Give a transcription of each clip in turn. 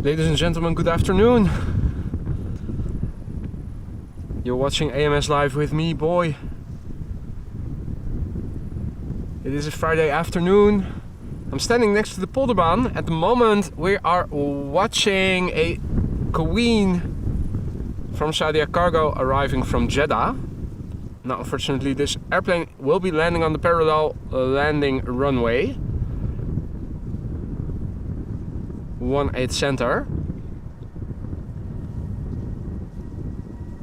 Ladies and gentlemen, good afternoon. You're watching AMS Live with me, boy. It is a Friday afternoon. I'm standing next to the Polderbaan. At the moment, we are watching a Queen from Saudia Cargo arriving from Jeddah. Now, unfortunately, this airplane will be landing on the parallel landing runway 18 center.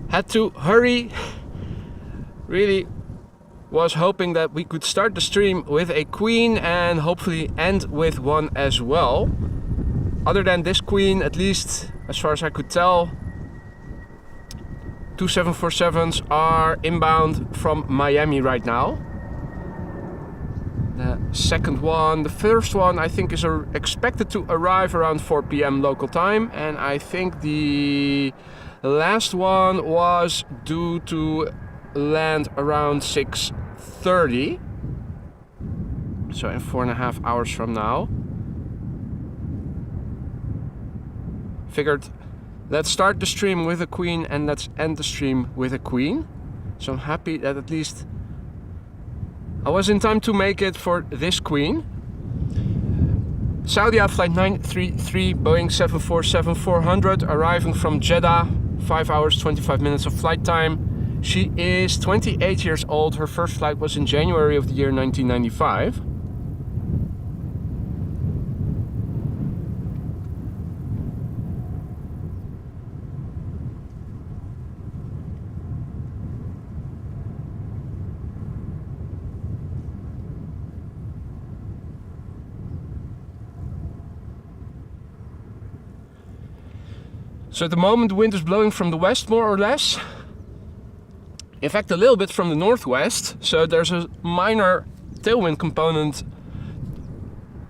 Had to hurry. Really was hoping that we could start the stream with a Queen and hopefully end with one as well. Other than this Queen, at least as far as I could tell, 2 747s are inbound from Miami right now. The second one, the first one I think is expected to arrive around 4 p.m. local time, and I think the last one was due to land around 6:30, so in 4.5 hours from now. Figured let's start the stream with a Queen and let's end the stream with a Queen. So I'm happy that at least I was in time to make it for this Queen. Saudia flight 933 Boeing 747-400 arriving from Jeddah, 5 hours 25 minutes of flight time. She is 28 years old. Her first flight was in January of the year 1995. So at the moment the wind is blowing from the west more or less. In fact a little bit from the northwest. So there's a minor tailwind component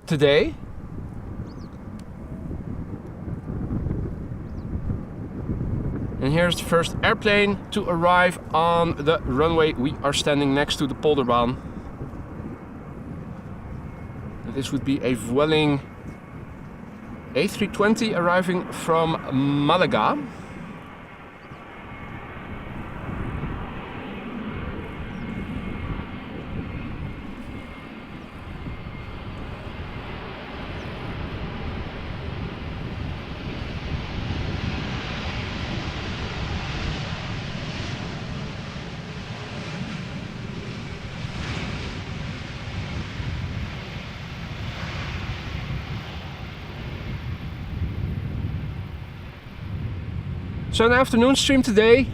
today. And here's the first airplane to arrive on the runway. We are standing next to the Polderbaan. This would be a Vueling A320 arriving from Malaga. So an afternoon stream today.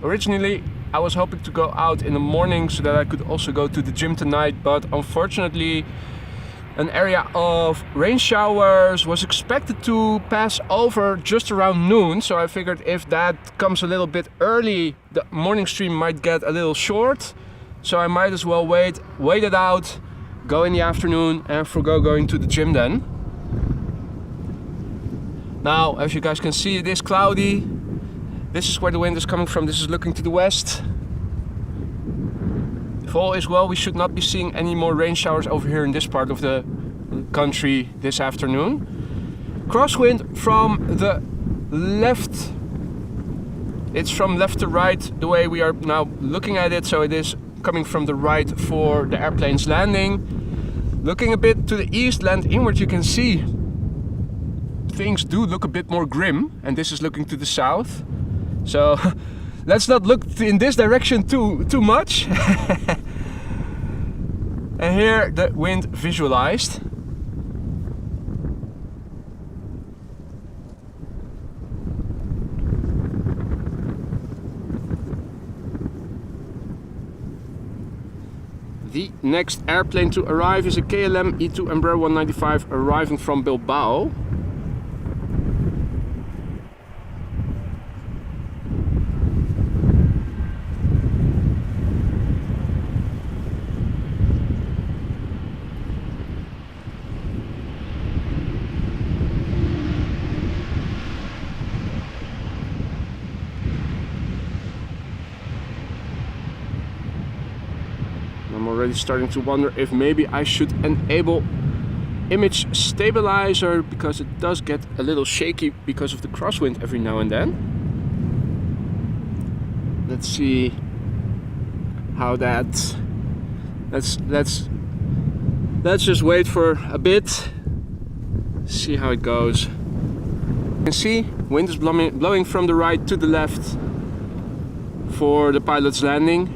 Originally I was hoping to go out in the morning so that I could also go to the gym tonight, but unfortunately an area of rain showers was expected to pass over just around noon. So I figured if that comes a little bit early, the morning stream might get a little short. So I might as well wait it out, go in the afternoon and forgo going to the gym then. Now, as you guys can see, it is cloudy. This is where the wind is coming from. This is looking to the west. If all is well, we should not be seeing any more rain showers over here in this part of the country this afternoon. Crosswind from the left. It's from left to right, the way we are now looking at it. So it is coming from the right for the airplane's landing. Looking a bit to the east, land inward, you can see things do look a bit more grim, and this is looking to the south. So let's not look in this direction too much. And here the wind visualized. The next airplane to arrive is a KLM E2 Embraer 195 arriving from Bilbao. I'm already starting to wonder if maybe I should enable image stabilizer because it does get a little shaky because of the crosswind every now and then. Let's see how that. Let's just wait for a bit. See how it goes. You can see wind is blowing from the right to the left for the pilot's landing.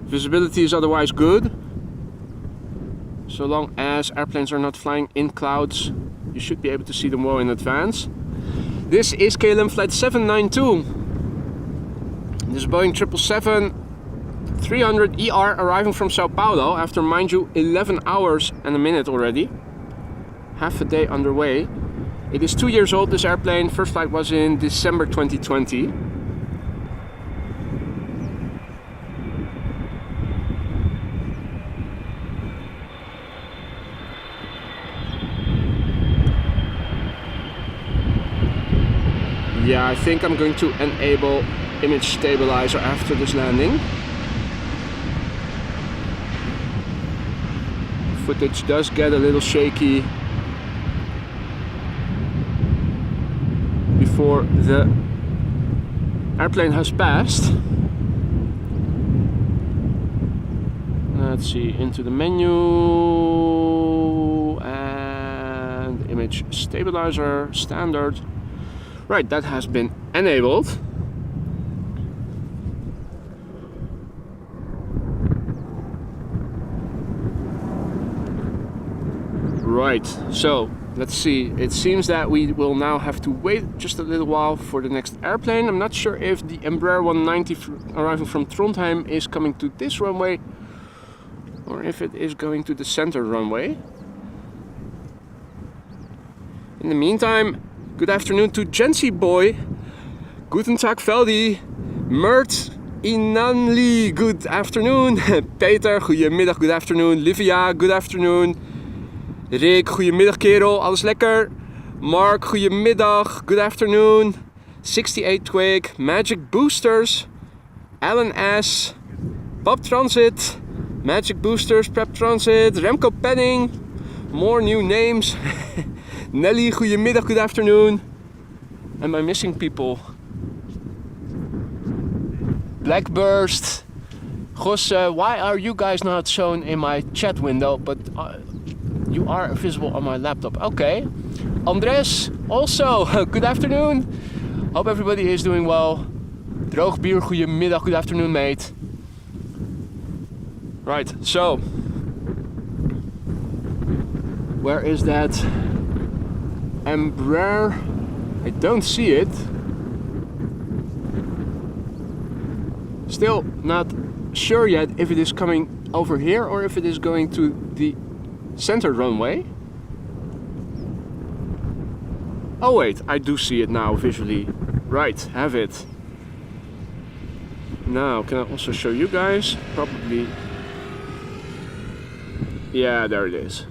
Visibility is otherwise good. So long as airplanes are not flying in clouds, you should be able to see them well in advance. This is KLM flight 792. This is Boeing 777-300ER arriving from Sao Paulo after, mind you, 11 hours and a minute already. Half a day underway. It is 2 years old, this airplane. First flight was in December 2020. Yeah, I think I'm going to enable image stabilizer after this landing. Footage does get a little shaky before the airplane has passed. Let's see, into the menu and image stabilizer standard. Right, that has been enabled. Right, so let's see. It seems that we will now have to wait just a little while for the next airplane. I'm not sure if the Embraer 190 arriving from Trondheim is coming to this runway or if it is going to the center runway. In the meantime, good afternoon to Jency Boy, Guten Tag Veldi, Mert Inanli, good afternoon, Peter, goedemiddag, good afternoon, Livia, good afternoon, Rick, goedemiddag kerel, alles lekker, Mark, goedemiddag, good afternoon, 68 Twig, Magic Boosters, Alan S, Pop Transit, Magic Boosters, Prep Transit, Remco Penning, more new names. Nelly, goedemiddag, good afternoon. Am I missing people? Blackburst. Gosse, why are you guys not shown in my chat window, but you are visible on my laptop? Okay. Andres, also, good afternoon. Hope everybody is doing well. Droogbier, goedemiddag, good afternoon, mate. Right, so. Where is that Embraer? I don't see it. Still not sure yet if it is coming over here or if it is going to the center runway. Oh wait, I do see it now visually. Right, have it. Now, can I also show you guys? Probably. Yeah, there it is.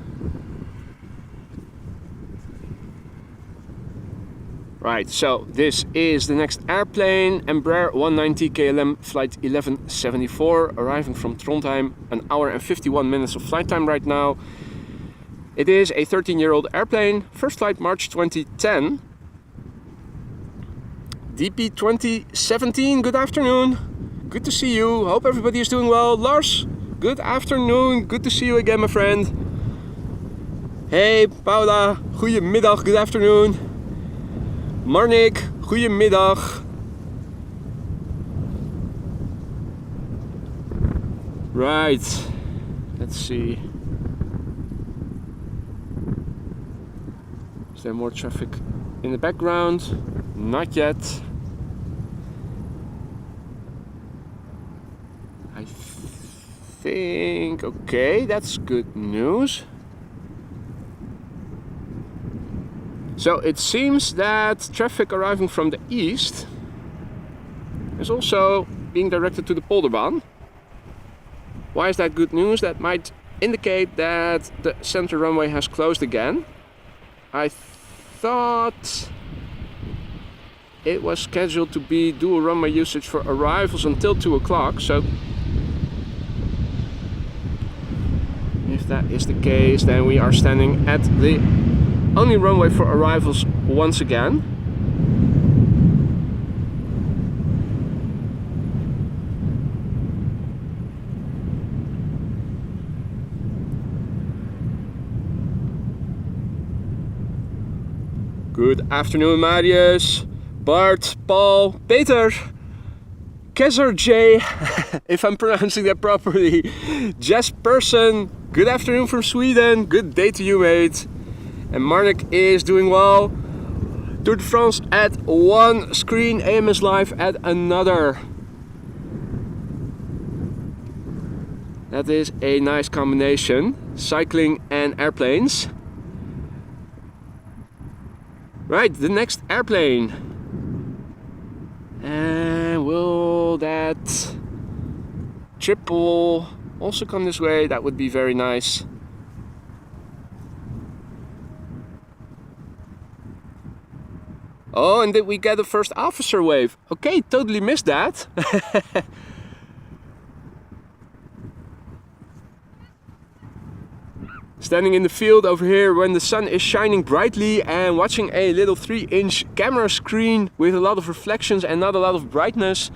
Right, so this is the next airplane, Embraer 190 KLM flight 1174, arriving from Trondheim, 1 hour and 51 minutes of flight time right now. It is a 13-year-old airplane, first flight March 2010. DP 2017, good afternoon, good to see you, hope everybody is doing well. Lars, good afternoon, good to see you again, my friend. Hey, Paula, goedemiddag, good afternoon. Marnik, goedemiddag. Right, let's see. Is there more traffic in the background? Not yet. I think, okay, that's good news. So it seems that traffic arriving from the east is also being directed to the Polderbaan. Why is that good news? That might indicate that the center runway has closed again. I thought it was scheduled to be dual runway usage for arrivals until 2 o'clock. So if that is the case, then we are standing at the only runway for arrivals once again. Good afternoon, Marius, Bart, Paul, Peter, Kezer J, if I'm pronouncing that properly, Jesperson, good afternoon from Sweden, good day to you, mate. And Marnik is doing well. Tour de France at one screen, AMS Live at another. That is a nice combination, cycling and airplanes. Right, the next airplane. And will that triple also come this way? That would be very nice. Oh, and did we get a first officer wave? Okay, totally missed that. Standing in the field over here when the sun is shining brightly and watching a little 3-inch camera screen with a lot of reflections and not a lot of brightness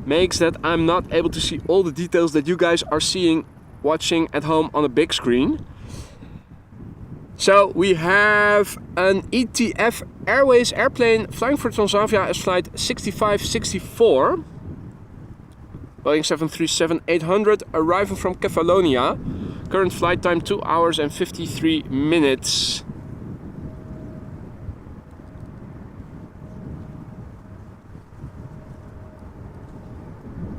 makes that I'm not able to see all the details that you guys are seeing watching at home on a big screen. So we have an ETF Airways airplane flying for Transavia as flight 6564. Boeing 737-800 arriving from Kefalonia. Current flight time 2 hours and 53 minutes.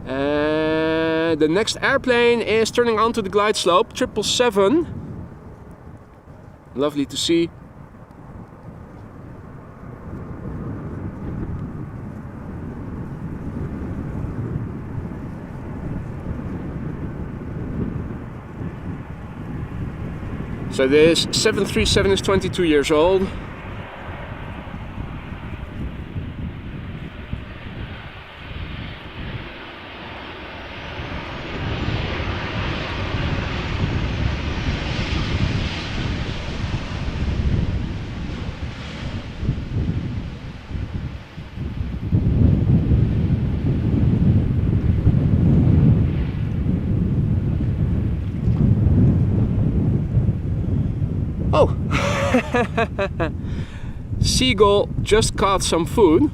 And the next airplane is turning onto the glide slope, 777. Lovely to see. So this 737 is 22 years old. Oh, Seagull just caught some food.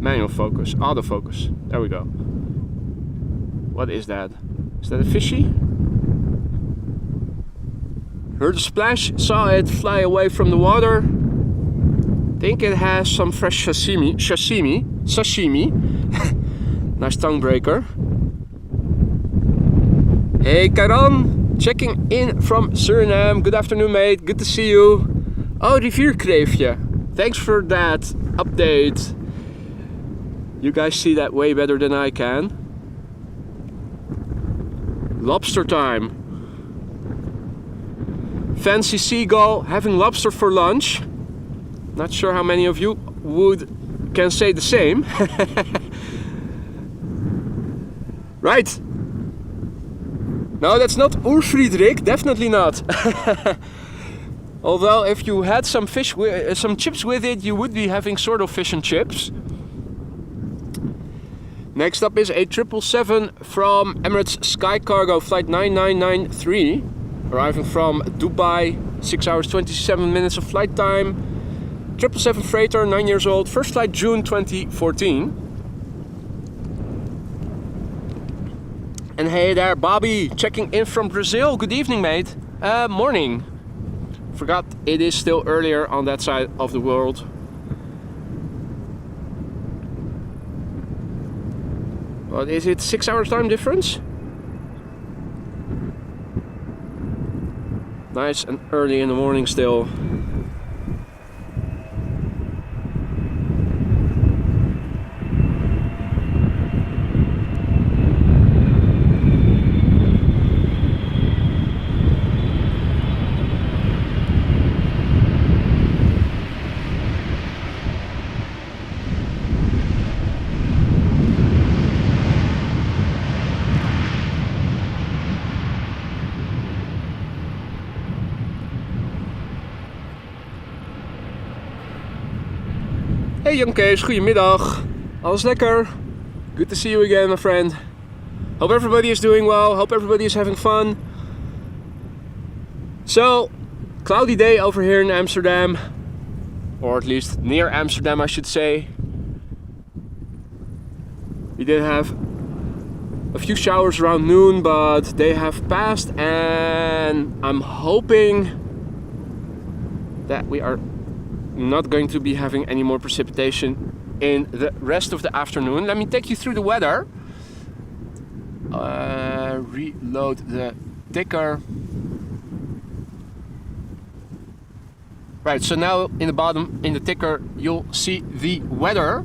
Manual focus, autofocus. There we go. What is that? Is that a fishy? Heard a splash, saw it fly away from the water. Think it has some fresh sashimi. Nice tongue breaker. Hey Karan, checking in from Suriname. Good afternoon, mate. Good to see you. Oh, rivierkreefje. Thanks for that update. You guys see that way better than I can. Lobster time. Fancy seagull having lobster for lunch. Not sure how many of you can say the same. Right. No, that's not Friedrich, definitely not. Although if you had some fish, some chips with it, you would be having sort of fish and chips. Next up is a 777 from Emirates Sky Cargo flight 9993, arriving from Dubai, 6 hours 27 minutes of flight time. 777 freighter, 9 years old, first flight June 2014. And hey there, Bobby, checking in from Brazil. Good evening, mate. Morning. Forgot it is still earlier on that side of the world. What is it, 6 hours time difference? Nice and early in the morning still. Hey Jan Kees, goedemiddag. Alles lekker? Good to see you again, my friend. Hope everybody is doing well. Hope everybody is having fun. So, cloudy day over here in Amsterdam. Or at least near Amsterdam, I should say. We did have a few showers around noon, but they have passed, and I'm hoping that we are not going to be having any more precipitation in the rest of the afternoon. Let me take you through the weather. Reload the ticker. Right, so now in the bottom in the ticker you'll see the weather.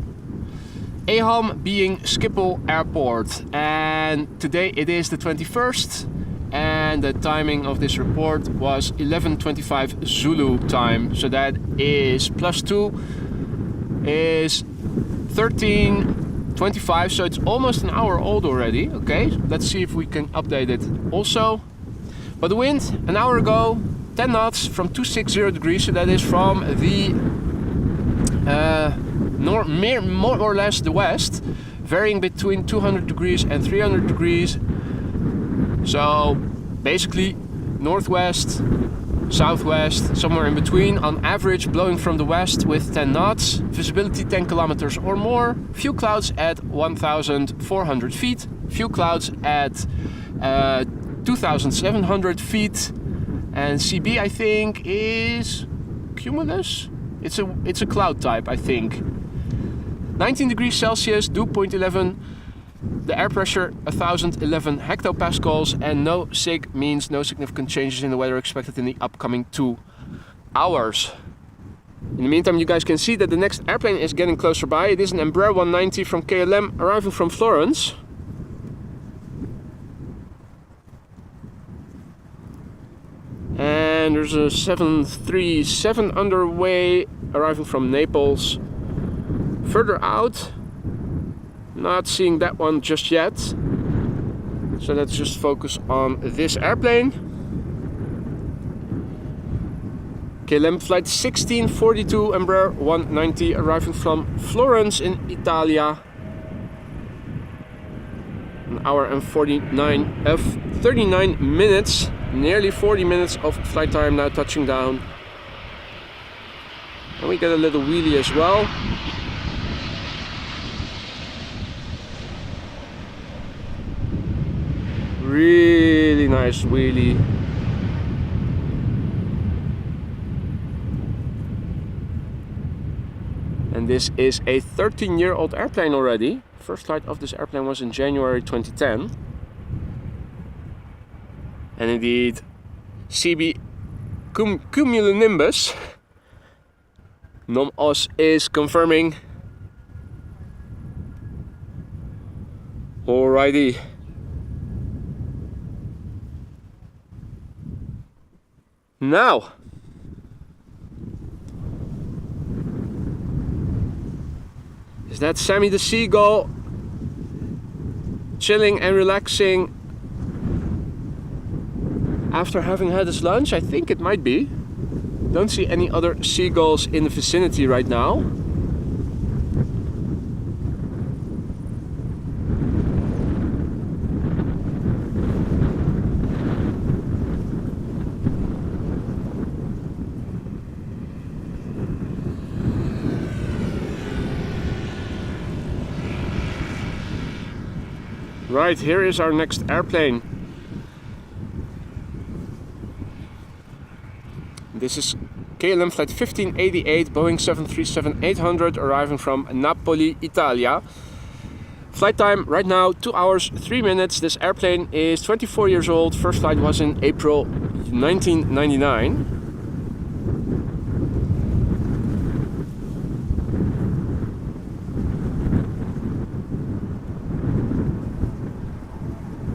AMS being Schiphol Airport, and today it is the 21st, and the timing of this report was 11:25 Zulu time, so that is +2 is 13:25, so it's almost an hour old already. Okay, let's see if we can update it also. But the wind an hour ago, 10 knots from 260 degrees, so that is from the more or less the west, varying between 200 degrees and 300 degrees. So basically northwest, southwest, somewhere in between, on average blowing from the west with 10 knots, visibility 10 kilometers or more, few clouds at 1,400 feet, few clouds at 2,700 feet, and CB I think is cumulus. It's a cloud type, I think. 19 degrees Celsius, dew point 11, the air pressure 1011 hectopascals, and no SIG means no significant changes in the weather expected in the upcoming 2 hours. In the meantime, you guys can see that the next airplane is getting closer by. It is an Embraer 190 from KLM arriving from Florence. And there's a 737 underway arriving from Naples. Further out, not seeing that one just yet. So let's just focus on this airplane. KLM flight 1642 Embraer 190 arriving from Florence in Italia. An hour and 39 minutes. Nearly 40 minutes of flight time now touching down. And we get a little wheelie as well. Really nice wheelie. And this is a 13-year-old airplane already. First flight of this airplane was in January 2010. And indeed, CB Cumulonimbus NOM-OS is confirming. Alrighty. Now, is that Sammy the Seagull chilling and relaxing after having had his lunch? I think it might be. Don't see any other seagulls in the vicinity right now. Right, here is our next airplane. This is KLM flight 1588, Boeing 737-800, arriving from Napoli, Italia. Flight time right now 2 hours 3 minutes. This airplane is 24 years old. First flight was in April 1999.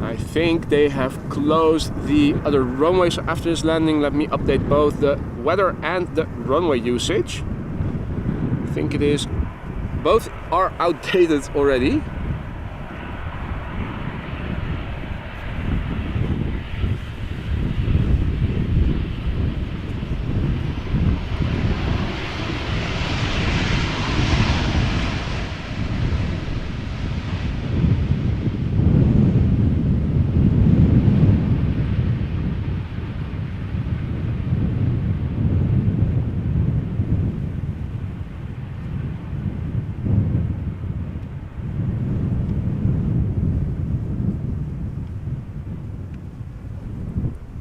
I think they have closed the other runways after this landing. Let me update both the weather and the runway usage. I think it is, both are outdated already.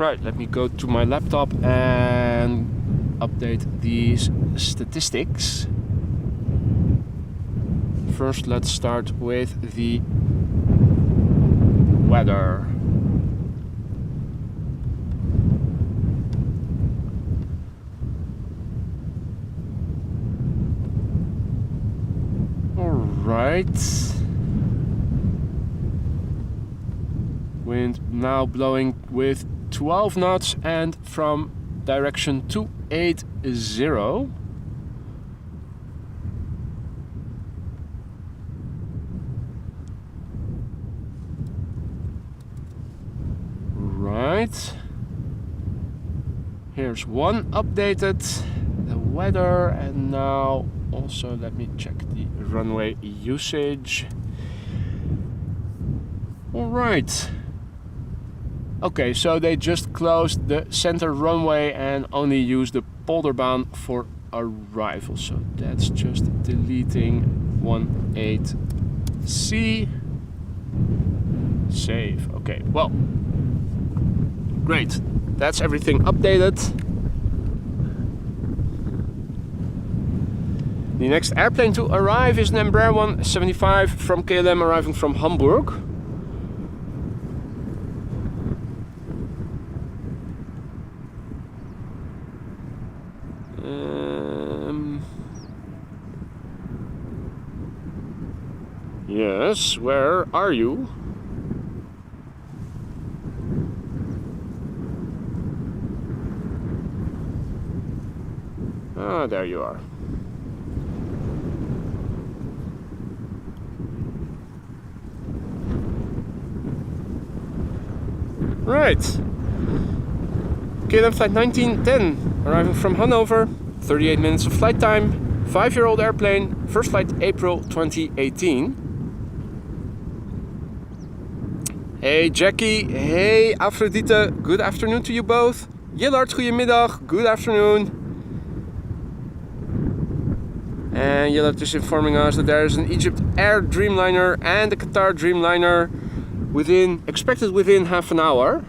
Right, let me go to my laptop and update these statistics. First, let's start with the weather. Alright. Wind now blowing with 12 knots and from direction 280. Right. Here's one updated, the weather, and now also let me check the runway usage. All right. Okay, so they just closed the center runway and only used the Polderbaan for arrival. So that's just deleting 18C. Save. Okay, well, great. That's everything updated. The next airplane to arrive is an Embraer 175 from KLM arriving from Hamburg. Yes, where are you? Ah, there you are. Right. KLM flight 1910 arriving from Hanover, 38 minutes of flight time, 5-year-old airplane, first flight April 2018. Hey Jackie, hey Afrodite, good afternoon to you both. Jillard, goedemiddag, good afternoon. And Jillard is informing us that there is an Egyptair Dreamliner and a Qatar Dreamliner expected within half an hour.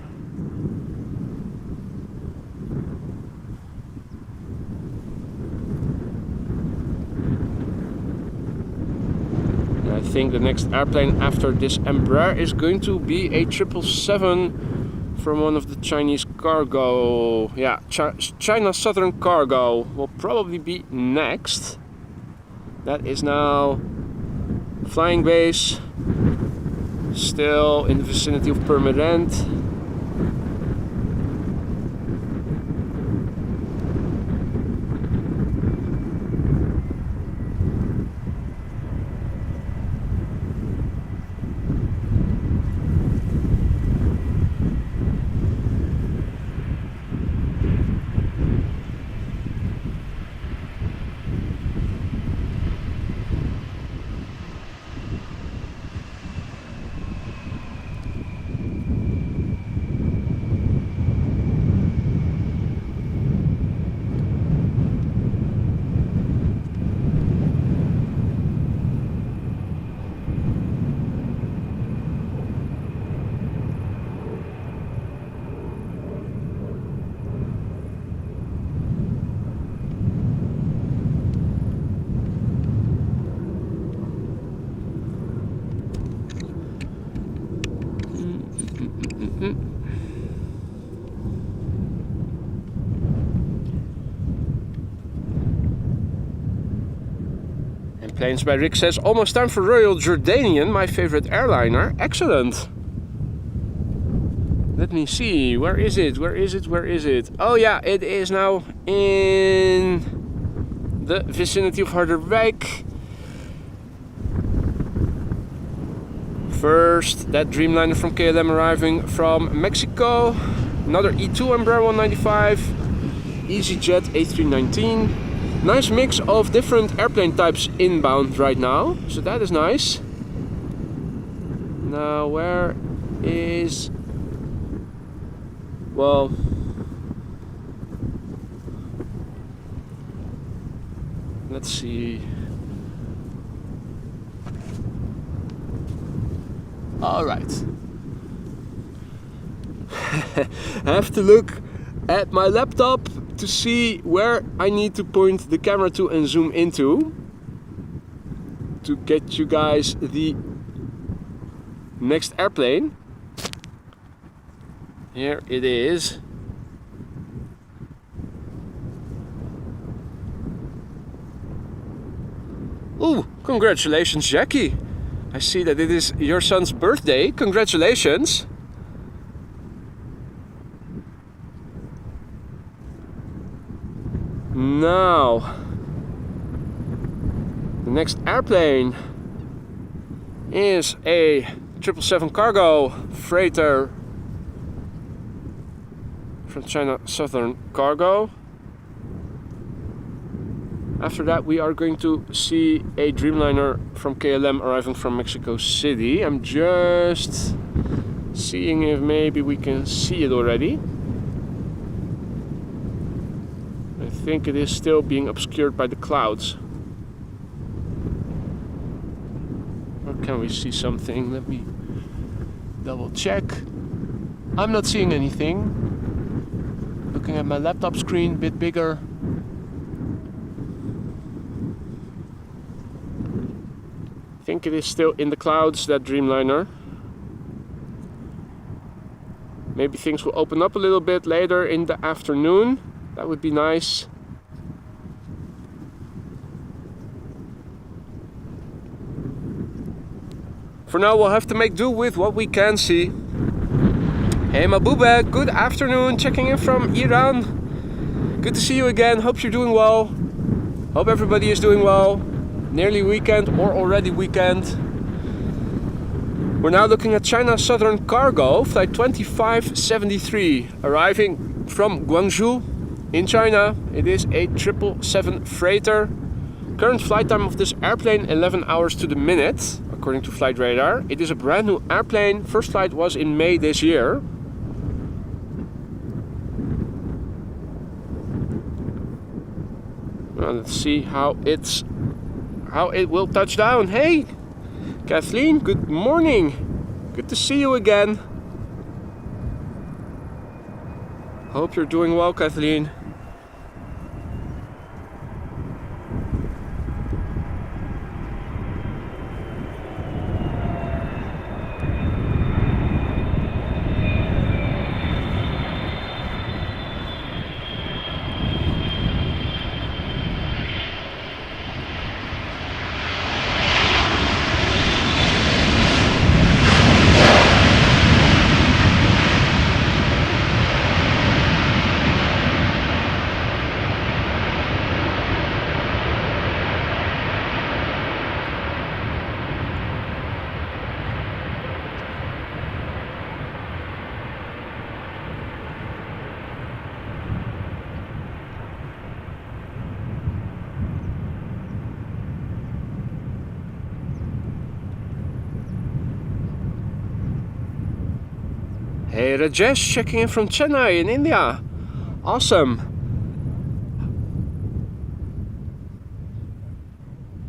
I think the next airplane after this Embraer is going to be a 777 from one of the Chinese cargo. Yeah, China Southern Cargo will probably be next. That is now flying base, still in the vicinity of Purmerend. And Planes by Rick says, almost time for Royal Jordanian, my favorite airliner. Excellent. Let me see, where is it? Where is it? Where is it? Oh yeah, it is now in the vicinity of Harderwijk. First, that Dreamliner from KLM arriving from Mexico. Another E2 Embraer 195. EasyJet A319. Nice mix of different airplane types inbound right now. So that is nice. Now where is... Well... Let's see... Alright. have to look at my laptop to see where I need to point the camera to and zoom into to get you guys the next airplane. Here it is. Oh, congratulations, Jackie. I see that it is your son's birthday. Congratulations. Now, the next airplane is a 777 cargo freighter from China Southern Cargo. After that, we are going to see a Dreamliner from KLM arriving from Mexico City. I'm just seeing if maybe we can see it already. I think it is still being obscured by the clouds. Or can we see something? Let me double check. I'm not seeing anything. Looking at my laptop screen, a bit bigger. I think it is still in the clouds, that Dreamliner. Maybe things will open up a little bit later in the afternoon. That would be nice. For now, we'll have to make do with what we can see. Hey Mabube, good afternoon, checking in from Iran. Good to see you again, hope you're doing well. Hope everybody is doing well. Nearly weekend or already weekend. We're now looking at China Southern Cargo, flight 2573, arriving from Guangzhou in China. It is a 777 freighter. Current flight time of this airplane 11 hours to the minute, according to Flight Radar. It is a brand new airplane. First flight was in May this year. Well, let's see how it will touch down. Hey, Kathleen, good morning. Good to see you again. Hope you're doing well, Kathleen. Hey Rajesh, checking in from Chennai in India. Awesome.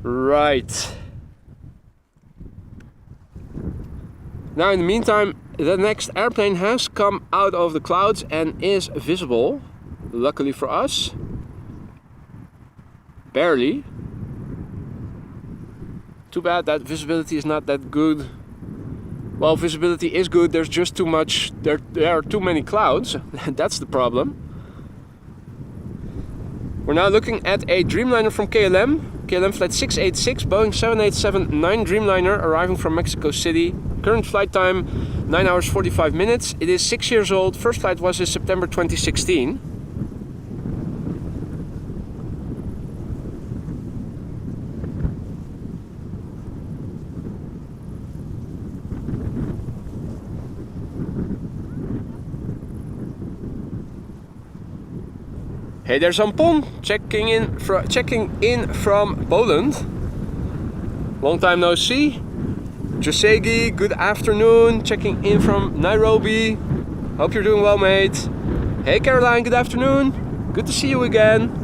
Right. Now in the meantime, the next airplane has come out of the clouds and is visible. Luckily for us. Barely. Too bad that visibility is not that good. Well, visibility is good, there's just too much, there are too many clouds. That's the problem. We're now looking at a Dreamliner from KLM flight 686, Boeing 787-9 Dreamliner arriving from Mexico City. Current flight time 9 hours 45 minutes. It is 6 years old. First flight was in September 2016. Hey, there's Ampon checking in from Poland. Long time no see. Josegi, good afternoon, checking in from Nairobi. Hope you're doing well, mate. Hey Caroline, good afternoon. Good to see you again.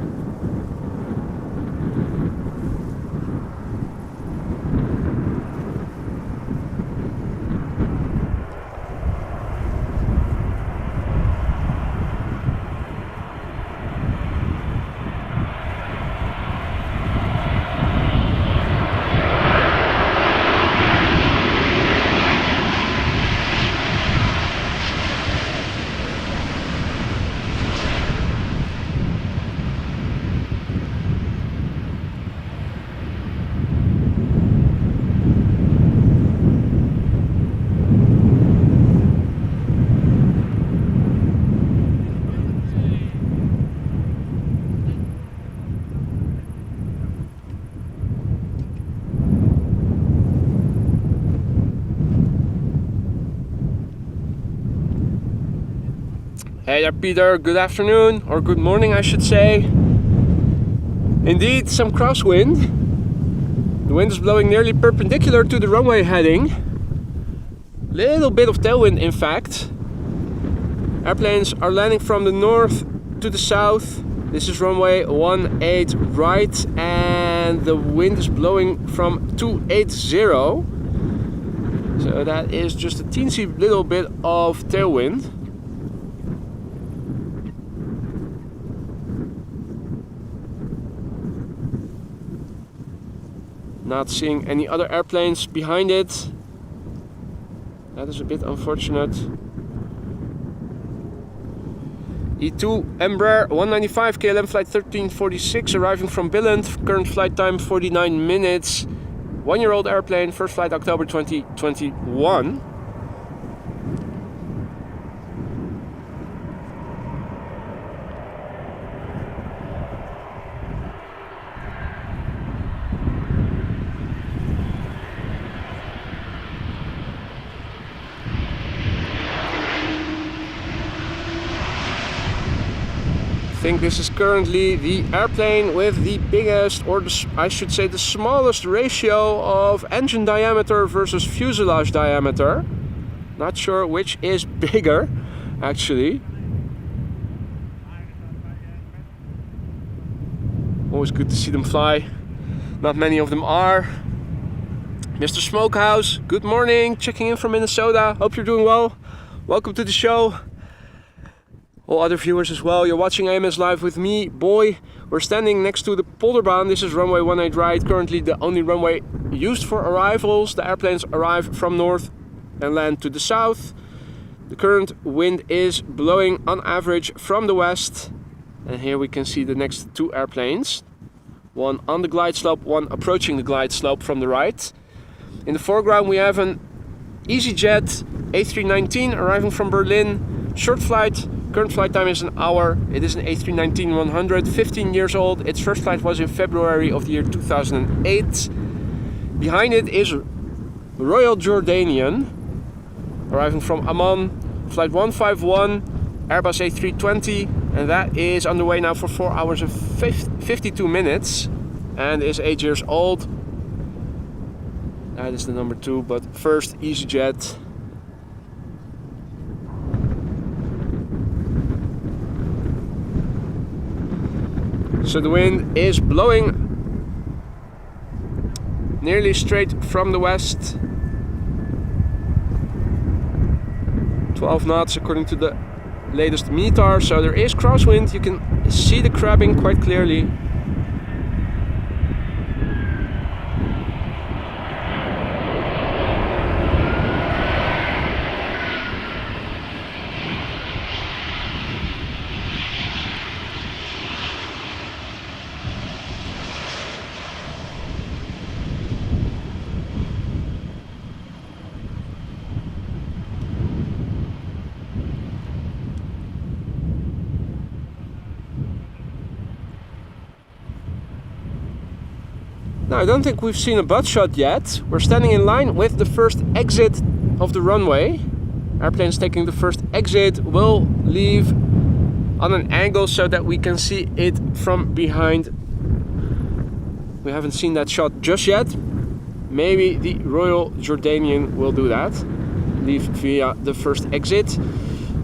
Hey there, Peter. Good afternoon, or good morning, I should say. Indeed, some crosswind. The wind is blowing nearly perpendicular to the runway heading. Little bit of tailwind, in fact. Airplanes are landing from the north to the south. This is runway 18 right, and the wind is blowing from 280. So that is just a teensy little bit of tailwind. Not seeing any other airplanes behind it. That is a bit unfortunate. E2 Embraer 195 KLM flight 1346 arriving from Billund. Current flight time 49 minutes. 1-year-old airplane, first flight October 2021. I think this is currently the airplane with the biggest, or I should say the smallest ratio of engine diameter versus fuselage diameter. Not sure which is bigger, actually. Always good to see them fly. Not many of them are. Mr. Smokehouse, good morning. Checking in from Minnesota. Hope you're doing well. Welcome to the show. All other viewers as well, you're watching AMS Live with me, Boy. We're standing next to the Polderbaan. This is runway 18 right, currently the only runway used for arrivals. The airplanes arrive from north and land to the south. The current wind is blowing on average from the west. And here we can see the next two airplanes. One on the glide slope, one approaching the glide slope from the right. In the foreground we have an EasyJet A319 arriving from Berlin. Short flight. Current flight time is an hour. It is an A319-100, 15 years old. Its first flight was in February of the year 2008. Behind it is Royal Jordanian, arriving from Amman, flight 151, Airbus A320, and that is underway now for 4 hours and 52 minutes, and is 8 years old. That is the number 2, but first EasyJet. So the wind is blowing nearly straight from the west. 12 knots according to the latest METAR. So there is crosswind. You can see the crabbing quite clearly. Now, I don't think we've seen a butt shot yet. We're standing in line with the first exit of the runway. Airplanes taking the first exit will leave on an angle so that we can see it from behind. We haven't seen that shot just yet. Maybe the Royal Jordanian will do that. Leave via the first exit.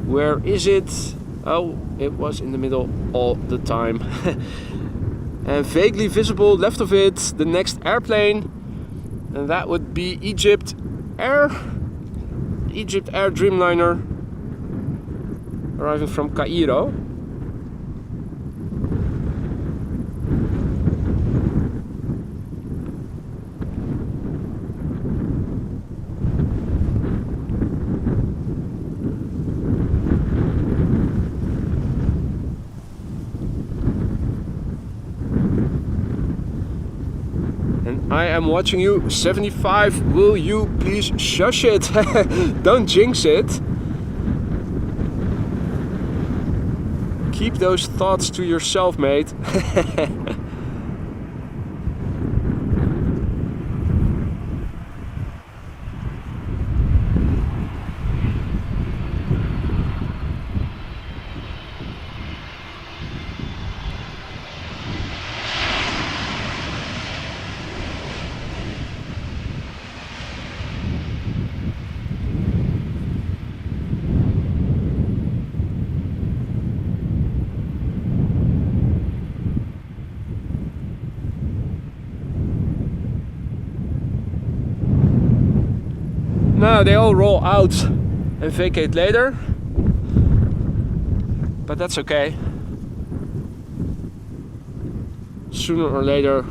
Where is it? Oh, it was in the middle all the time. And vaguely visible left of it, the next airplane, and that would be Egyptair Dreamliner, arriving from Cairo. I am watching you, 75. Will you please shush it? Don't jinx it. Keep those thoughts to yourself, mate. No, they all roll out and vacate later, but that's okay. Sooner or later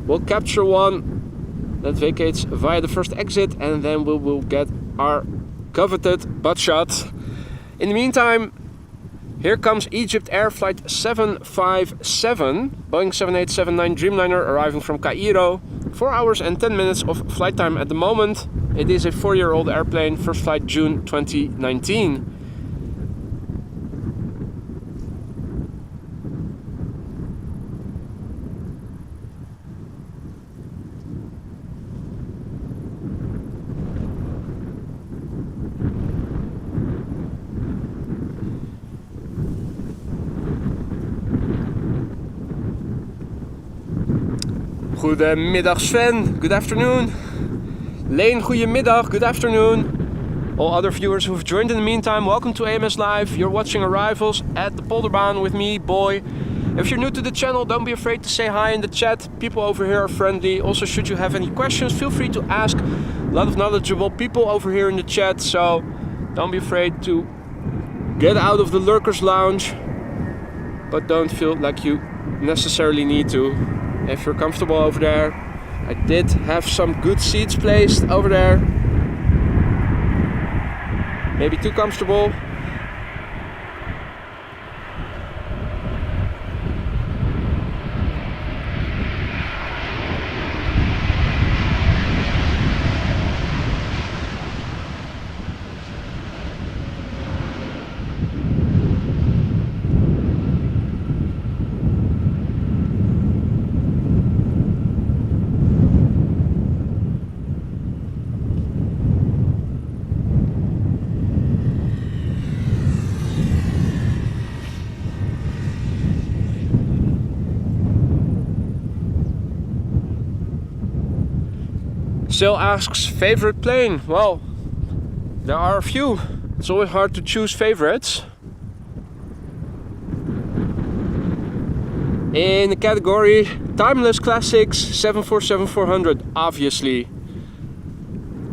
we'll capture one that vacates via the first exit, and then we will get our coveted butt shot. In the meantime, here comes Egyptair flight 757, Boeing 7879 Dreamliner, arriving from Cairo. 4 hours and 10 minutes of flight time at the moment. It is a 4-year-old airplane, first flight June 2019. Goedemiddag Sven, good afternoon. Lane, goedemiddag, good afternoon. All other viewers who've joined in the meantime, welcome to AMS Live. You're watching Arrivals at the Polderbaan with me, Boy. If you're new to the channel, don't be afraid to say hi in the chat. People over here are friendly. Also, should you have any questions, feel free to ask. A lot of knowledgeable people over here in the chat, so don't be afraid to get out of the lurkers lounge, but don't feel like you necessarily need to. If you're comfortable over there, I did have some good seats placed over there. Maybe too comfortable. Still asks favorite plane. Well, there are a few. It's always hard to choose favorites. In the category Timeless Classics, 747-400, obviously.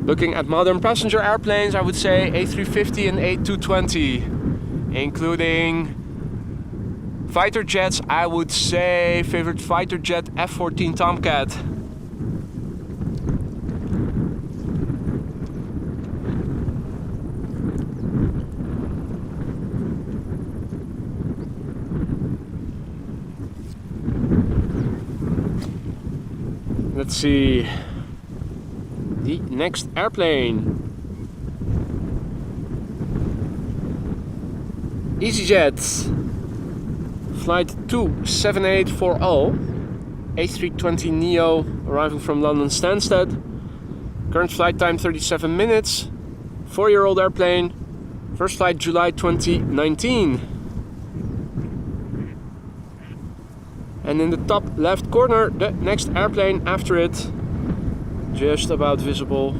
Looking at modern passenger airplanes, I would say A350 and A220. Including fighter jets, I would say favorite fighter jet F-14 Tomcat. Let's see, the next airplane. EasyJet, flight 27840, A320neo, arriving from London Stansted. Current flight time 37 minutes, 4-year-old airplane, first flight July 2019. And in the top left corner, the next airplane after it, just about visible.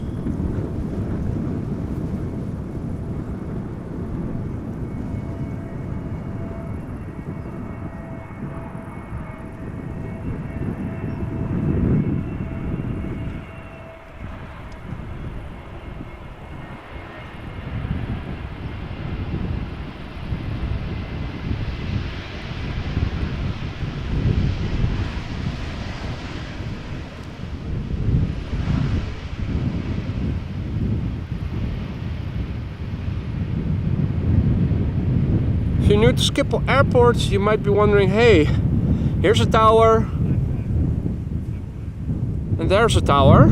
If you're new to Schiphol Airport, you might be wondering, hey, here's a tower, and there's a tower.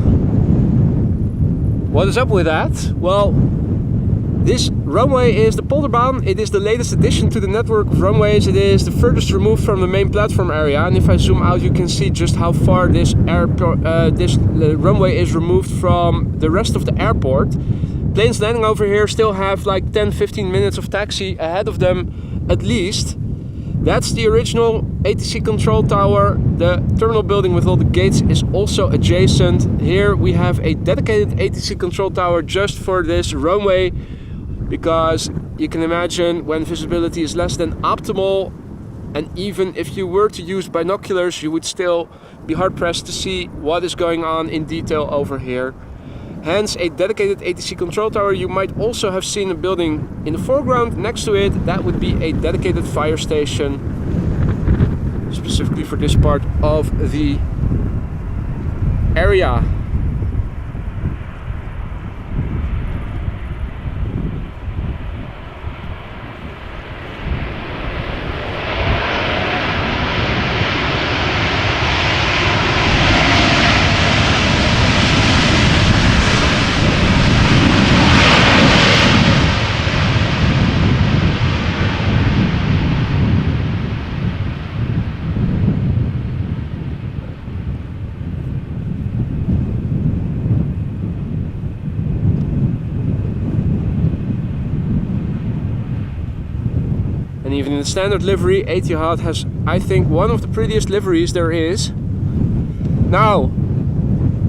What is up with that? Well, this runway is the Polderbaan. It is the latest addition to the network of runways. It is the furthest removed from the main platform area, and if I zoom out, you can see just how far this runway is removed from the rest of the airport. Planes landing over here still have like 10-15 minutes of taxi ahead of them at least. That's the original ATC control tower. The terminal building with all the gates is also adjacent. Here we have a dedicated ATC control tower just for this runway, because you can imagine when visibility is less than optimal, and even if you were to use binoculars, you would still be hard pressed to see what is going on in detail over here. hence a dedicated ATC control tower. You might also have seen a building in the foreground next to it. That would be a dedicated fire station, specifically for this part of the area. Even in the standard livery, Etihad has, I think, one of the prettiest liveries there is. Now,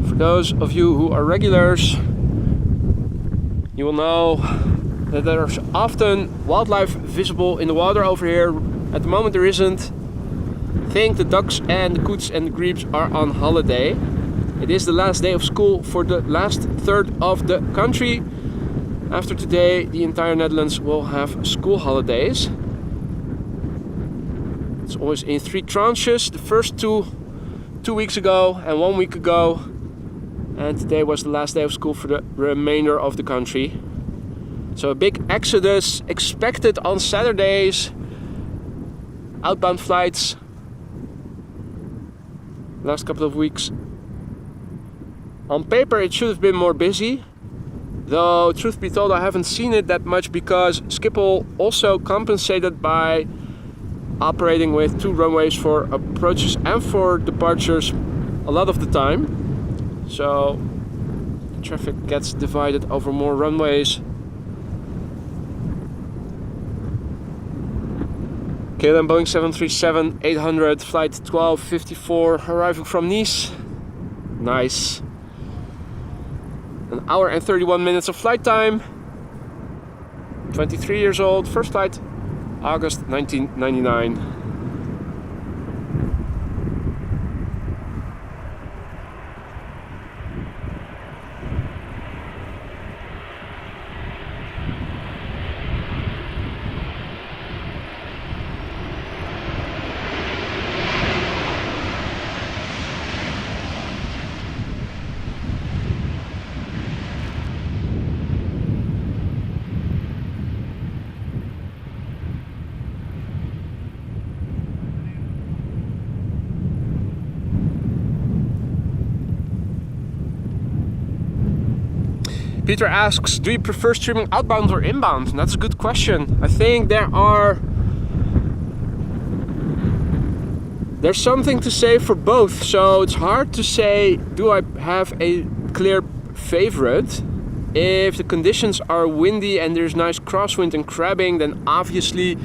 for those of you who are regulars, you will know that there's often wildlife visible in the water over here. At the moment there isn't. I think the ducks and the coots and the grebes are on holiday. It is the last day of school for the last third of the country. After today, the entire Netherlands will have school holidays. It's always in 3 tranches. The first two weeks ago and 1 week ago. And today was the last day of school for the remainder of the country. So a big exodus expected on Saturdays. Outbound flights. Last couple of weeks. On paper it should have been more busy. Though, truth be told, I haven't seen it that much because Schiphol also compensated by operating with 2 runways for approaches and for departures a lot of the time. So the traffic gets divided over more runways. KLM Boeing 737-800 flight 1254 arriving from Nice. Nice. An hour and 31 minutes of flight time. 23 years old, first flight August 1999. Peter asks, do you prefer streaming outbound or inbound? And that's a good question. I think there's something to say for both. So it's hard to say, do I have a clear favorite? If the conditions are windy and there's nice crosswind and crabbing, then obviously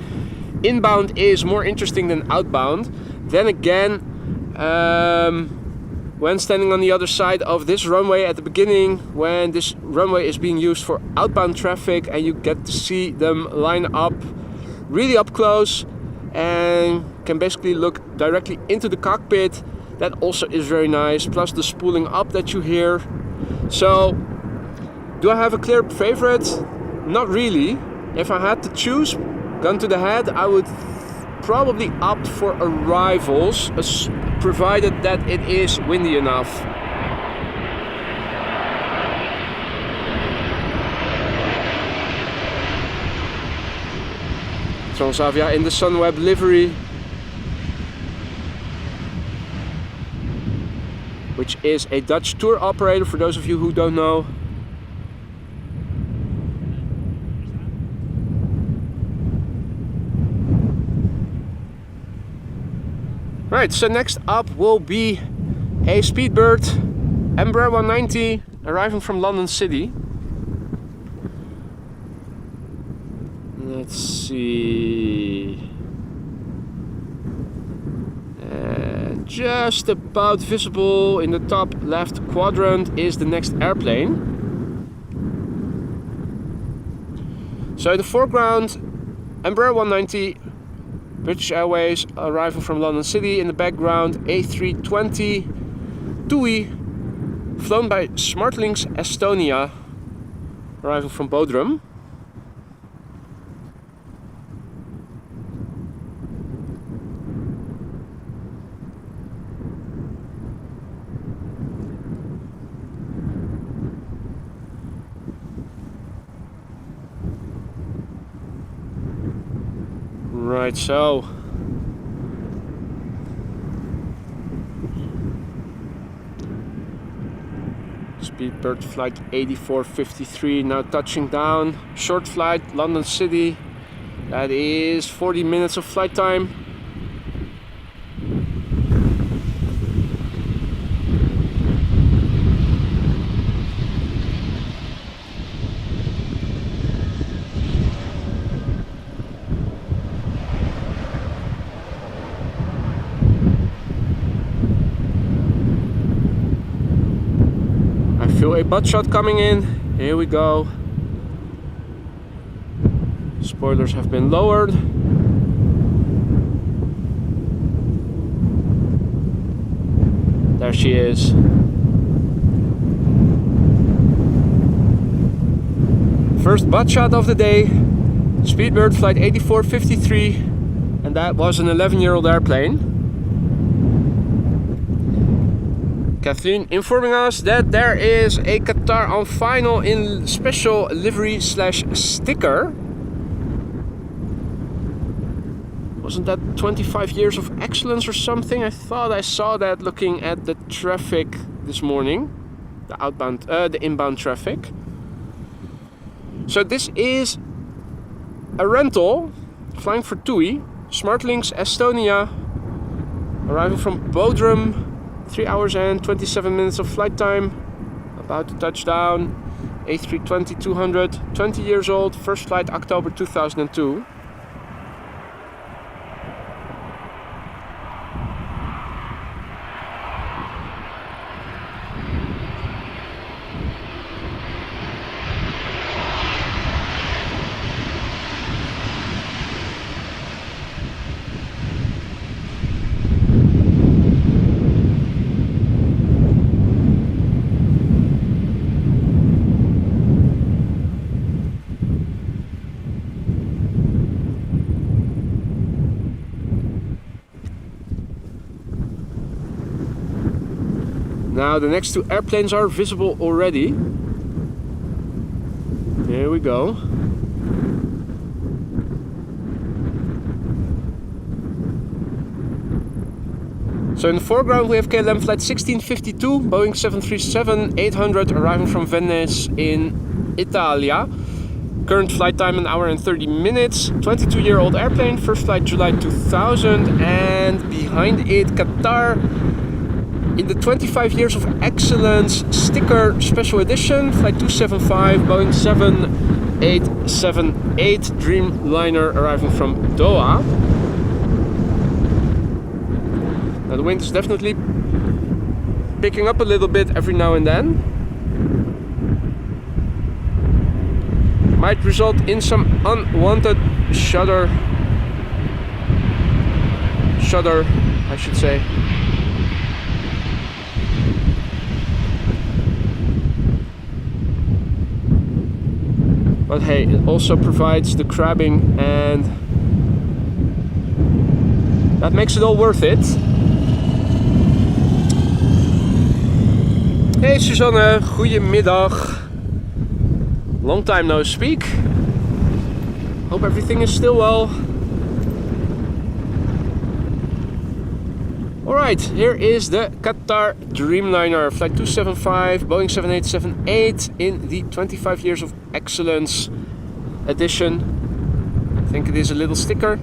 inbound is more interesting than outbound. Then again, when standing on the other side of this runway at the beginning, when this runway is being used for outbound traffic and you get to see them line up really up close and can basically look directly into the cockpit, that also is very nice, plus the spooling up that you hear. So, do I have a clear favorite? Not really. If I had to choose, gun to the head, I would probably opt for arrivals, provided that it is windy enough. Transavia in the Sunweb livery, which is a Dutch tour operator for those of you who don't know. Right, so next up will be a Speedbird Embraer 190 arriving from London City. Let's see. And just about visible in the top left quadrant is the next airplane. So in the foreground, Embraer 190, British Airways arriving from London City. In the background, A320 TUI flown by Smartlinks Estonia, arriving from Bodrum. Right, so Speedbird flight 8453 now touching down. Short flight, London City. That is 40 minutes of flight time. Feel a butt shot coming in. Here we go. Spoilers have been lowered. There she is. First butt shot of the day. Speedbird flight 8453, and that was an 11-year-old airplane. Kathleen informing us that there is a Qatar on final in special livery slash sticker. Wasn't that 25 years of excellence or something? I thought I saw that looking at the traffic this morning, the inbound traffic. So this is a rental flying for TUI, Smartlinks Estonia, arriving from Bodrum. 3 hours and 27 minutes of flight time. About to touch down. A320-200, 20 years old, first flight October 2002. Now the next two airplanes are visible already. There we go. So in the foreground we have KLM flight 1652, Boeing 737-800 arriving from Venice in Italia. Current flight time 1 hour and 30 minutes. 22-year-old airplane, first flight July 2000, and behind it Qatar in the 25 years of excellence sticker special edition, flight 275, Boeing 787-8 Dreamliner arriving from Doha. Now the wind is definitely picking up a little bit every now and then. Might result in some unwanted shudder, I should say. But hey, it also provides the crabbing, and that makes it all worth it. Hey Suzanne, goedemiddag. Long time no speak. Hope everything is still well. Alright, here is the Qatar Dreamliner, flight 275, Boeing 787-8 in the 25 years of excellence edition. I think it is a little sticker.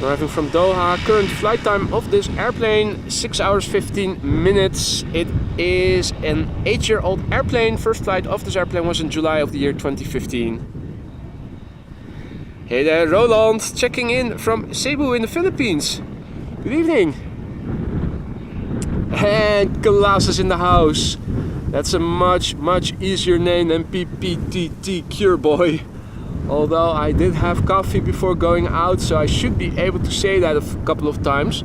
Arriving from Doha, current flight time of this airplane 6 hours 15 minutes. It is an 8-year-old airplane. First flight of this airplane was in July of the year 2015. Hey there, Roland, checking in from Cebu in the Philippines. Good evening. And Klaas is in the house. That's a much easier name than PPTT Cure Boy. Although I did have coffee before going out, so I should be able to say that a couple of times.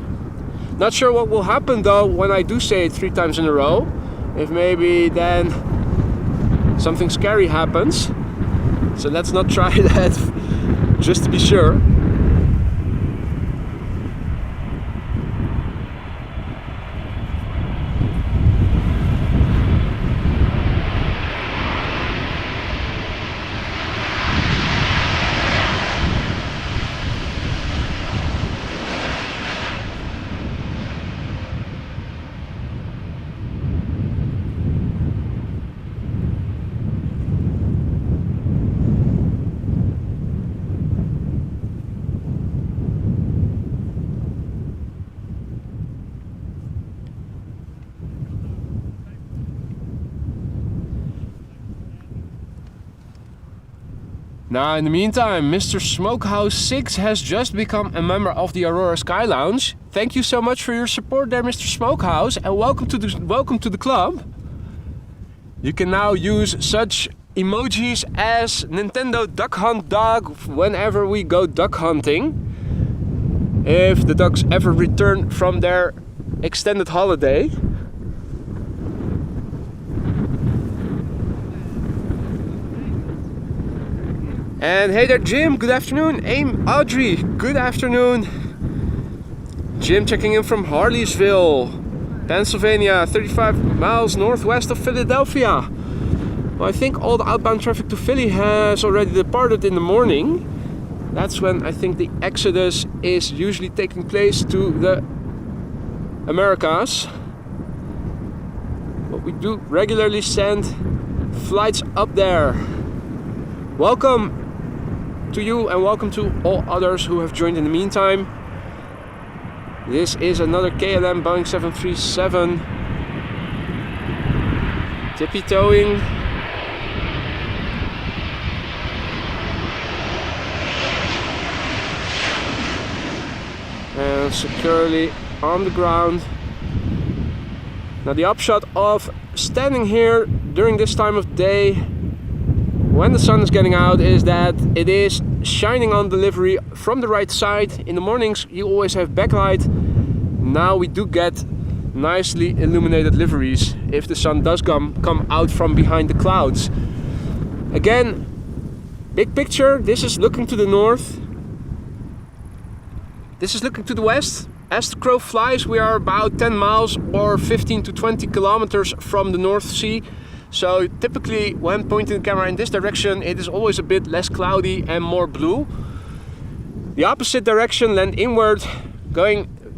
Not sure what will happen though when I do say it 3 times in a row. If maybe then something scary happens. So let's not try that, just to be sure. Now, in the meantime, Mr. Smokehouse 6 has just become a member of the Aurora Sky Lounge. Thank you so much for your support there, Mr. Smokehouse, and welcome to the club. You can now use such emojis as Nintendo Duck Hunt Dog whenever we go duck hunting. If the ducks ever return from their extended holiday. And hey there, Jim, good afternoon. Audrey, good afternoon. Jim checking in from Harleysville, Pennsylvania, 35 miles northwest of Philadelphia. Well, I think all the outbound traffic to Philly has already departed in the morning. That's when I think the exodus is usually taking place to the Americas. But we do regularly send flights up there. Welcome to you and welcome to all others who have joined in the meantime. This is another KLM Boeing 737 tippy-toeing. And securely on the ground. Now the upshot of standing here during this time of day when the sun is getting out is that it is shining on the livery from the right side. In the mornings you always have backlight. Now we do get nicely illuminated liveries if the sun does come out from behind the clouds. Again, big picture, this is looking to the north. This is looking to the west. As the crow flies, we are about 10 miles or 15 to 20 kilometers from the North Sea. So typically when pointing the camera in this direction, it is always a bit less cloudy and more blue. The opposite direction, land inward,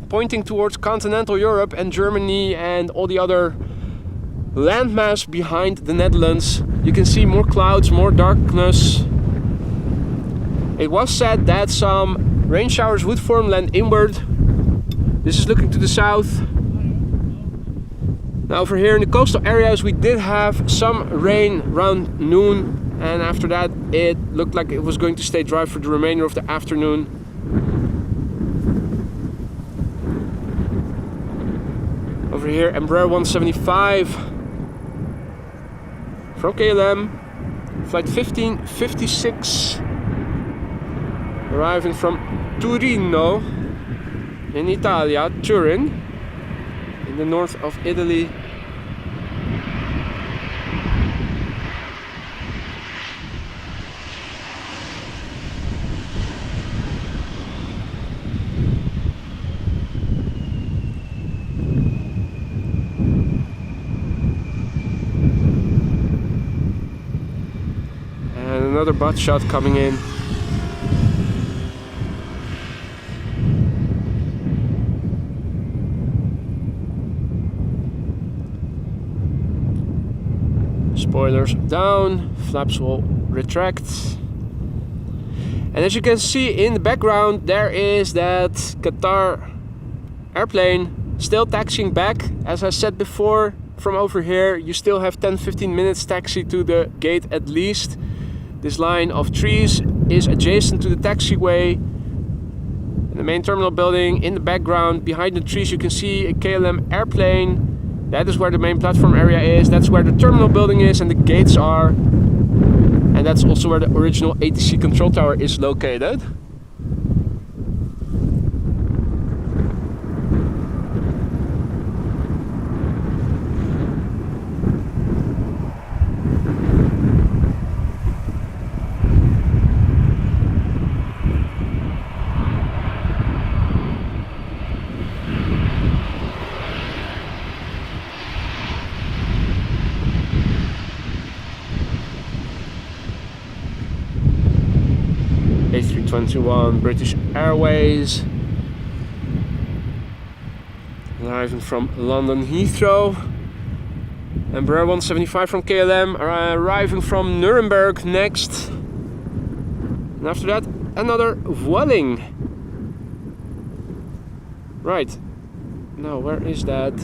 pointing towards continental Europe and Germany and all the other landmass behind the Netherlands. You can see more clouds, more darkness. It was said that some rain showers would form land inward. This is looking to the south. Now over here in the coastal areas we did have some rain around noon, and after that it looked like it was going to stay dry for the remainder of the afternoon. Over here Embraer 175 from KLM, flight 1556, arriving from Torino in Italia, Turin, in the north of Italy. And another butt shot coming in. Spoilers down, flaps will retract. And as you can see in the background, there is that Qatar airplane still taxiing back. As I said before, from over here you still have 10-15 minutes taxi to the gate at least. This line of trees is adjacent to the taxiway. In the main terminal building, in the background, behind the trees, you can see a KLM airplane. That is where the main platform area is, that's where the terminal building is and the gates are. And that's also where the original ATC control tower is located. A321 British Airways, arriving from London Heathrow. Embraer 175 from KLM, arriving from Nuremberg next. And after that, another Vueling. Right. Now, where is that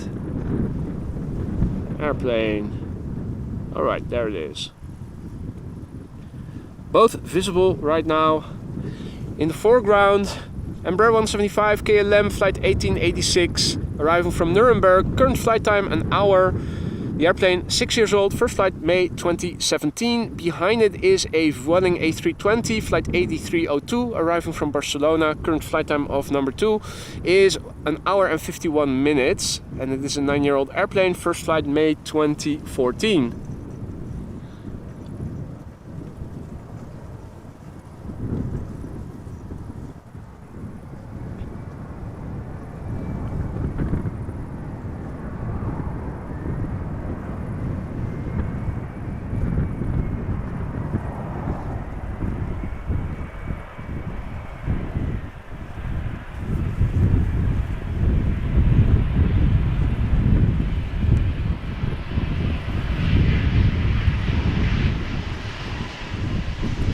airplane? Alright, there it is. Both visible right now. In the foreground, Embraer 175 KLM flight 1886, arriving from Nuremberg. Current flight time an hour. The airplane 6 years old, first flight May 2017. Behind it is a Vueling A320 flight 8302, arriving from Barcelona. Current flight time of number 2 is an hour and 51 minutes, and it is a 9-year-old airplane, first flight May 2014.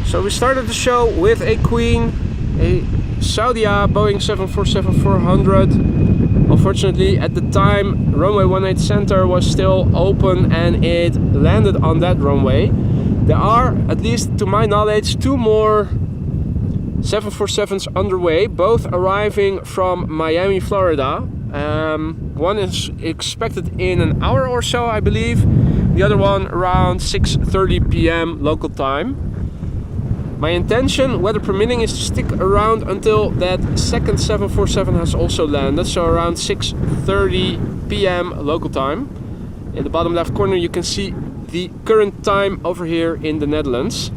So we started the show with a Queen, a Saudia Boeing 747-400. Unfortunately, at the time, runway 18 center was still open and it landed on that runway. There are, at least to my knowledge, 2 more 747s underway, both arriving from Miami, Florida. One is expected in an hour or so, I believe. The other one around 6:30 p.m. local time. My intention, weather permitting, is to stick around until that second 747 has also landed, so around 6:30 p.m. local time. In the bottom left corner you can see the current time over here in the Netherlands.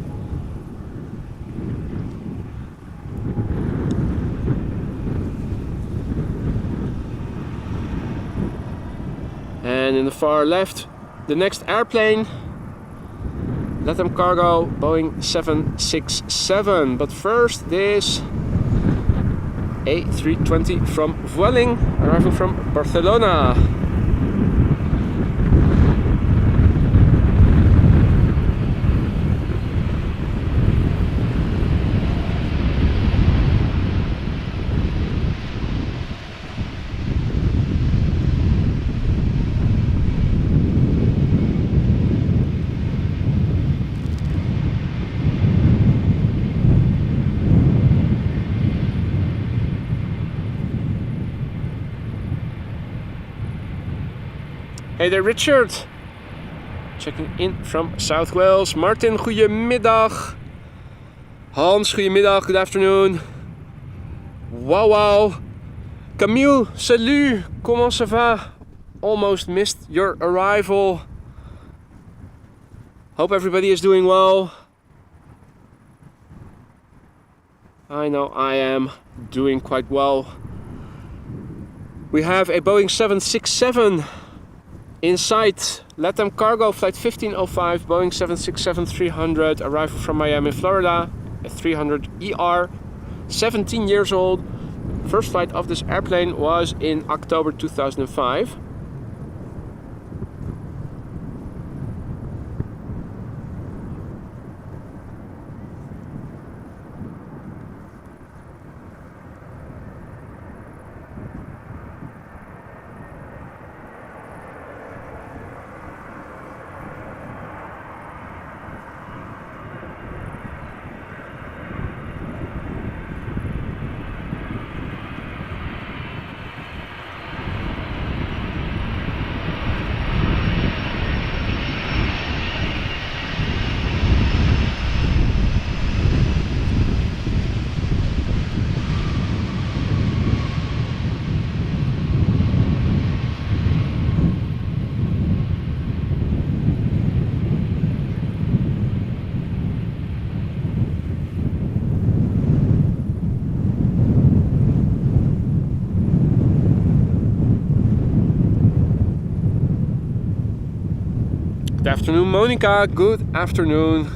And in the far left, the next airplane, Latam Cargo Boeing 767. But first, this A320 from Vueling, arriving from Barcelona. Hey there, Richard. Checking in from South Wales. Martin, goedemiddag. Hans, goedemiddag. Good afternoon. Wow. Camille, salut. Comment ça va? Almost missed your arrival. Hope everybody is doing well. I know I am doing quite well. We have a Boeing 767 in sight. Latam Cargo flight 1505, Boeing 767-300, arriving from Miami, Florida, a 300ER, 17 years old. First flight of this airplane was in October 2005. Good afternoon, Monica. Good afternoon.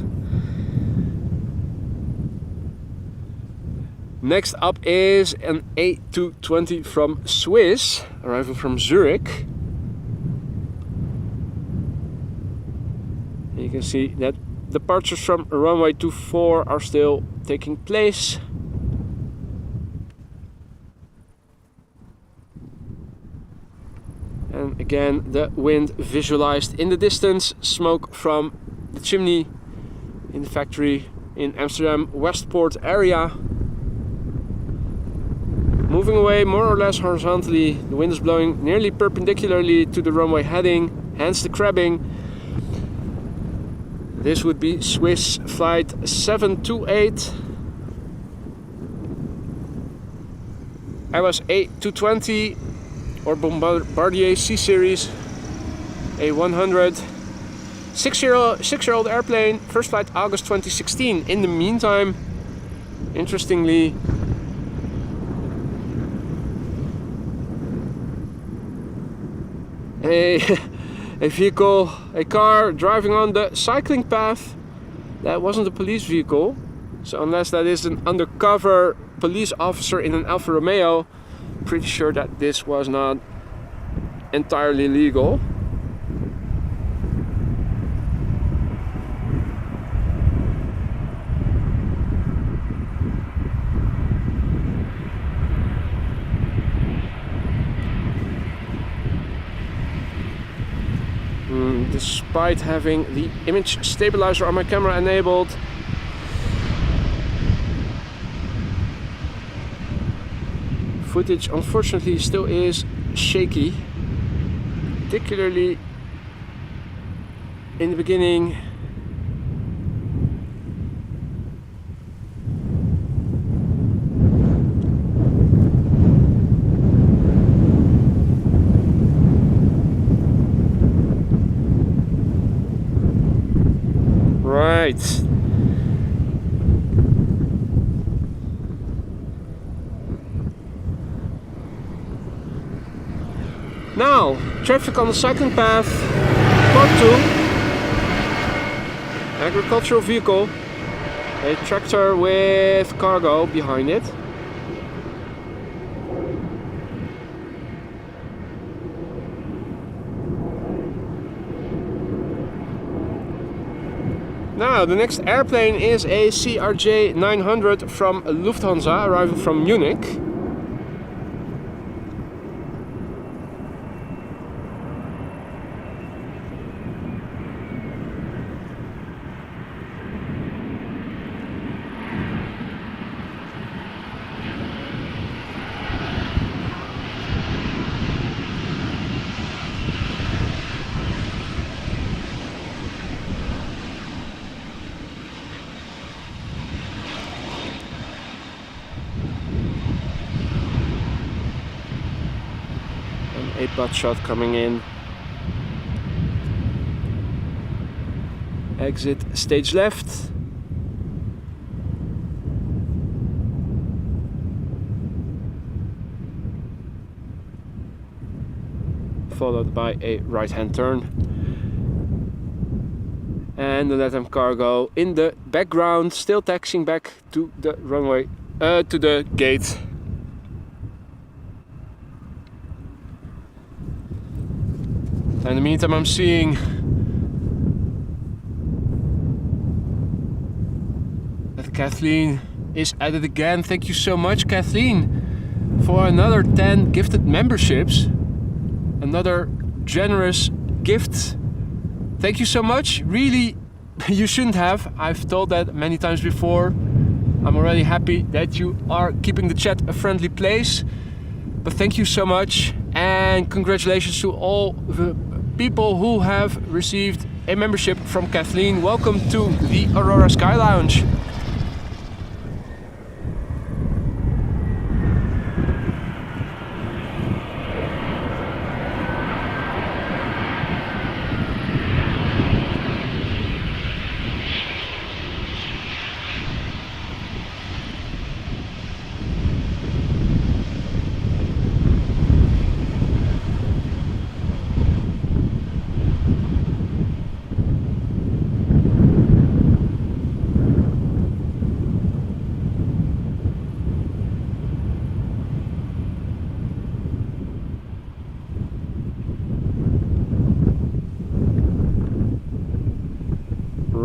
Next up is an A220 from Swiss, arriving from Zurich. You can see that departures from runway 24 are still taking place. And again, the wind visualized in the distance, smoke from the chimney in the factory in Amsterdam Westport area. Moving away more or less horizontally, the wind is blowing nearly perpendicularly to the runway heading, hence the crabbing. This would be Swiss flight 728. Airbus A220 or Bombardier C series A100. Six-year-old airplane, first flight August 2016. In the meantime, interestingly, a vehicle, a car driving on the cycling path. That wasn't a police vehicle, so unless that is an undercover police officer in an Alfa Romeo, pretty sure that this was not entirely legal. Despite having the image stabilizer on my camera enabled, footage unfortunately still is shaky, particularly in the beginning. Right. Now, traffic on the cycling path, part 2. Agricultural vehicle, a tractor with cargo behind it. Now, the next airplane is a CRJ 900 from Lufthansa, arriving from Munich. A butt shot coming in. Exit stage left. Followed by a right-hand turn. And the Latam cargo in the background, still taxiing back to the runway, to the gate. In the meantime, I'm seeing that Kathleen is at it again. Thank you so much, Kathleen, for another 10 gifted memberships. Another generous gift. Thank you so much. Really, you shouldn't have. I've told that many times before. I'm already happy that you are keeping the chat a friendly place. But thank you so much, and congratulations to all the people who have received a membership from Kathleen. Welcome to the Aurora Sky Lounge.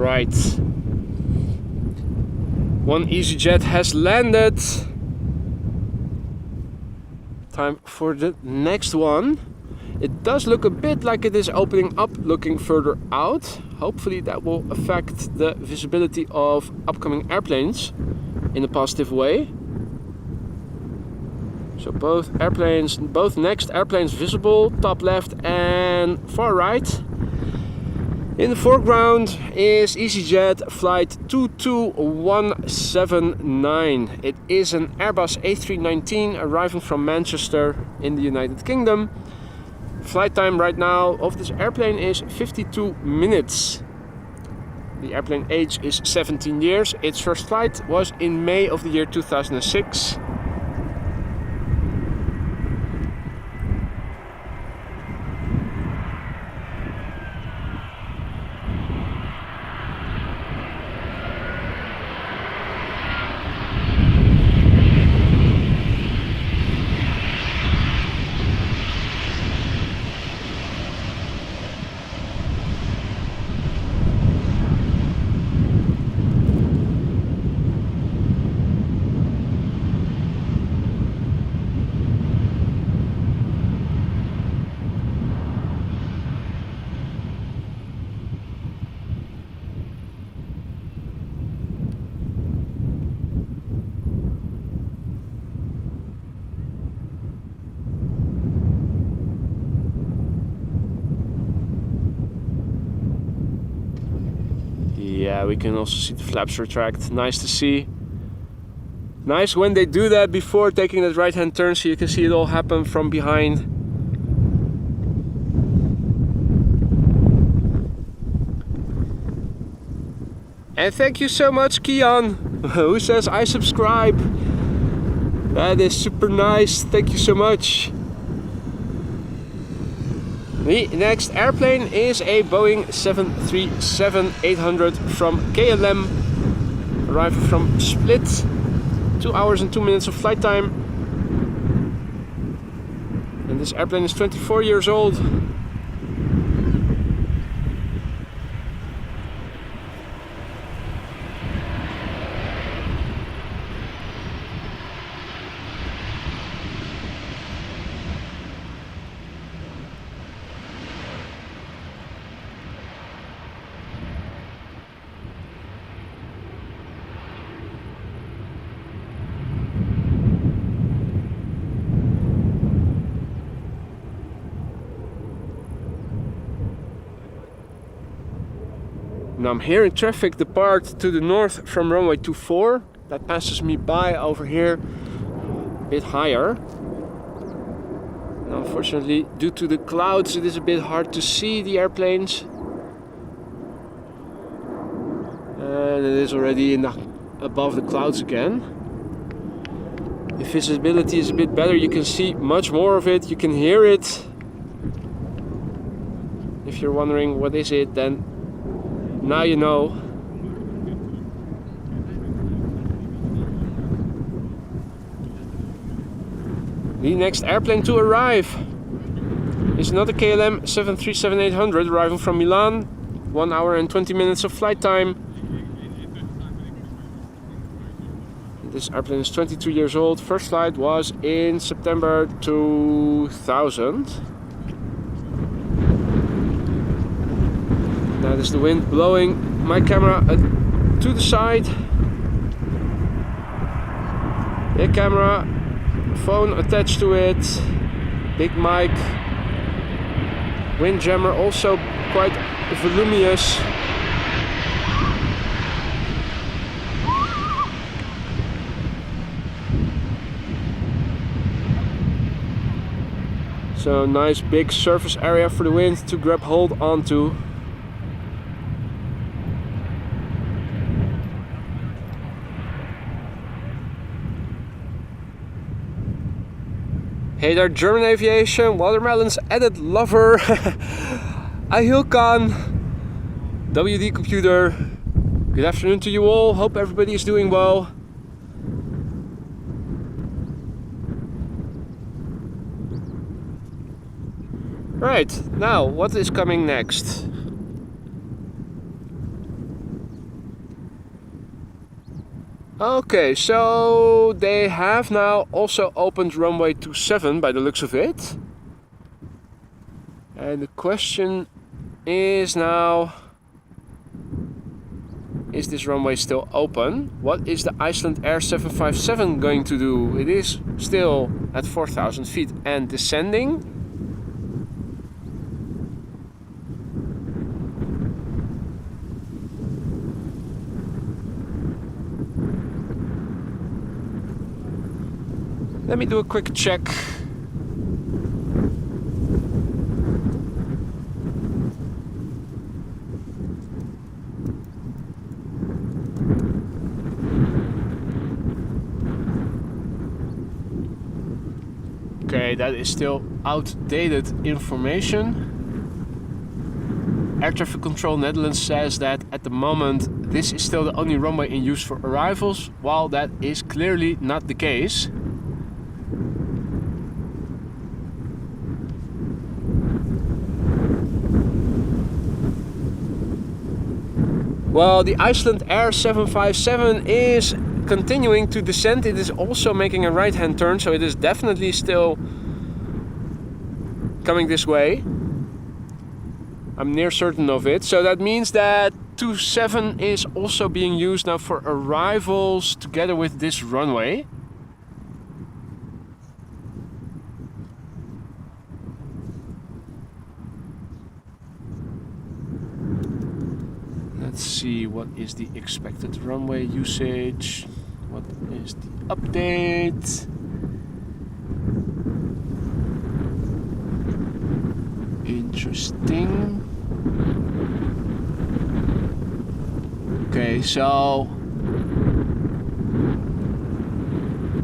Right. One EasyJet has landed. Time for the next one. It does look a bit like it is opening up, looking further out. Hopefully that will affect the visibility of upcoming airplanes in a positive way. So both next airplanes visible, top left and far right. In the foreground is EasyJet flight 22179. It is an Airbus A319 arriving from Manchester in the United Kingdom. Flight time right now of this airplane is 52 minutes. The airplane age is 17 years. Its first flight was in May of the year 2006. Yeah, we can also see the flaps retract. Nice to see. Nice when they do that before taking that right hand turn, so you can see it all happen from behind. And thank you so much, Kian, who says I subscribe. That is super nice. Thank you so much. The next airplane is a Boeing 737-800 from KLM, arriving from Split. 2 hours and 2 minutes of flight time. And this airplane is 24 years old. Now I'm hearing traffic depart to the north from runway 24. That passes me by over here a bit higher. And unfortunately, due to the clouds, it is a bit hard to see the airplanes. And it is already above the clouds again. If visibility is a bit better, you can see much more of it. You can hear it. If you're wondering what is it, then now you know. The next airplane to arrive is another KLM 737-800 arriving from Milan. 1 hour and 20 minutes of flight time. This airplane is 22 years old. First flight was in September 2000. That is the wind blowing my camera to the side. Big camera, phone attached to it, big mic, windjammer also quite voluminous. So nice big surface area for the wind to grab hold onto. Hey there, German aviation, watermelons added lover, Ahilkan, WD computer. Good afternoon to you all. Hope everybody is doing well. Right, now what is coming next? Okay, so they have now also opened runway 27 by the looks of it. And the question is now, is this runway still open? What is the Icelandair 757 going to do? It is still at 4,000 feet and descending. Let me do a quick check. Okay, that is still outdated information. Air Traffic Control Netherlands says that at the moment this is still the only runway in use for arrivals, while that is clearly not the case. Well, the Icelandair 757 is continuing to descend. It is also making a right-hand turn, so it is definitely still coming this way. I'm near certain of it. So that means that 27 is also being used now for arrivals together with this runway. Let's see, what is the expected runway usage? What is the update? Interesting. Okay, so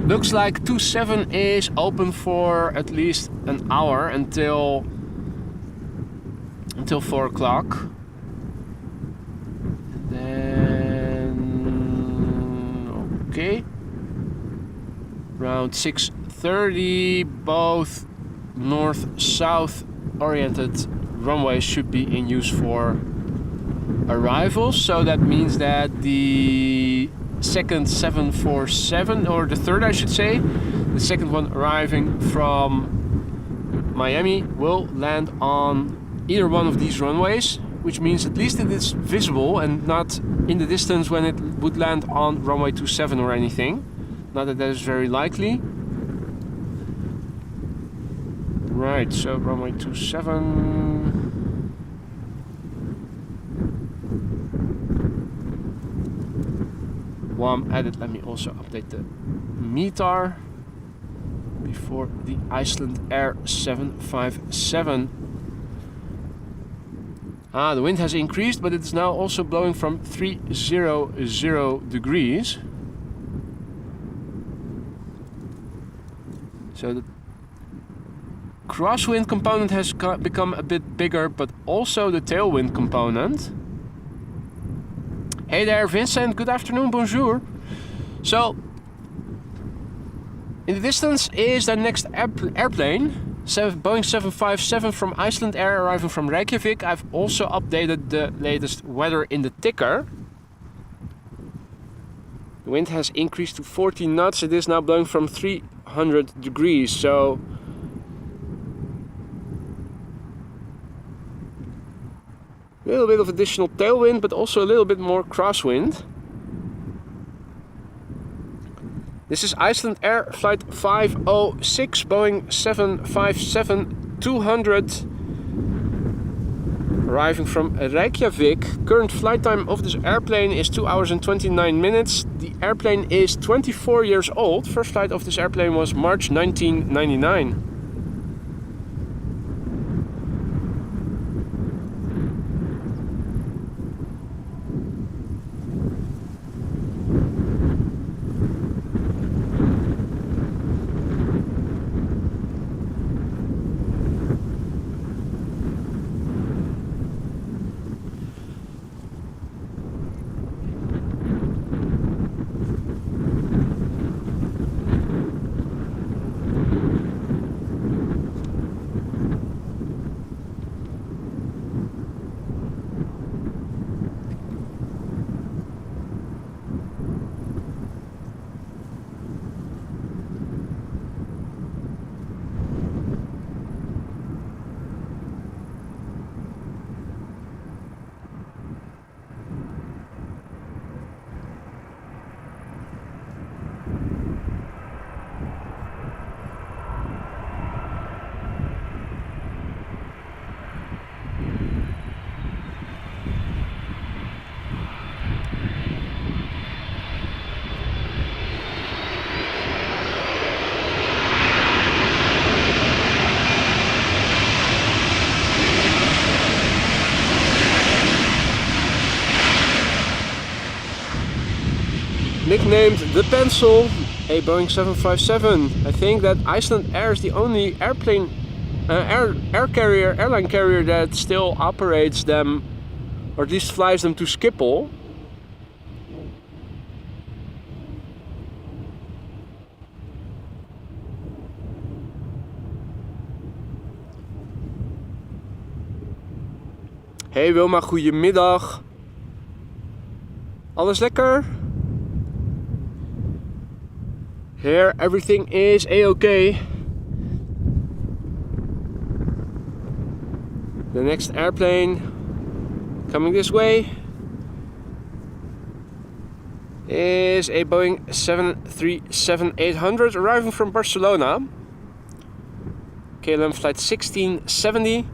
looks like 27 is open for at least an hour until 4 o'clock. Okay, around 6:30, both north-south oriented runways should be in use for arrivals. So that means that the second 747, or the third I should say, the second one arriving from Miami, will land on either one of these runways, which means at least it is visible and not in the distance when it would land on runway 27 or anything. Not that that is very likely. Right, so runway 27. While I'm at it, let me also update the METAR before the Icelandair 757. The wind has increased, but it's now also blowing from 300 degrees. So the crosswind component has become a bit bigger, but also the tailwind component. Hey there, Vincent. Good afternoon, bonjour. So, in the distance is the next airplane. Boeing 757 from Icelandair arriving from Reykjavik. I've also updated the latest weather in the ticker. The wind has increased to 40 knots. It is now blowing from 300 degrees. So a little bit of additional tailwind, but also a little bit more crosswind. This is Icelandair flight 506, Boeing 757-200, arriving from Reykjavik. Current flight time of this airplane is 2 hours and 29 minutes. The airplane is 24 years old. First flight of this airplane was March 1999. nicknamed the Pencil, a Boeing 757. I think that Icelandair is the only airline carrier that still operates them, or at least flies them to Schiphol. Hey Wilma, goedemiddag. Alles lekker? Here everything is a-okay. The next airplane coming this way is a Boeing 737-800 arriving from Barcelona. KLM flight 1670.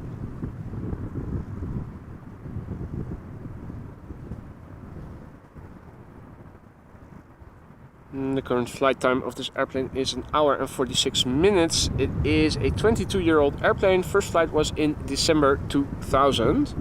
The current flight time of this airplane is 1 hour and 46 minutes. It is a 22-year-old airplane. First flight was in December 2000.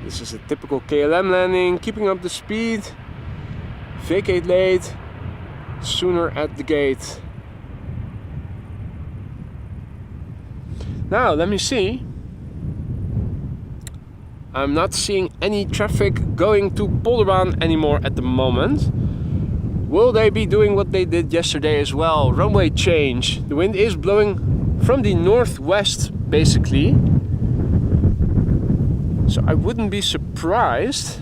This is a typical KLM landing, keeping up the speed, vacate late, sooner at the gate. Now let me see. I'm not seeing any traffic going to Polderbaan anymore at the moment. Will they be doing what they did yesterday as well? Runway change. The wind is blowing from the northwest basically. So I wouldn't be surprised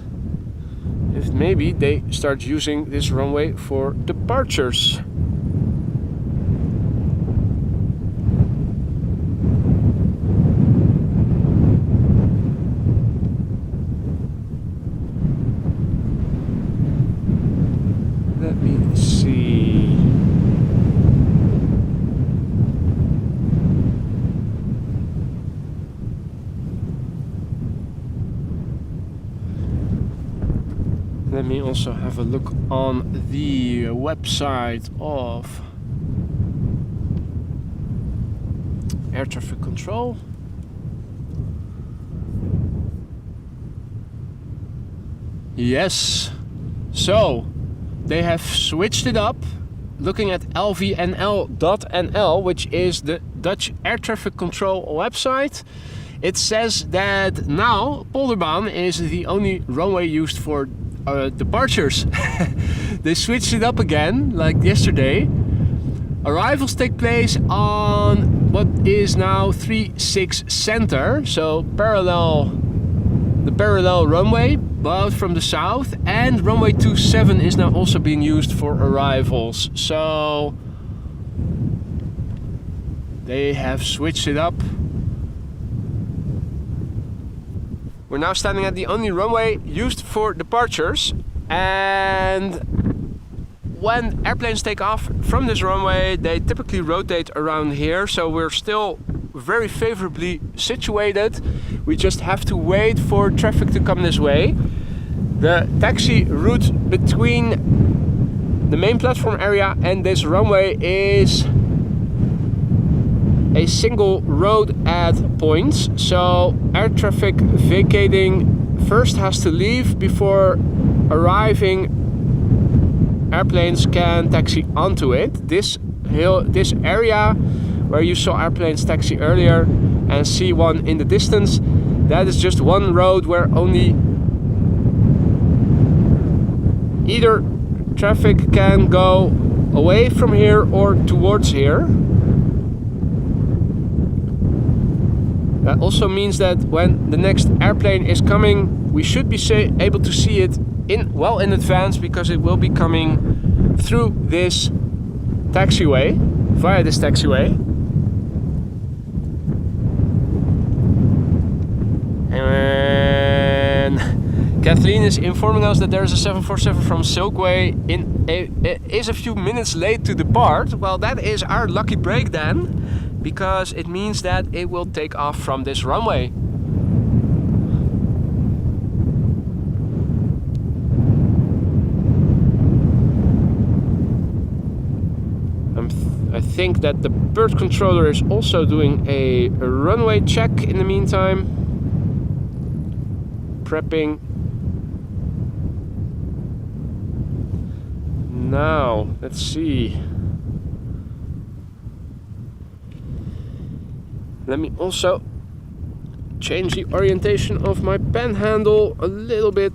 if maybe they start using this runway for departures. Let me see. Let me also have a look on the website of air traffic control. Yes, so they have switched it up. Looking at lvnl.nl, which is the Dutch air traffic control website, it says that now Polderbaan is the only runway used for departures. They switched it up again, like yesterday. Arrivals take place on what is now 36 center, so the parallel runway, but from the south, and runway 27 is now also being used for arrivals. So they have switched it up. We're now standing at the only runway used for departures, and when airplanes take off from this runway, they typically rotate around here, so we're still very favorably situated. We just have to wait for traffic to come this way. The taxi route between the main platform area and this runway is a single road at points, so air traffic vacating first has to leave before arriving airplanes can taxi onto it. This area where you saw airplanes taxi earlier and see one in the distance, that is just one road where only either traffic can go away from here or towards here. That also means that when the next airplane is coming, we should be able to see it well in advance, because it will be coming through this taxiway, via this taxiway. And is informing us that there's a 747 from Silkway is a few minutes late to depart. Well, that is our lucky break then, because it means that it will take off from this runway. I think that the bird controller is also doing a runway check in the meantime. Prepping. Now, let's see. Let me also change the orientation of my pen handle a little bit,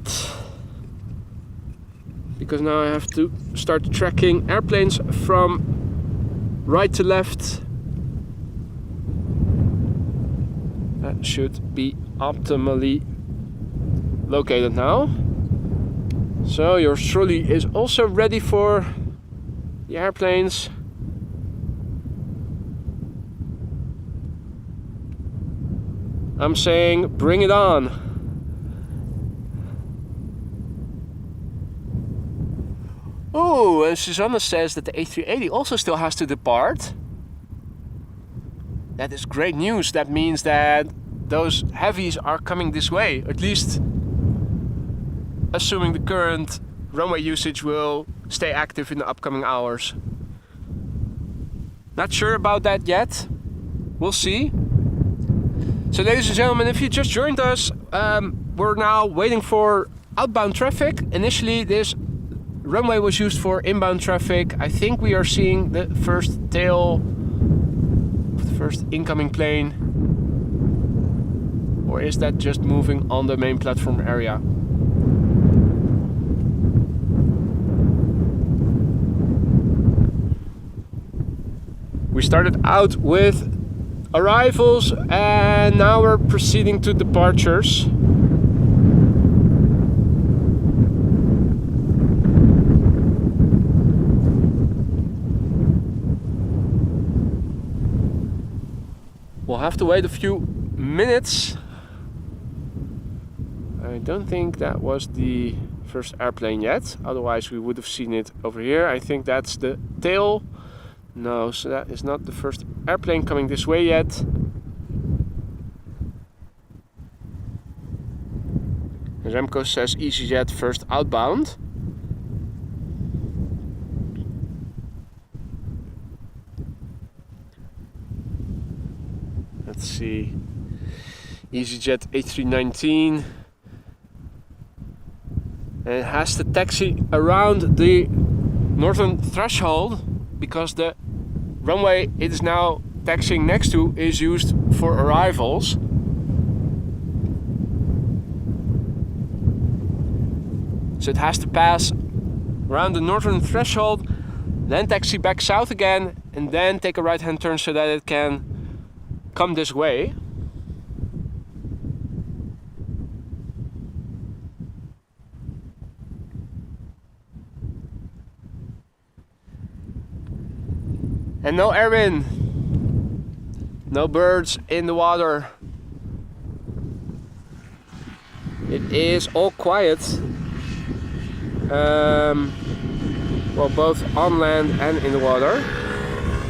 because now I have to start tracking airplanes from right to left. That should be optimally located now. So yours truly is also ready for the airplanes. I'm saying bring it on. Oh, and Susanna says that the A380 also still has to depart. That is great news. That means that those heavies are coming this way, at least assuming the current runway usage will stay active in the upcoming hours. Not sure about that yet. We'll see. So ladies and gentlemen, if you just joined us, we're now waiting for outbound traffic. Initially this runway was used for inbound traffic. I think we are seeing the first tail of the first incoming plane. Or is that just moving on the main platform area? We started out with arrivals and now we're proceeding to departures. We'll have to wait a few minutes. I don't think that was the first airplane yet, otherwise we would have seen it over here. I think that's the tail. No, so that is not the first airplane coming this way yet. Remco says EasyJet first outbound. Let's see. EasyJet A319. And it has to taxi around the northern threshold, because the runway it is now taxiing next to is used for arrivals. So it has to pass around the northern threshold, then taxi back south again, and then take a right hand turn so that it can come this way. And no airwind, no birds in the water. It is all quiet. Well, both on land and in the water.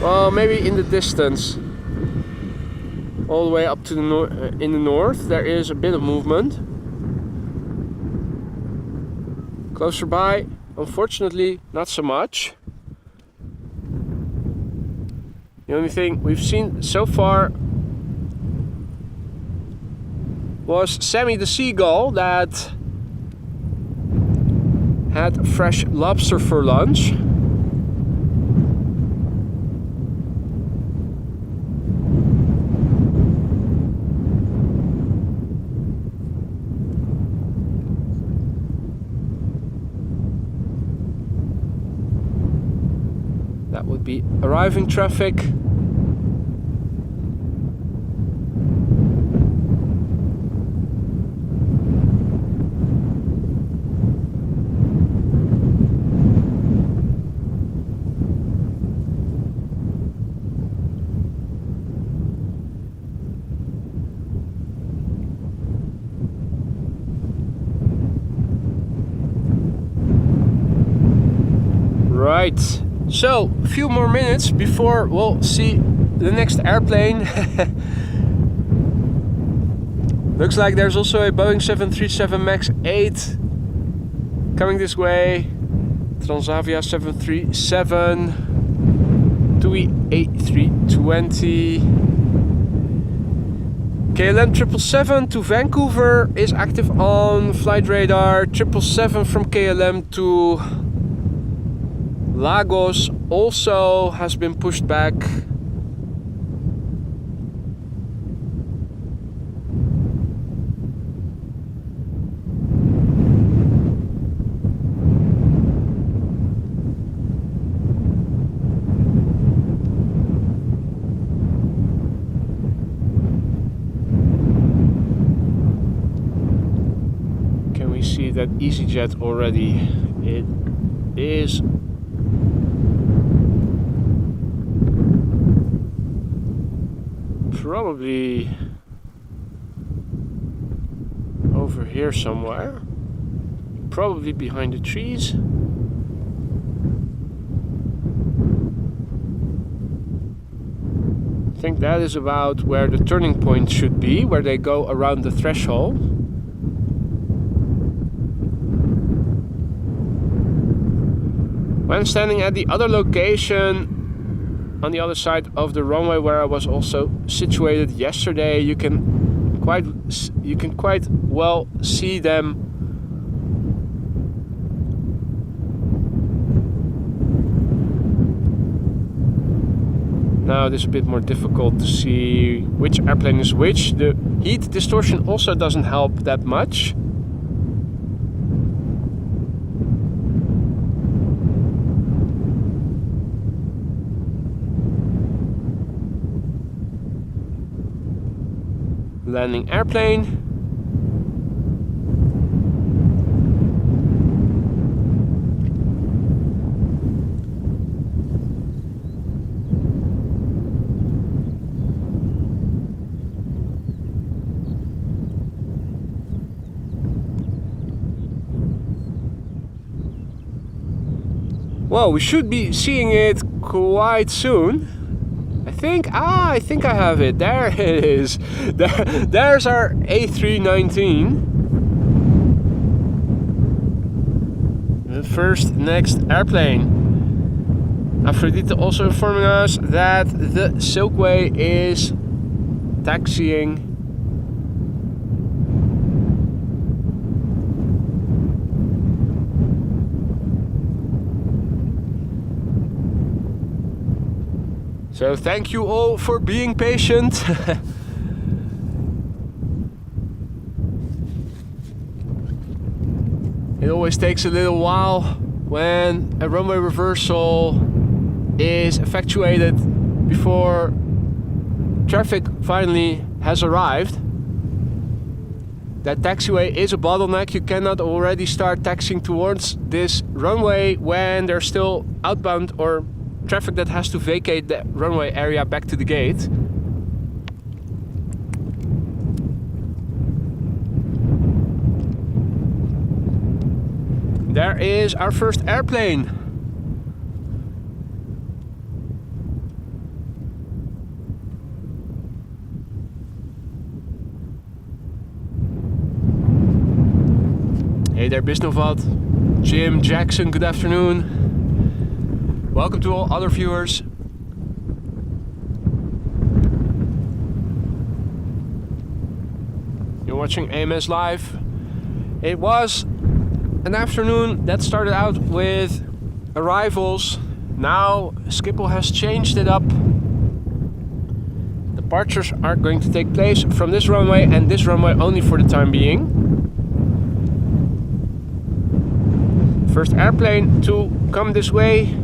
Well, maybe in the distance, all the way up to the in the north, there is a bit of movement. Closer by, unfortunately, not so much. The only thing we've seen so far was Sammy the seagull that had fresh lobster for lunch. That would be arriving traffic. Right, so a few more minutes before we'll see the next airplane. Looks like there's also a Boeing 737 MAX 8 coming this way. Transavia 737, TUI A320. KLM 777 to Vancouver is active on flight radar. 777 from KLM to Lagos also has been pushed back. See that EasyJet already. It is probably over here somewhere, probably behind the trees. I think that is about where the turning point should be, where they go around the threshold. When standing at the other location on the other side of the runway where I was also situated yesterday, you can quite well see them. Now it is a bit more difficult to see which airplane is which. The heat distortion also doesn't help that much. Landing airplane. Well, we should be seeing it quite soon. I think I have it. There it is. There's our A319. The first next airplane. Aphrodite also informing us that the Silkway is taxiing. So thank you all for being patient. It always takes a little while when a runway reversal is effectuated before traffic finally has arrived. That taxiway is a bottleneck. You cannot already start taxiing towards this runway when there's still outbound or traffic that has to vacate the runway area back to the gate. There is our first airplane. Hey there, Bisnovat, Jim, Jackson, good afternoon. Welcome to all other viewers. You're watching AMS Live. It was an afternoon that started out with arrivals. Now Schiphol has changed it up. Departures are going to take place from this runway and this runway only for the time being. First airplane to come this way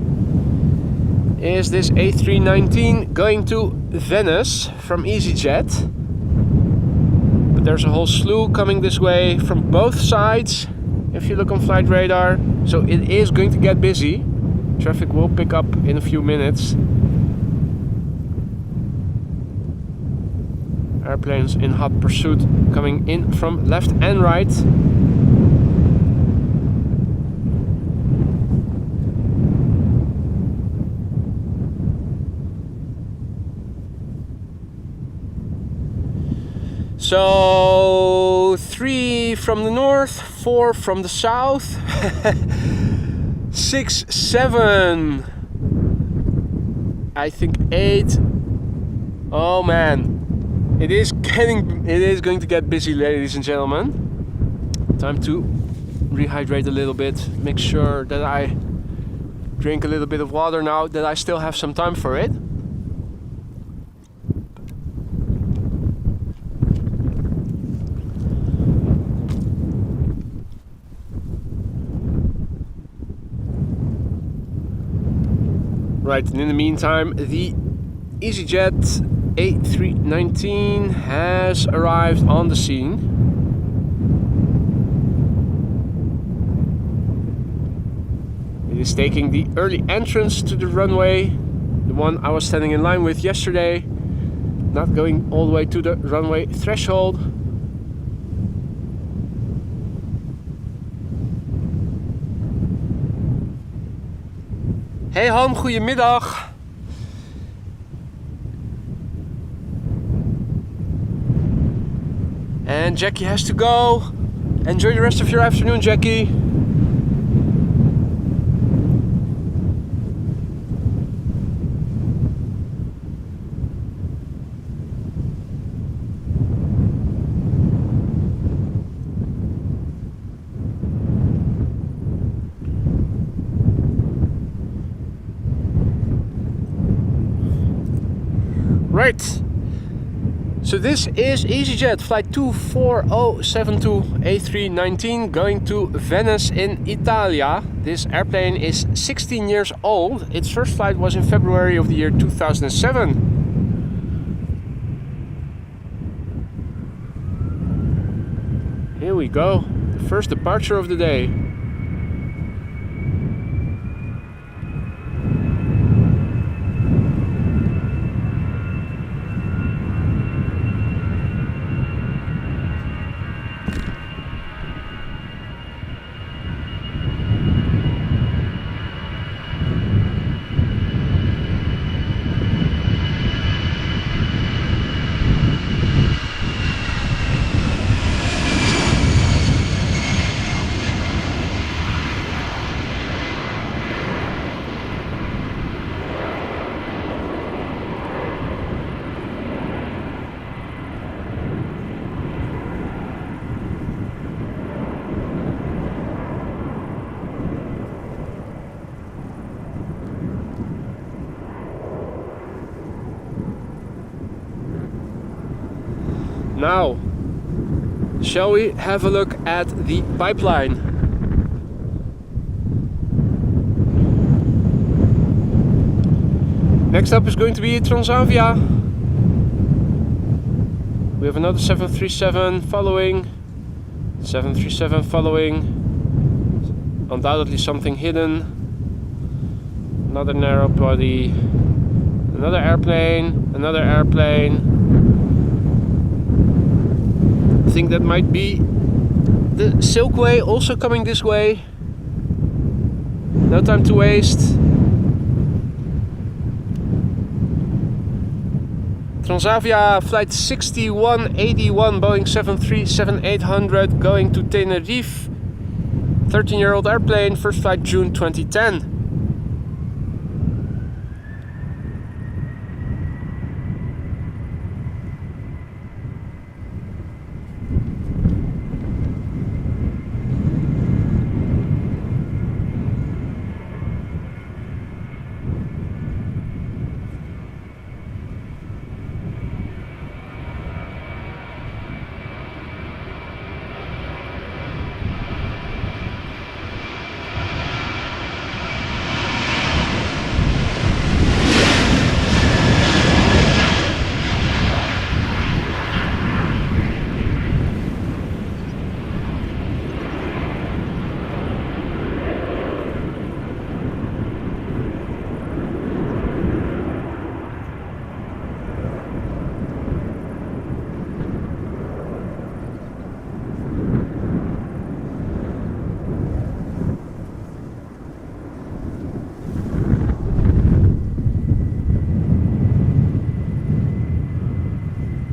is this A319 going to Venice from EasyJet. But there's a whole slew coming this way from both sides if you look on flight radar. So it is going to get busy. Traffic will pick up in a few minutes. Airplanes in hot pursuit coming in from left and right. So 3 from the north, 4 from the south, 6, 7, I think 8. Oh man, it is going to get busy, ladies and gentlemen. Time to rehydrate a little bit, make sure that I drink a little bit of water now that I still have some time for it. Right, and in the meantime, the EasyJet A319 has arrived on the scene. It is taking the early entrance to the runway, the one I was standing in line with yesterday, not going all the way to the runway threshold. Hey Han, goedemiddag. And Jackie has to go. Enjoy the rest of your afternoon, Jackie. Right, so this is EasyJet flight 24072 A319 going to Venice in Italia. This airplane is 16 years old. Its first flight was in February of the year 2007. Here we go, the first departure of the day. Now, shall we have a look at the pipeline? Next up is going to be Transavia. We have another 737 following, 737 following, undoubtedly something hidden, another narrow body, another airplane, another airplane. I think that might be the Silkway also coming this way. No time to waste. Transavia flight 6181 Boeing 737-800 going to Tenerife. 13-year-old airplane, first flight June 2010.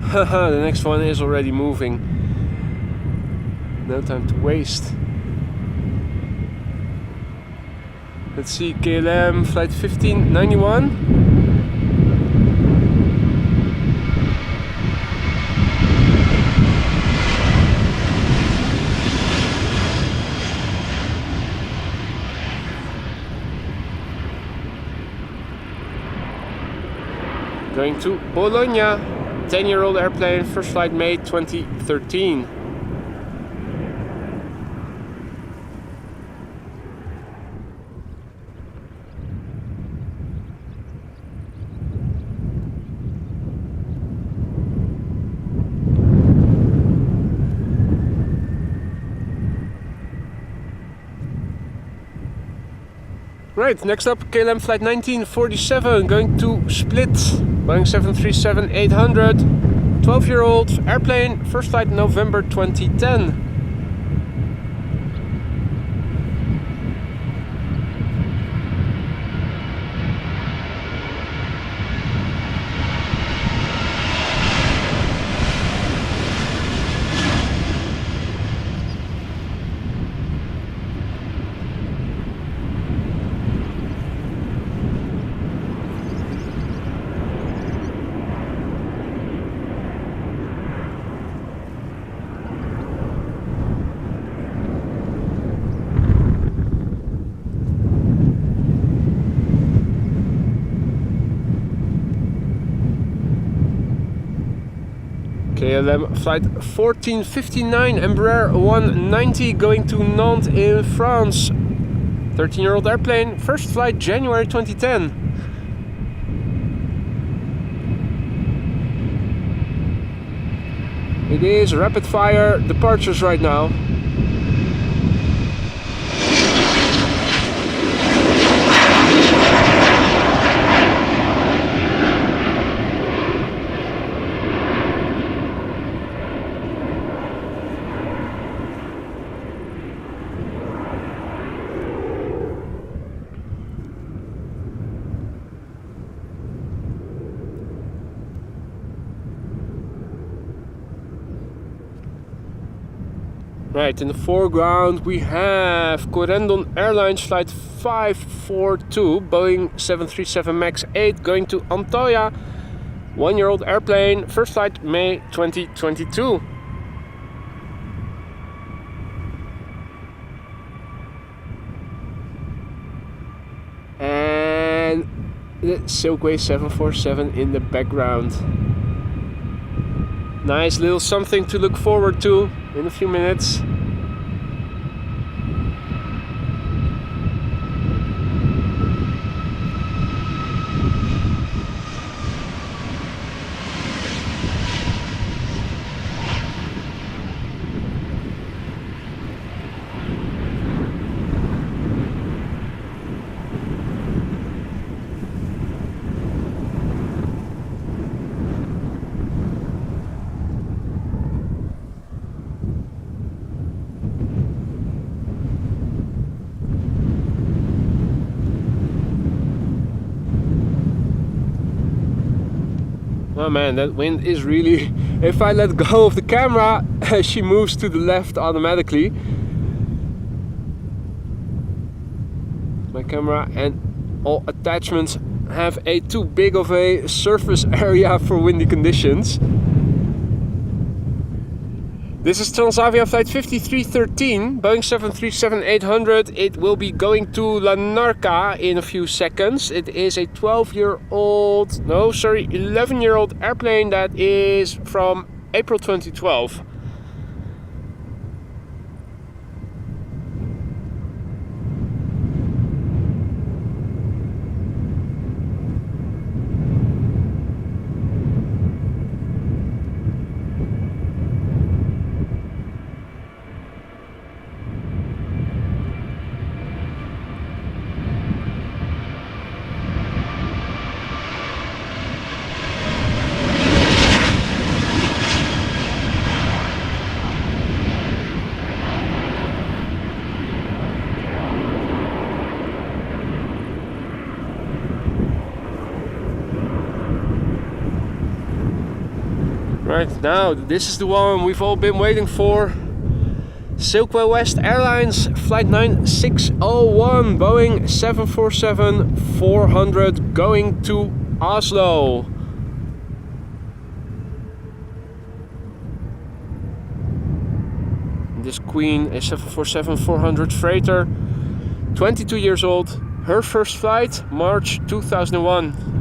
Haha, the next one is already moving. No time to waste. Let's see, KLM flight 1591. Going to Bologna, 10-year-old airplane, first flight May 2013. Right, next up KLM flight 1947 going to Split, Boeing 737-800, 12-year-old airplane, first flight November 2010. KLM flight 1459 Embraer 190 going to Nantes in France. 13-year-old airplane, first flight January 2010. It is rapid fire departures right now. Right, in the foreground we have Corendon Airlines flight 542, Boeing 737 MAX 8 going to Antalya, 1-year-old airplane, first flight May 2022. And the Silkway 747 in the background. Nice little something to look forward to in a few minutes. Oh man, that wind is really... If I let go of the camera, she moves to the left automatically. My camera and all attachments have a too big of a surface area for windy conditions. This is Transavia flight 5313, Boeing 737-800. It will be going to Larnaca in a few seconds. It is a 11-year-old airplane that is from April 2012. Right now, this is the one we've all been waiting for. Silkway West Airlines Flight 9601, Boeing 747-400 going to Oslo. This queen is 747-400 freighter, 22 years old. Her first flight, March 2001.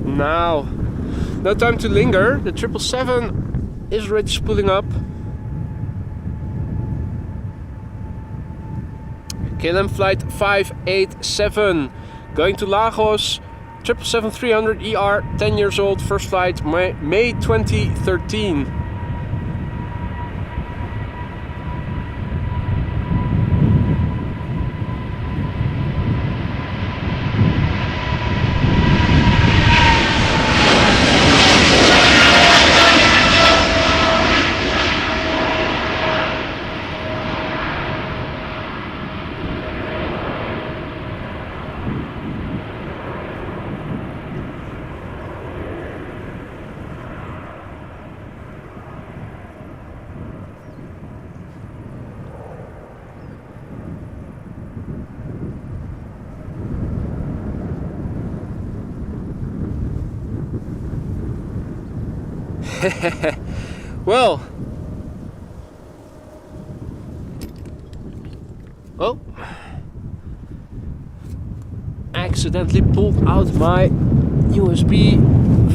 Now, no time to linger. The 777 is already spooling up. KLM flight 587 going to Lagos. 777-300 ER, 10 years old, first flight May 2013. Well, oh, accidentally pulled out my USB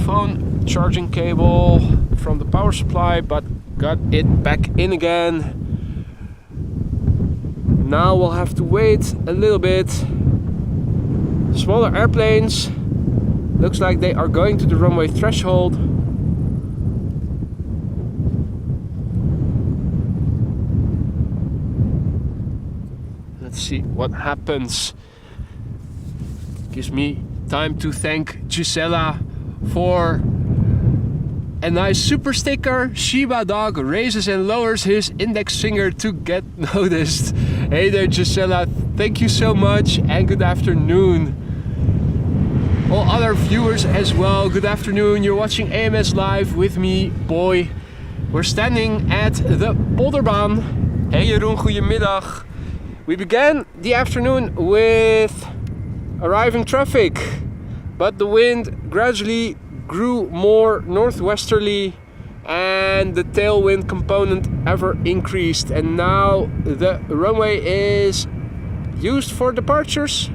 phone charging cable from the power supply, but got it back in again. Now we'll have to wait a little bit. Smaller airplanes, looks like they are going to the runway threshold. Let's see what happens. Gives me time to thank Gisela for a nice super sticker. Shiba Dog raises and lowers his index finger to get noticed. Hey there, Gisela, thank you so much and good afternoon. All other viewers as well, good afternoon. You're watching AMS Live with me, Boy. We're standing at the Polderbaan. Hey Jeroen, goedemiddag. We began the afternoon with arriving traffic, but the wind gradually grew more northwesterly and the tailwind component ever increased, and now the runway is used for departures.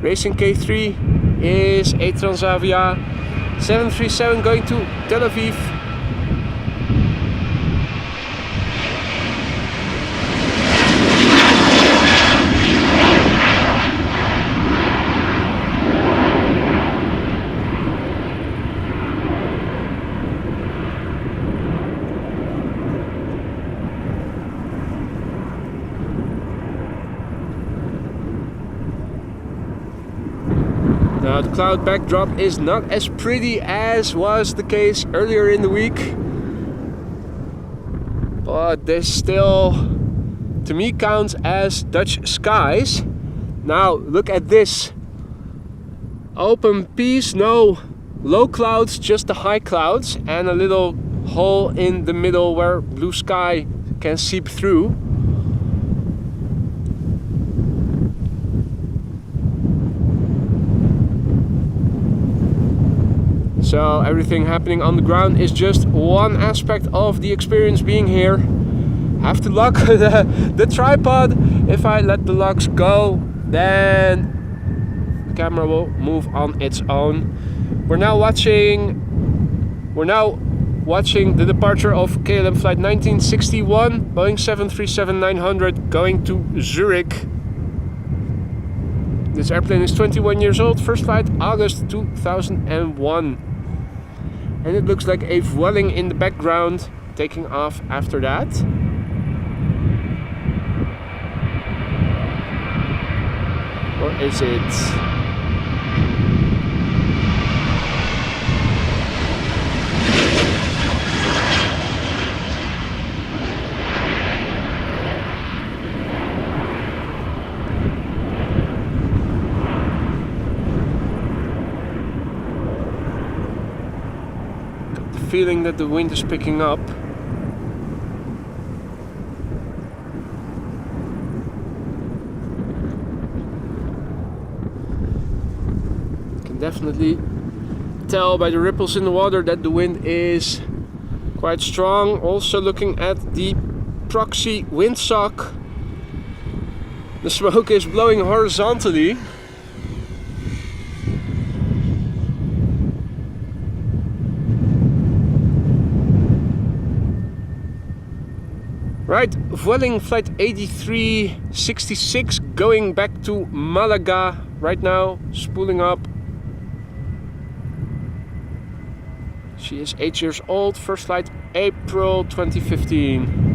Racing K3 is a Transavia 737 going to Tel Aviv. Now the cloud backdrop is not as pretty as was the case earlier in the week, but this still, to me, counts as Dutch skies. Now look at this. Open peace, no low clouds, just the high clouds and a little hole in the middle where blue sky can seep through. So everything happening on the ground is just one aspect of the experience being here. Have to lock the tripod. If I let the locks go, then the camera will move on its own. We're now watching the departure of KLM flight 1961, Boeing 737-900 going to Zurich. This airplane is 21 years old, first flight August 2001. And it looks like a Vueling in the background taking off after that. Or is it? Feeling that the wind is picking up. Can definitely tell by the ripples in the water that the wind is quite strong. Also looking at the proxy windsock, the smoke is blowing horizontally. Right, Vueling flight 8366 going back to Malaga right now, spooling up. She is 8 years old, first flight April 2015.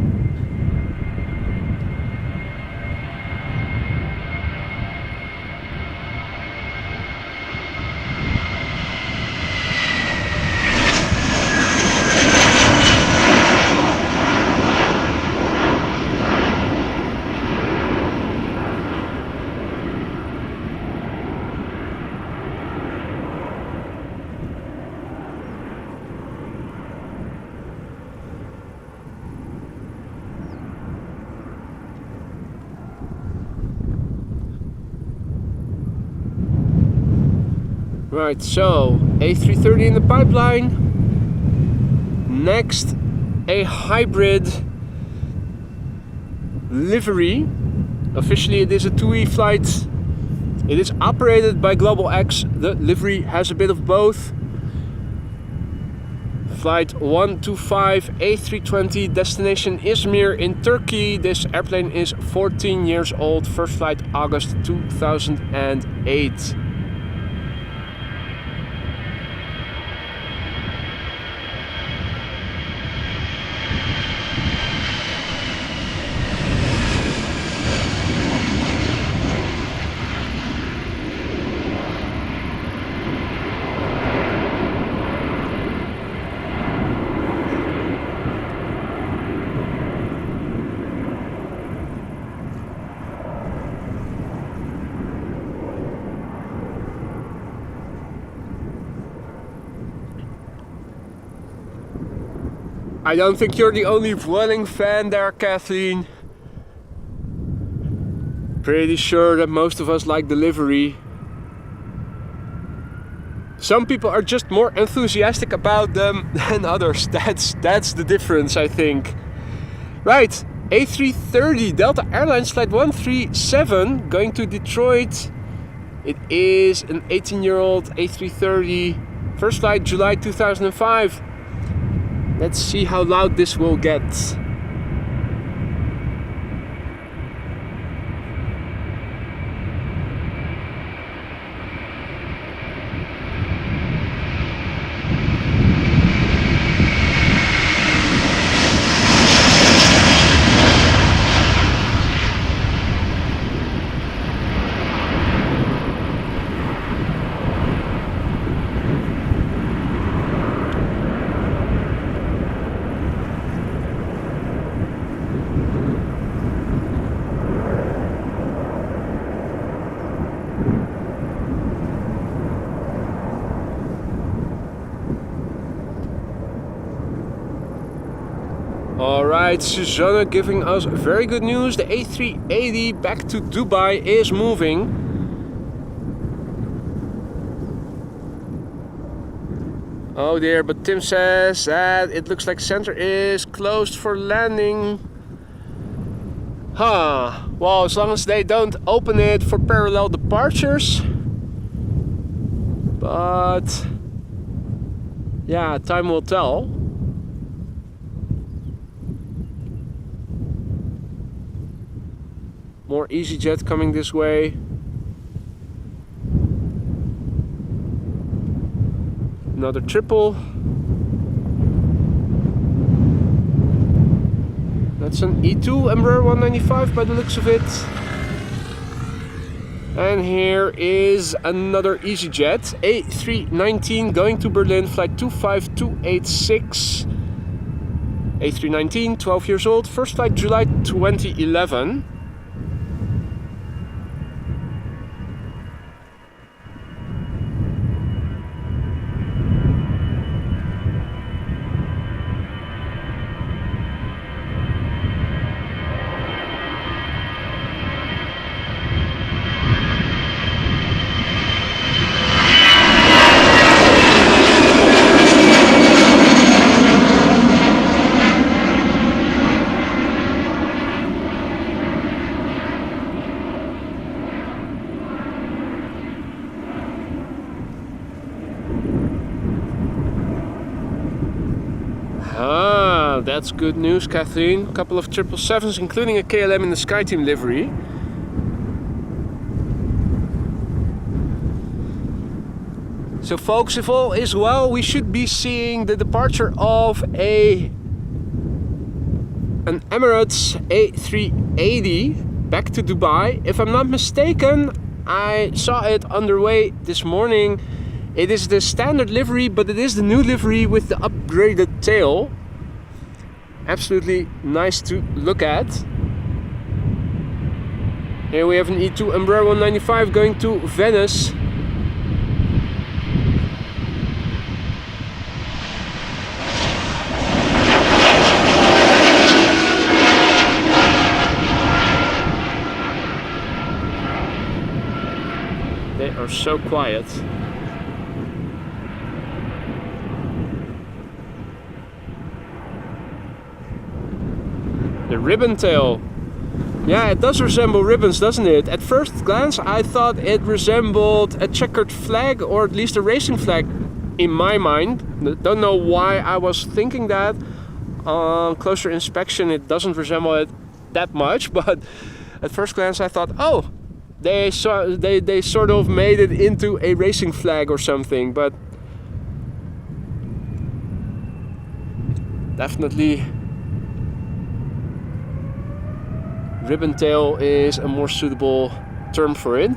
Right, so A330 in the pipeline. Next, a hybrid livery. Officially it is a TUI flight. It is operated by Global X. The livery has a bit of both. Flight 125 A320, destination Izmir in Turkey. This airplane is 14 years old, first flight August 2008. I don't think you're the only Vueling fan there, Kathleen. Pretty sure that most of us like the livery. Some people are just more enthusiastic about them than others. That's the difference, I think. Right, A330 Delta Airlines flight 137 going to Detroit. It is an 18-year-old A330, first flight July 2005. Let's see how loud this will get. right, Susanna giving us very good news. The A380 back to Dubai is moving. Oh dear, but Tim says that it looks like center is closed for landing. Huh, well, as long as they don't open it for parallel departures. But yeah, time will tell. More EasyJet coming this way. Another triple. That's an E2 Embraer 195 by the looks of it. And here is another EasyJet A319 going to Berlin, flight 25286. A319, 12 years old, first flight July 2011. That's good news, Kathleen. A couple of 777s, including a KLM in the SkyTeam livery. So folks, if all is well, we should be seeing the departure of an Emirates A380 back to Dubai. If I'm not mistaken, I saw it underway this morning. It is the standard livery, but it is the new livery with the upgraded tail. Absolutely nice to look at. Here we have an E2 Embraer 195 going to Venice. They are so quiet. The ribbon tail. Yeah, it does resemble ribbons, doesn't it? At first glance, I thought it resembled a checkered flag, or at least a racing flag in my mind. Don't know why I was thinking that. On closer inspection, it doesn't resemble it that much, but at first glance, I thought, oh, they sort of made it into a racing flag or something, but definitely ribbon tail is a more suitable term for it.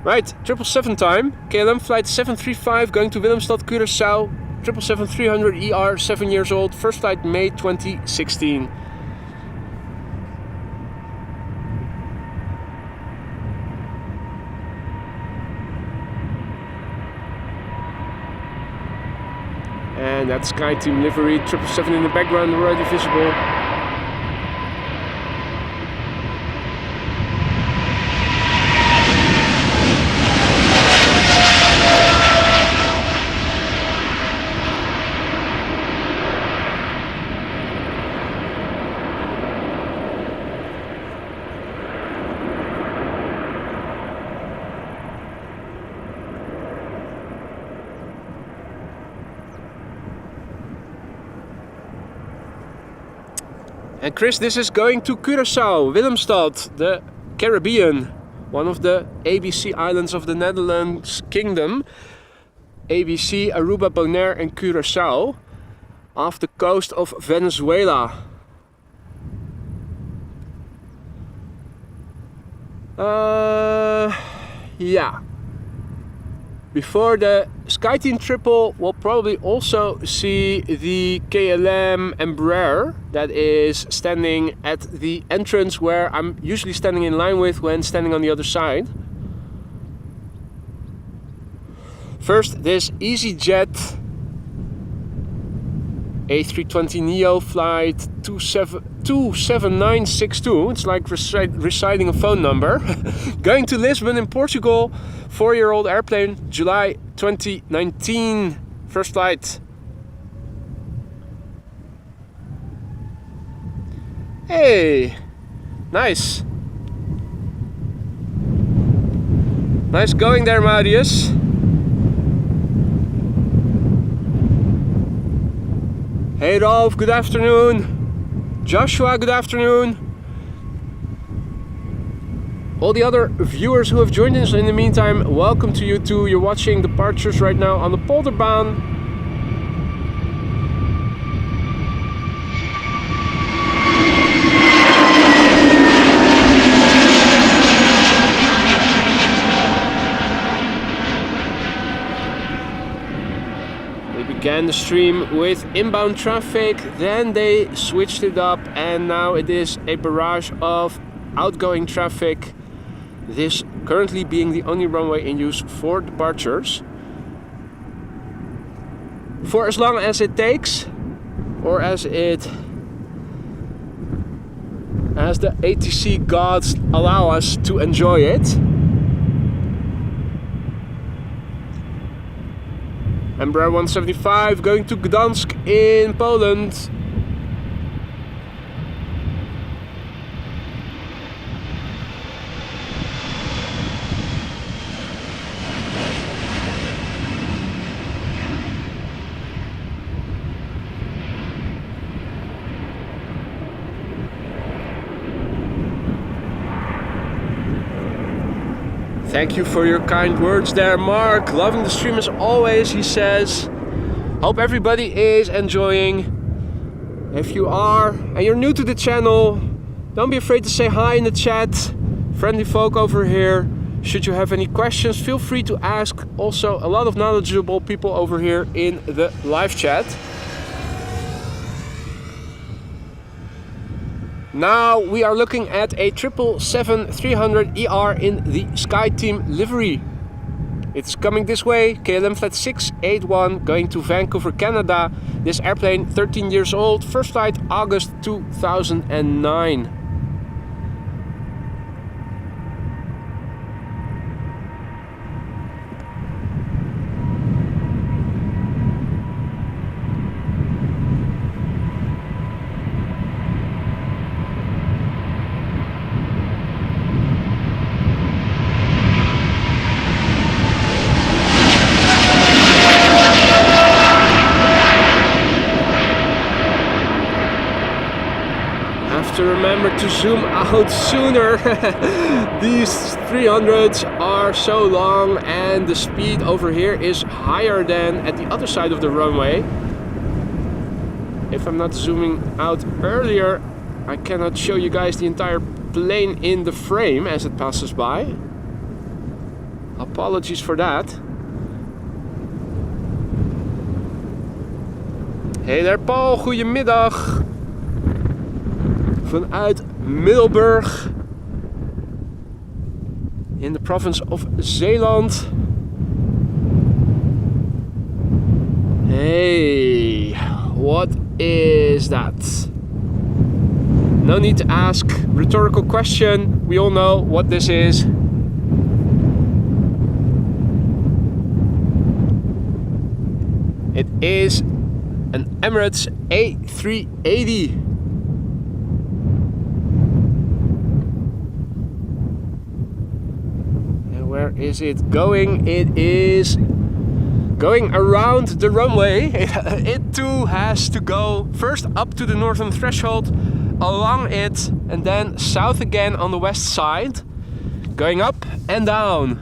Right, 777 time. KLM flight 735 going to Willemstad, Curaçao. 777-300 ER, 7 years old. First flight May 2016. And that SkyTeam livery, 777 in the background, already visible. And Chris, this is going to Curaçao, Willemstad, the Caribbean, one of the ABC islands of the Netherlands Kingdom. ABC, Aruba, Bonaire and Curaçao, off the coast of Venezuela. Yeah. Before the SkyTeam triple, we'll probably also see the KLM Embraer that is standing at the entrance where I'm usually standing in line with when standing on the other side. First, this EasyJet A320neo flight 27962. It's like reciting a phone number. Going to Lisbon in Portugal. 4-year-old airplane, July 2019. First flight. Hey, nice. Nice going there, Marius. Hey Rolf, good afternoon. Joshua, good afternoon. All the other viewers who have joined us in the meantime, welcome to you too. You're watching departures right now on the Polderbaan. Began the stream with inbound traffic, then they switched it up and now it is a barrage of outgoing traffic. This currently being the only runway in use for departures. For as long as it takes, or as the ATC gods allow us to enjoy it. Embraer 175 going to Gdansk in Poland. Thank you for your kind words there, Mark. Loving the stream as always, he says. Hope everybody is enjoying. If you are and you're new to the channel, don't be afraid to say hi in the chat. Friendly folk over here. Should you have any questions, feel free to ask. Also, a lot of knowledgeable people over here in the live chat. Now we are looking at a 777-300ER in the SkyTeam livery. It's coming this way, KLM flight 681 going to Vancouver, Canada. This airplane 13 years old, first flight August 2009. To remember to zoom out sooner. These 300s are so long and the speed over here is higher than at the other side of the runway. If I'm not zooming out earlier, I cannot show you guys the entire plane in the frame as it passes by. Apologies for that. Hey there Paul, goedemiddag. Vanuit Middelburg in the province of Zeeland. Hey, what is that? No need to ask, rhetorical question. We all know what this is. It is an Emirates A380. Where is it going? It is going around the runway. It too has to go first up to the northern threshold, along it, and then south again on the west side, going up and down.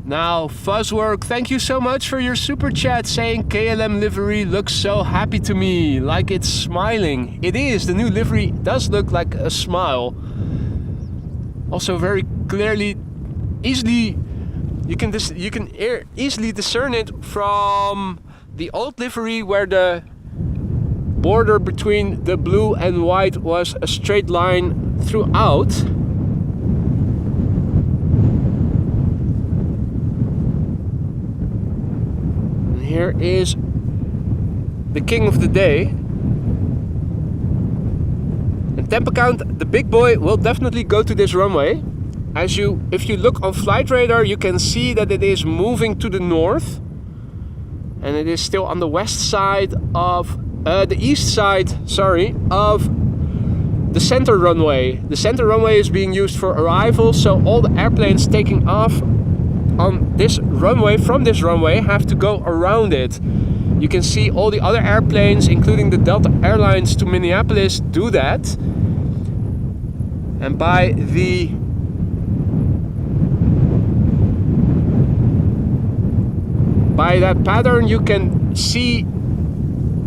Now, Fuzzwork, thank you so much for your super chat saying KLM livery looks so happy to me, like it's smiling. It is, the new livery does look like a smile. Also very clearly, easily you can easily discern it from the old livery where the border between the blue and white was a straight line throughout. And here is the king of the day. And temp account, the big boy, will definitely go to this runway. If you look on flight radar, you can see that it is moving to the north, and it is still on the west side of the east side, sorry, of the center runway. The center runway is being used for arrivals, so all the airplanes taking off on this runway, from this runway, have to go around it. You can see all the other airplanes, including the Delta Airlines to Minneapolis, do that. And by that pattern, you can see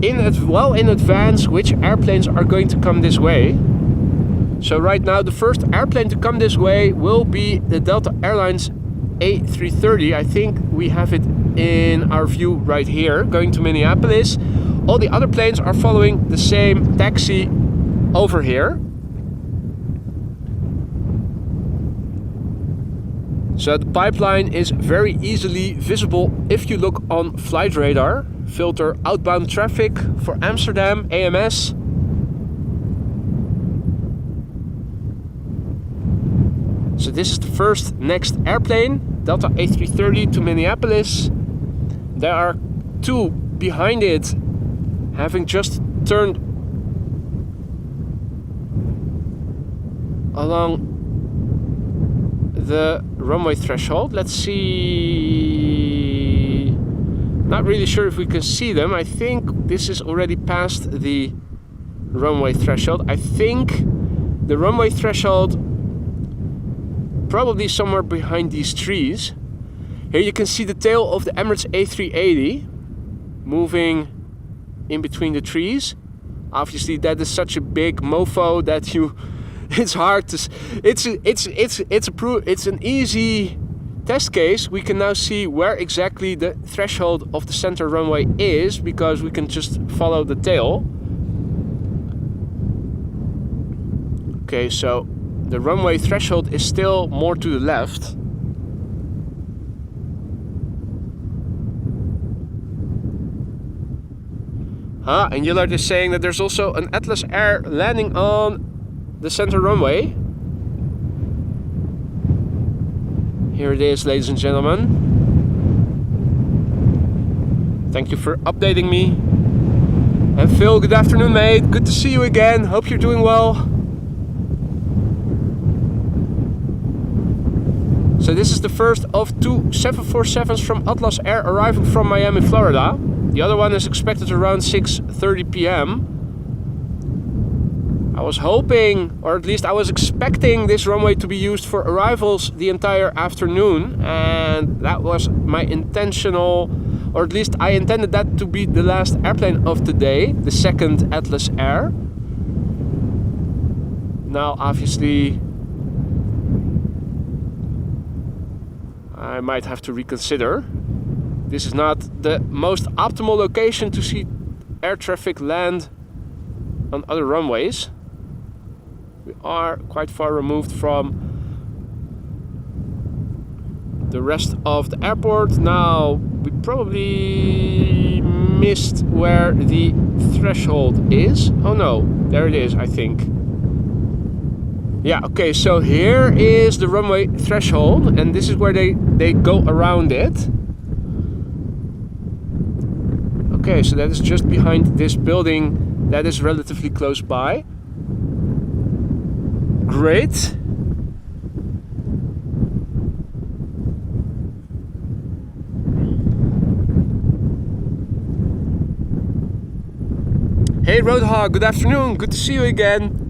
in advance which airplanes are going to come this way. So right now, the first airplane to come this way will be the Delta Airlines A330. I think we have it in our view right here, going to Minneapolis. All the other planes are following the same taxi over here. So the pipeline is very easily visible if you look on flight radar. Filter outbound traffic for Amsterdam, AMS. So this is the next airplane, Delta A330 to Minneapolis. There are two behind it, having just turned along the runway threshold. Let's see. Not really sure if we can see them. I think this is already past the runway threshold. I think the runway threshold probably somewhere behind these trees. Here you can see the tail of the Emirates A380 moving in between the trees. Obviously that is such a big mofo that it's hard to, it's an easy test case. We can now see where exactly the threshold of the center runway is, because we can just follow the tail. Okay, so the runway threshold is still more to the left. And Yillard is saying that there's also an Atlas Air landing on the center runway. Here it is, ladies and gentlemen. Thank you for updating me. And Phil, good afternoon, mate. Good to see you again. Hope you're doing well. So this is the first of two 747s from Atlas Air arriving from Miami, Florida. The other one is expected around 6:30 p.m. I was hoping, or at least I was expecting, this runway to be used for arrivals the entire afternoon, and that was my intentional, or at least I intended that to be the last airplane of the day, the second Atlas Air. Now obviously I might have to reconsider. This is not the most optimal location to see air traffic land on other runways. We are quite far removed from the rest of the airport. Now we probably missed where the threshold is. Oh no, there it is, I think. Yeah, okay, so here is the runway threshold, and this is where they go around it. Okay, so that is just behind this building that is relatively close by. Great. Hey Roadhog, good afternoon. Good to see you again.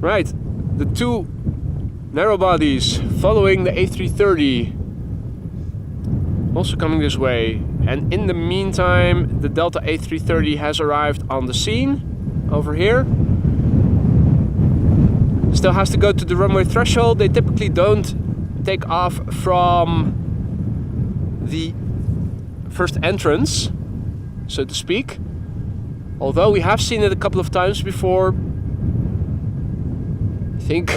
Right, the two narrow bodies following the A330 also coming this way, and in the meantime the Delta A330 has arrived on the scene over here. Still has to go to the runway threshold. They typically don't take off from the first entrance, so to speak, although we have seen it a couple of times before. think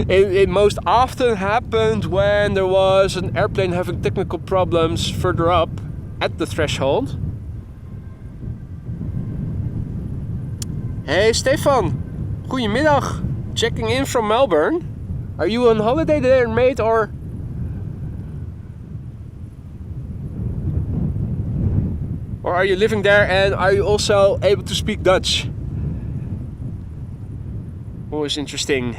it most often happened when there was an airplane having technical problems further up at the threshold. Hey Stefan, goedemiddag. Checking in from Melbourne. Are you on holiday there, mate, or? Or are you living there and are you also able to speak Dutch? Always interesting.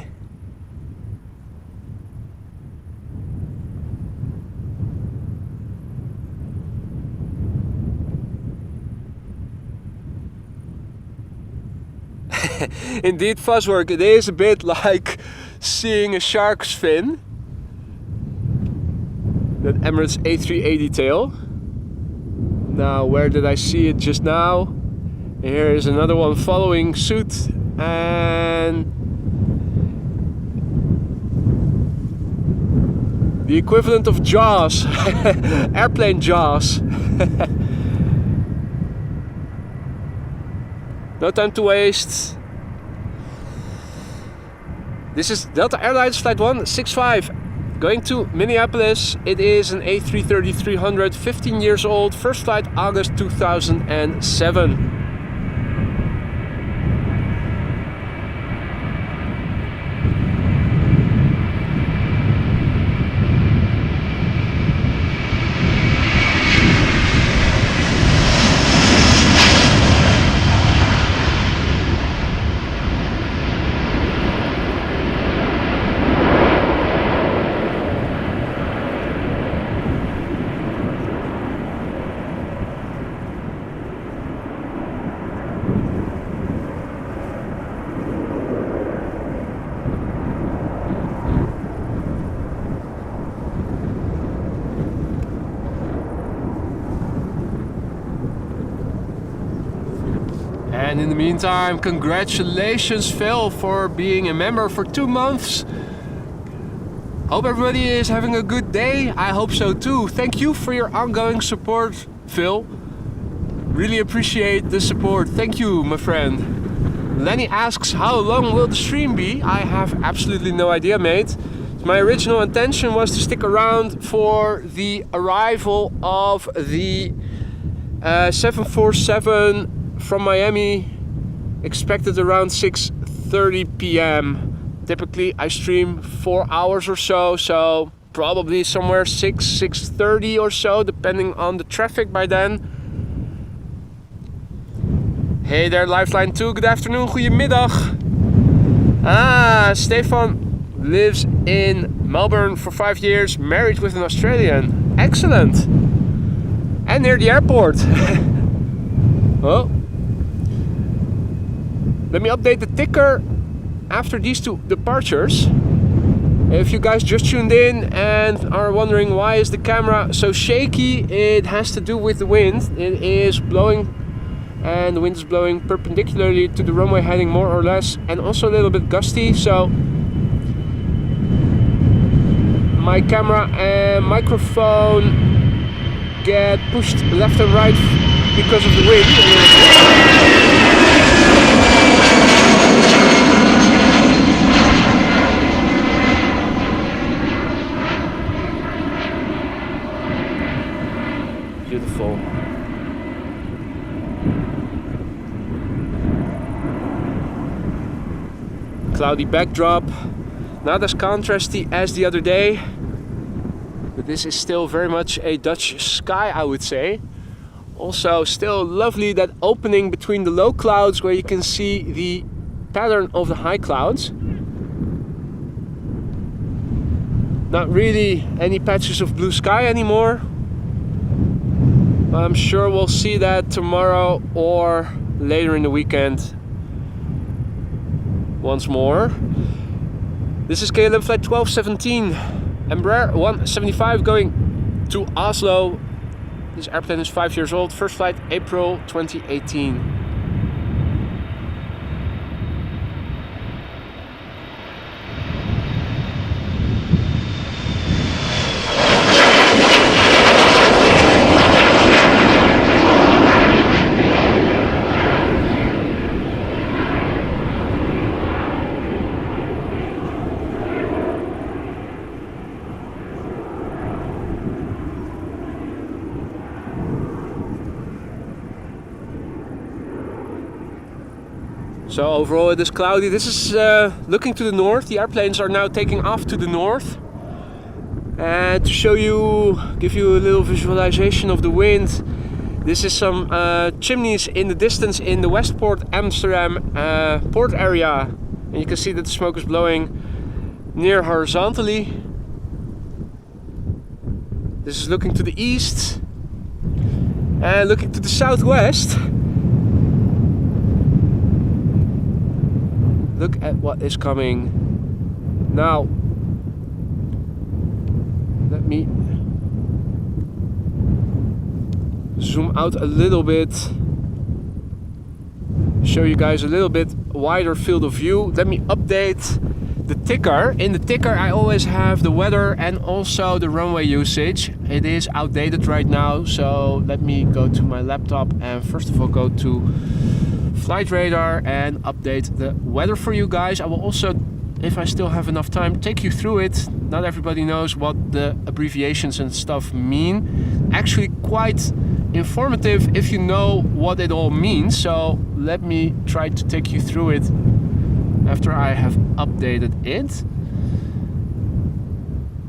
Indeed, Fuzzwork, it is a bit like seeing a shark's fin. That Emirates A388 tail. Now, where did I see it just now? Here is another one following suit, and the equivalent of Jaws, airplane Jaws. No time to waste. This is Delta Airlines Flight 165 going to Minneapolis. It is an A330-300, 15 years old, first flight August 2007. And in the meantime, congratulations Phil for being a member for 2 months. Hope everybody is having a good day. I hope so too. Thank you for your ongoing support, Phil. Really appreciate the support. Thank you, my friend. Lenny asks, how long will the stream be? I have absolutely no idea, mate. My original intention was to stick around for the arrival of the 747 from Miami, expected around 6:30 p.m. Typically I stream 4 hours or so, so probably somewhere 6:30 or so, depending on the traffic by then. Hey there, Lifeline 2, good afternoon, goedemiddag. Stefan lives in Melbourne for 5 years, married with an Australian. Excellent. And near the airport. Oh. Let me update the ticker after these 2 departures. If you guys just tuned in and are wondering why is the camera so shaky, it has to do with the wind. It is blowing, and the wind is blowing perpendicularly to the runway heading more or less, and also a little bit gusty, so my camera and microphone get pushed left and right because of the wind. Beautiful. Cloudy backdrop, not as contrasty as the other day, but this is still very much a Dutch sky, I would say. Also still lovely, that opening between the low clouds where you can see the pattern of the high clouds. Not really any patches of blue sky anymore. I'm sure we'll see that tomorrow or later in the weekend once more. This is KLM flight 1217, Embraer 175 going to Oslo. This airplane is 5 years old, first flight April 2018. So overall it is cloudy. This is looking to the north. The airplanes are now taking off to the north. And to show you, give you a little visualization of the wind. This is some chimneys in the distance in the Westport Amsterdam port area. And you can see that the smoke is blowing near horizontally. This is looking to the east. And looking to the southwest. Look at what is coming. Now, let me zoom out a little bit. Show you guys a little bit wider field of view. Let me update the ticker. In the ticker I always have the weather and also the runway usage. It is outdated right now, so let me go to my laptop and first of all go to Flight Radar and update the weather for you guys. I will also, if I still have enough time, take you through it. Not everybody knows what the abbreviations and stuff mean. Actually quite informative if you know what it all means. So let me try to take you through it after I have updated it.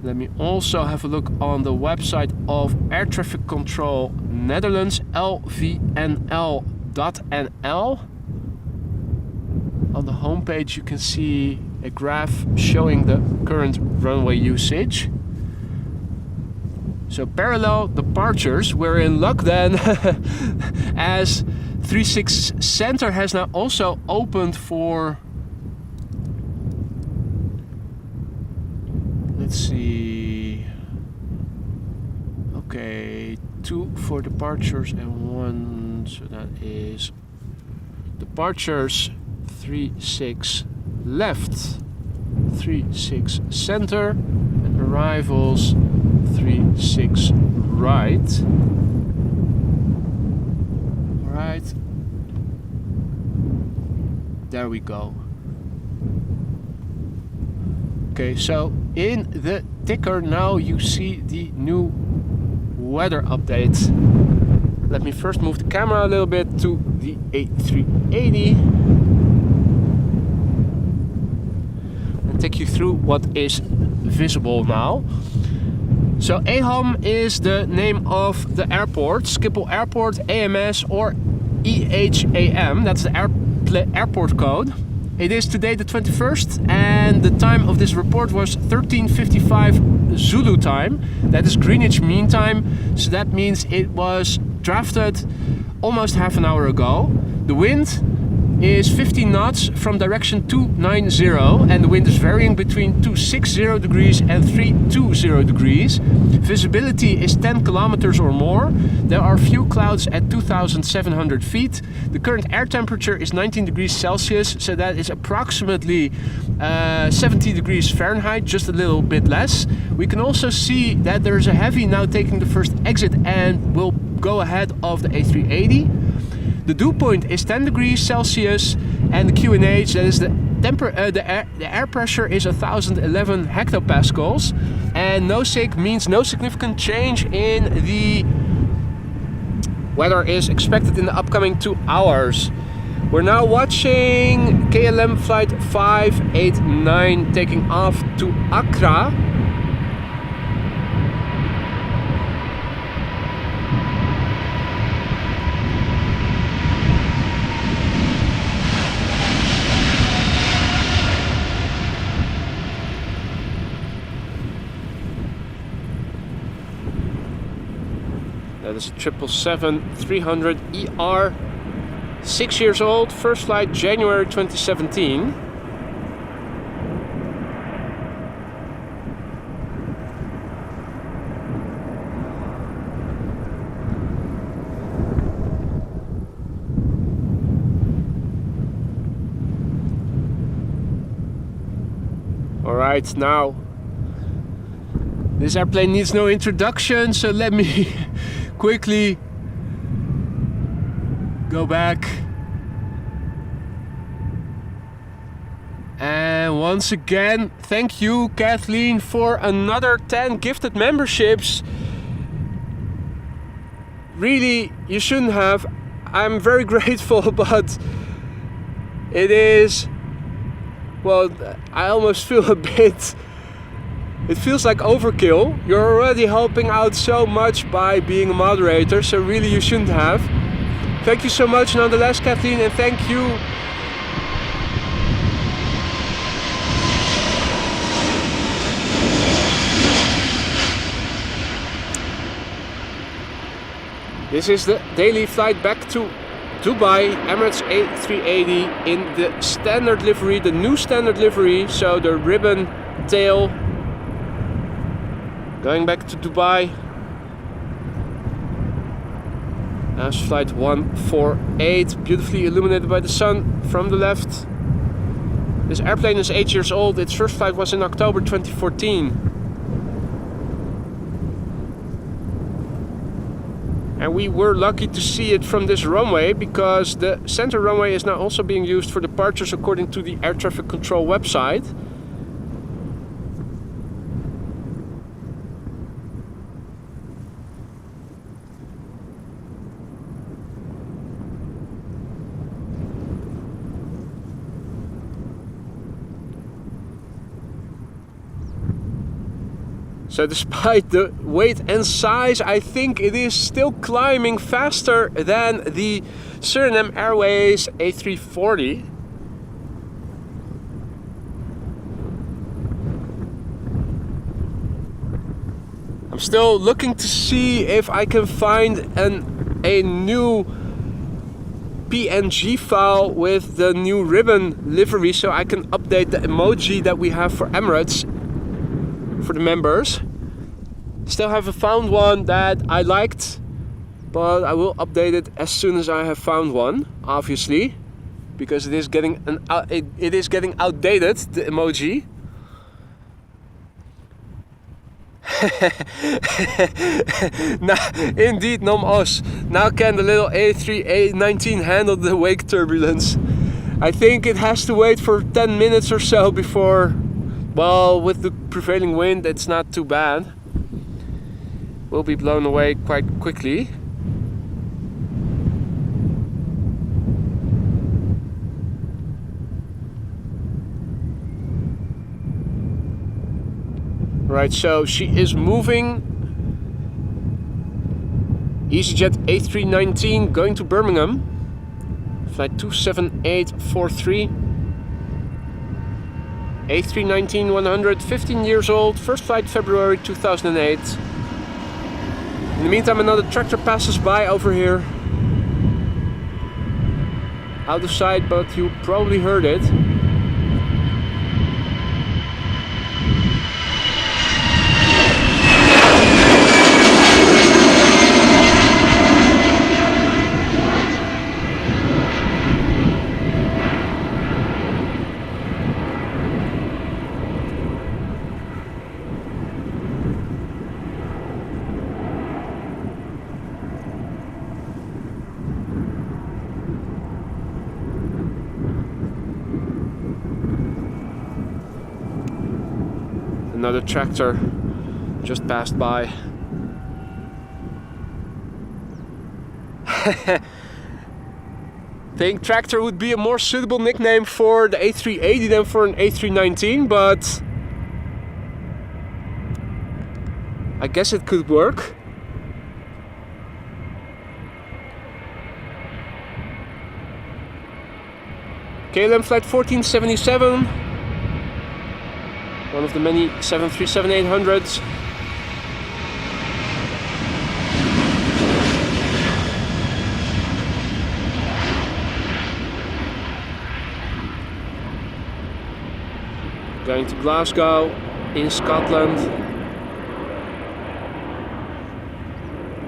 Let me also have a look on the website of Air Traffic Control Netherlands, lvnl.nl. On the homepage you can see a graph showing the current runway usage. So parallel departures, we're in luck then, as 36 Center has now also opened for, let's see, okay, 2 for departures and 1, so that is departures 36 left, 36 center, and arrivals 36 right. Alright, there we go. Okay, so in the ticker now you see the new weather update. Let me first move the camera a little bit to the A380 and take you through what is visible now. So AHAM is the name of the airport, Schiphol Airport, AMS or EHAM, that's the airport code. It is today the 21st and the time of this report was 13:55 Zulu time. That is Greenwich Mean Time, so that means it was drafted almost half an hour ago. The wind is 15 knots from direction 290 and the wind is varying between 260 degrees and 320 degrees. Visibility is 10 kilometers or more. There are few clouds at 2,700 feet. The current air temperature is 19 degrees Celsius, so that is approximately 70 degrees Fahrenheit, just a little bit less. We can also see that there's a heavy now taking the first exit and will go ahead of the A380. The dew point is 10 degrees Celsius and the QNH, that is the air pressure is 1011 hectopascals, and no SIG means no significant change in the weather is expected in the upcoming 2 hours. We're now watching KLM flight 589 taking off to Accra. That is a 777-300 ER, 6 years old, first flight January 2017. Alright, now this airplane needs no introduction, so let me quickly go back. And once again, thank you, Kathleen, for another 10 gifted memberships. Really, you shouldn't have. I'm very grateful, but It is, well, I almost feel a bit, it feels like overkill. You're already helping out so much by being a moderator, so really you shouldn't have. Thank you so much nonetheless, Kathleen, and thank you. This is the daily flight back to Dubai, Emirates A380 in the standard livery, the new standard livery, so the ribbon tail. Going back to Dubai. As flight 148, beautifully illuminated by the sun from the left. This airplane is 8 years old. Its first flight was in October 2014. And we were lucky to see it from this runway because the center runway is now also being used for departures according to the air traffic control website. So despite the weight and size, I think it is still climbing faster than the Suriname Airways A340. I'm still looking to see if I can find a new PNG file with the new ribbon livery so I can update the emoji that we have for Emirates for the members. Still haven't found one that I liked, but I will update it as soon as I have found one, obviously, because it is getting outdated, the emoji. Now, indeed, Nom Os. Now can the little A319 handle the wake turbulence? I think it has to wait for 10 minutes or so before. Well, with the prevailing wind, it's not too bad. Will be blown away quite quickly. Right, so she is moving. EasyJet A319 going to Birmingham. Flight 27843. A319-100, 15 years old, first flight February 2008. In the meantime, another tractor passes by over here. Out of sight, but you probably heard it. Another tractor just passed by. Think tractor would be a more suitable nickname for the A380 than for an A319, but I guess it could work. KLM flight 1477. One of the many 737-800s. Going to Glasgow in Scotland.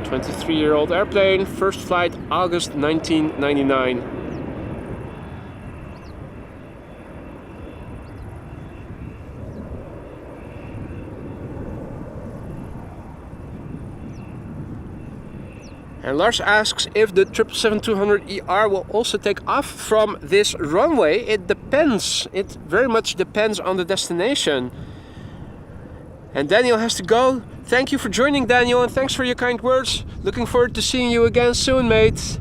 23-year-old airplane, first flight August 1999. And Lars asks if the 777-200ER will also take off from this runway. It depends. It very much depends on the destination. And Daniel has to go. Thank you for joining, Daniel, and thanks for your kind words. Looking forward to seeing you again soon, mate.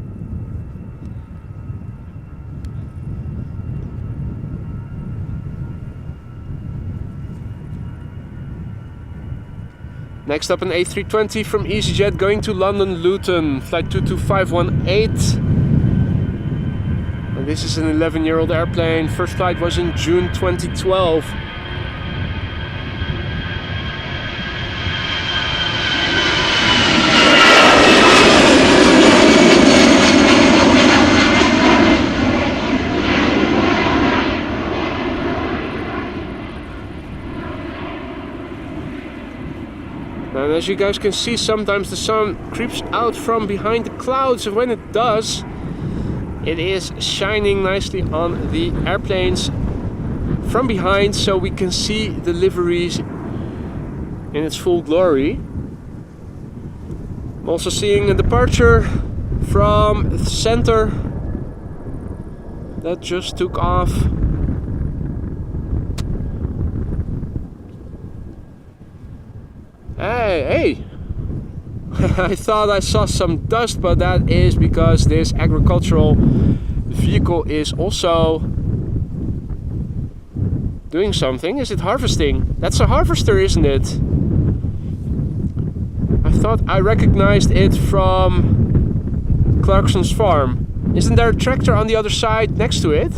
Next up an A320 from EasyJet going to London Luton, flight 22518. And this is an 11-year-old airplane. First flight was in June 2012. And as you guys can see, sometimes the sun creeps out from behind the clouds, and when it does, it is shining nicely on the airplanes from behind, so we can see the liveries in its full glory. I'm also seeing a departure from the center that just took off. Hey! I thought I saw some dust, but that is because this agricultural vehicle is also doing something. Is it harvesting? That's a harvester, isn't it? I thought I recognized it from Clarkson's farm. Isn't there a tractor on the other side next to it?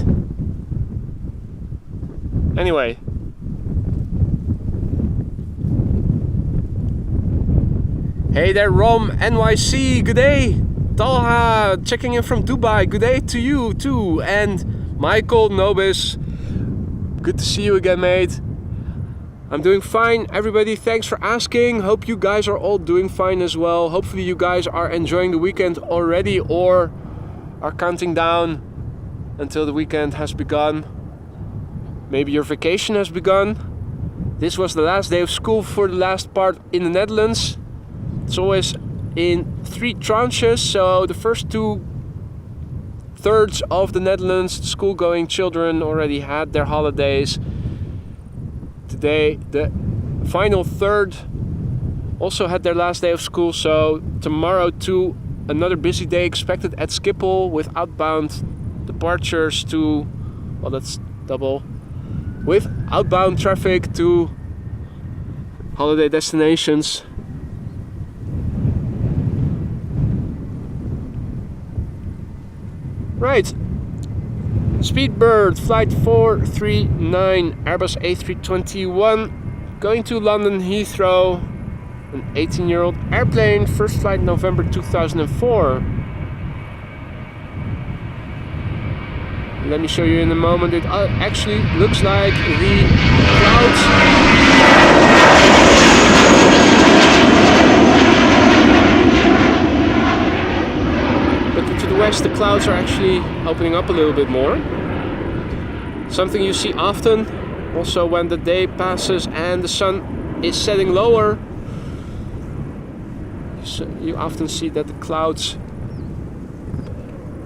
Anyway. Hey there, Rom NYC, good day. Talha checking in from Dubai, good day to you too. And Michael Nobis, good to see you again, mate. I'm doing fine, everybody, thanks for asking. Hope you guys are all doing fine as well. Hopefully you guys are enjoying the weekend already or are counting down until the weekend has begun. Maybe your vacation has begun. This was the last day of school for the last part in the Netherlands. It's always in 3 tranches, so the first 2/3 of the Netherlands school-going children already had their holidays. Today the final third also had their last day of school, so tomorrow too another busy day expected at Schiphol with outbound departures to, well, that's double, with outbound traffic to holiday destinations. Right, Speedbird flight 439 Airbus A321 going to London Heathrow, an 18-year-old airplane, first flight November 2004. Let me show you in a moment. It actually looks like the clouds to the west, the clouds are actually opening up a little bit more. Something you see often, also when the day passes and the sun is setting lower. So you often see that the clouds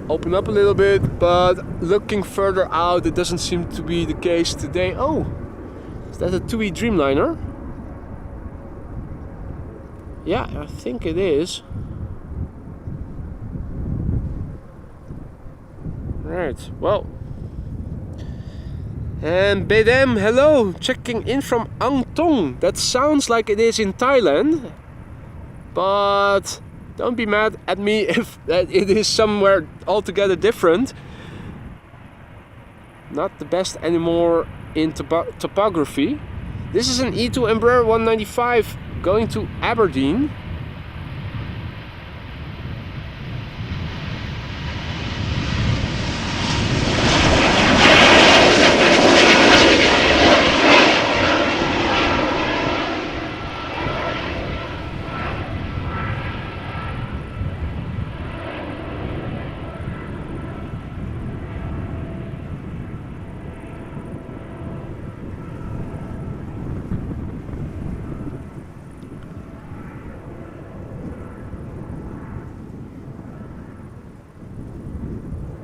open up a little bit, but looking further out, it doesn't seem to be the case today. Oh, is that a TUI Dreamliner? Yeah, I think it is. Right, well, and Bedem, hello, checking in from Ang Thong. That sounds like it is in Thailand, but don't be mad at me if it is somewhere altogether different. Not the best anymore in topography. This is an E2 Embraer 195 going to Aberdeen.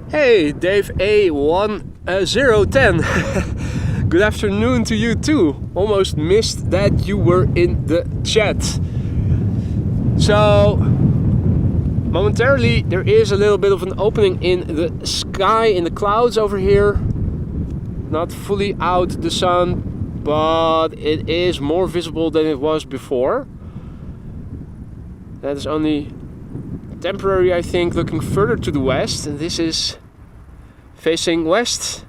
Hey, Dave A1010. Good afternoon to you too. Almost missed that you were in the chat. So, momentarily there is a little bit of an opening in the sky, in the clouds over here. Not fully out the sun, but it is more visible than it was before. That is only temporary, I think, looking further to the west, and this is facing west.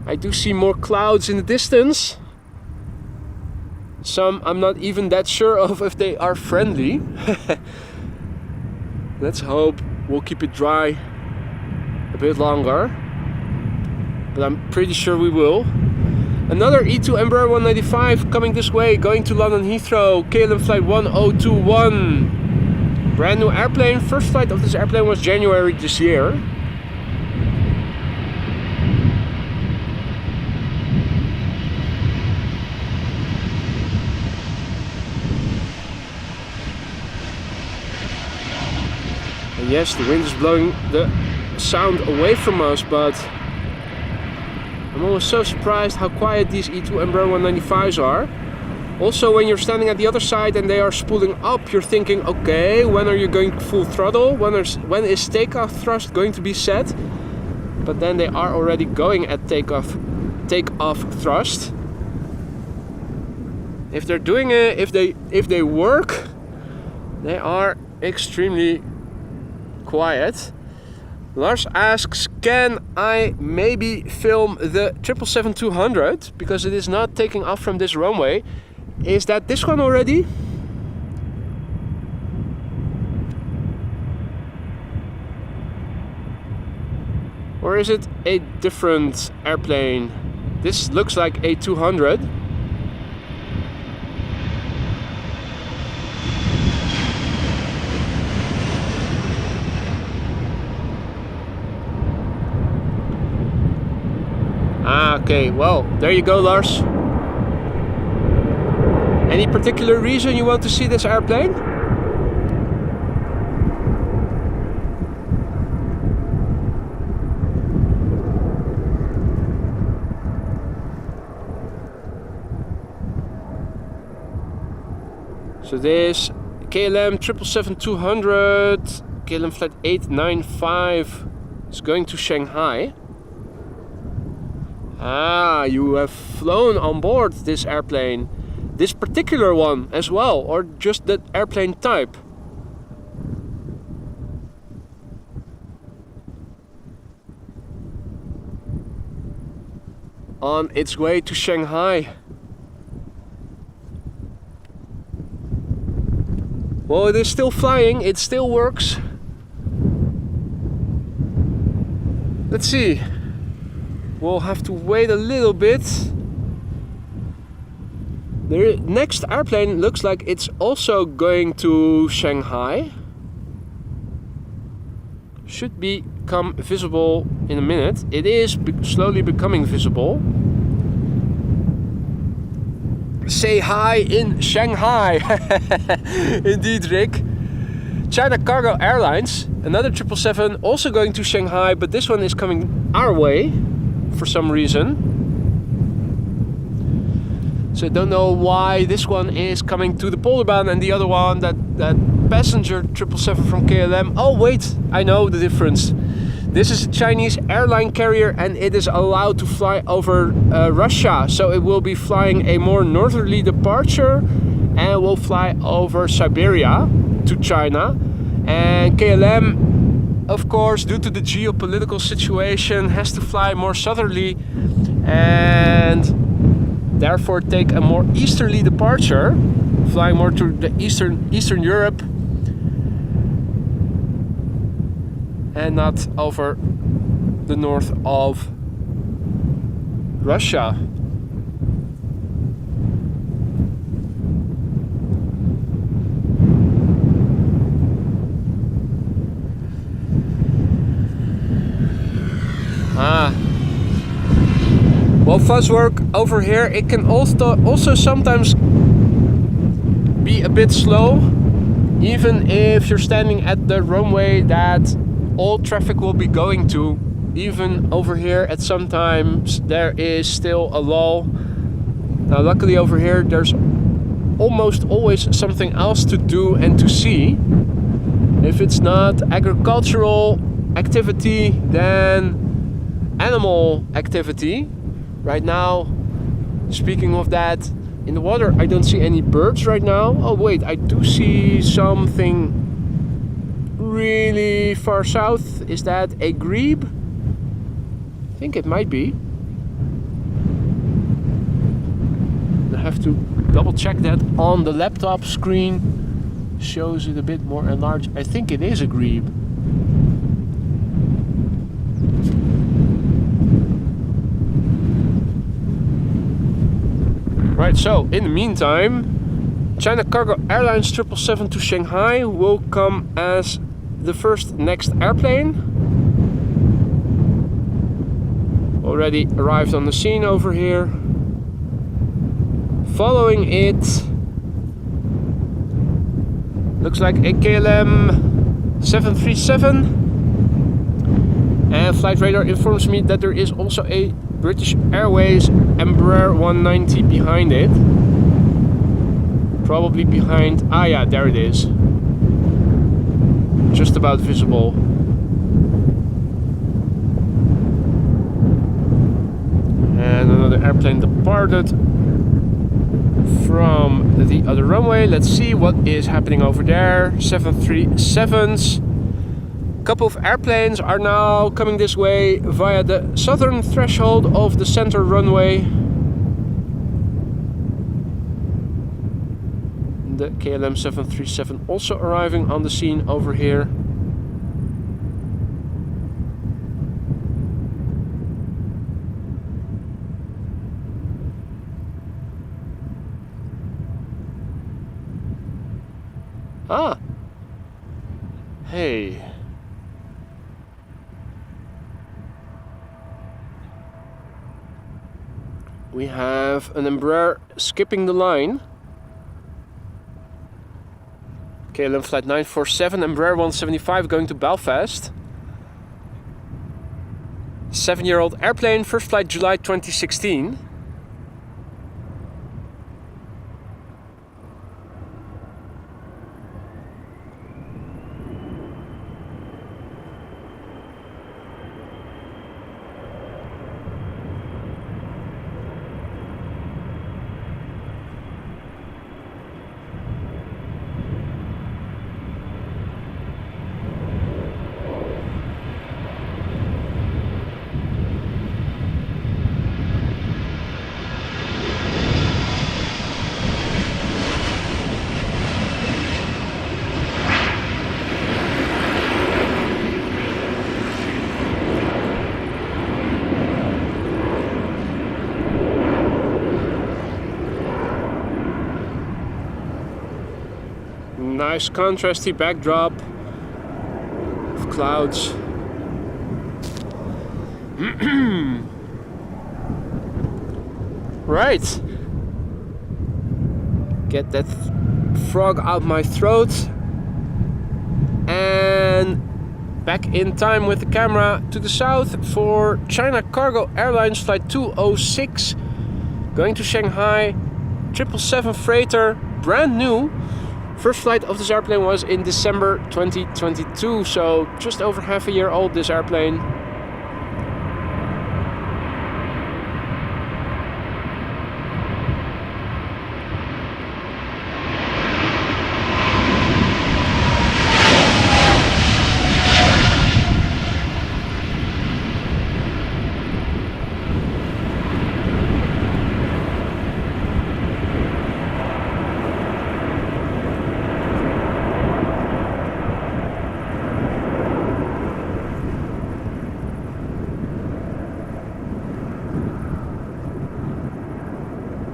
I do see more clouds in the distance. Some I'm not even that sure of if they are friendly. Let's hope we'll keep it dry a bit longer, but I'm pretty sure we will. Another E2 Embraer 195 coming this way, going to London Heathrow, KLM flight 1021. Brand new airplane. First flight of this airplane was January this year. And yes, the wind is blowing the sound away from us, but I'm always so surprised how quiet these E2 Embraer 195s are. Also, when you're standing at the other side and they are spooling up, you're thinking, okay, when are you going full throttle? When is takeoff thrust going to be set? But then they are already going at takeoff thrust. If they're doing it, if they work, they are extremely quiet. Lars asks, can I maybe film the 777-200 because it is not taking off from this runway? Is that this one already? Or is it a different airplane? This looks like a 200. Okay, well, there you go, Lars. Any particular reason you want to see this airplane? So this KLM 777-200, KLM flight 895 is going to Shanghai. Ah, you have flown on board this airplane. This particular one as well, or just that airplane type? On its way to Shanghai. Well, it is still flying, it still works. Let's see. We'll have to wait a little bit. The next airplane looks like it's also going to Shanghai. Should become visible in a minute. It is slowly becoming visible. Say hi in Shanghai. Indeed, Rick. China Cargo Airlines, another 777, also going to Shanghai, but this one is coming our way for some reason. So I don't know why this one is coming to the Polderbaan and the other one, that passenger 777 from KLM. Oh wait, I know the difference. This is a Chinese airline carrier and it is allowed to fly over Russia. So it will be flying a more northerly departure and will fly over Siberia to China. And KLM, of course, due to the geopolitical situation, has to fly more southerly and therefore take a more easterly departure, flying more to the Eastern Europe and not over the north of Russia. Well, fuzz work over here, it can also sometimes be a bit slow, even if you're standing at the runway that all traffic will be going to. Even over here at sometimes there is still a lull. Now luckily over here there's almost always something else to do and to see. If it's not agricultural activity, then animal activity. Right now, speaking of that, In the water I don't see any birds right now. Oh wait, I do see something really far south. Is that a grebe? I think it might be. I have to double check that on the laptop screen. Shows it a bit more enlarged. I think it is a grebe. Right, so in the meantime, China Cargo Airlines 777 to Shanghai will come as the first next airplane. Already arrived on the scene over here. Following it, looks like a KLM 737. And flight radar informs me that there is also a British Airways Embraer 190 behind it. Probably behind, ah yeah, there it is. Just about visible. And another airplane departed from the other runway. Let's see what is happening over there. 737s. Couple of airplanes are now coming this way via the southern threshold of the center runway. The KLM 737 also arriving on the scene over here. Ah! Hey. We have an Embraer skipping the line. KLM flight 947, Embraer 175 going to Belfast. 7-year-old airplane, first flight July 2016. Nice contrasty backdrop of clouds. Right. Get that frog out my throat. And back in time with the camera to the south for China Cargo Airlines flight 206 going to Shanghai, 777 freighter, brand new. First flight of this airplane was in December 2022, so just over half a year old, this airplane.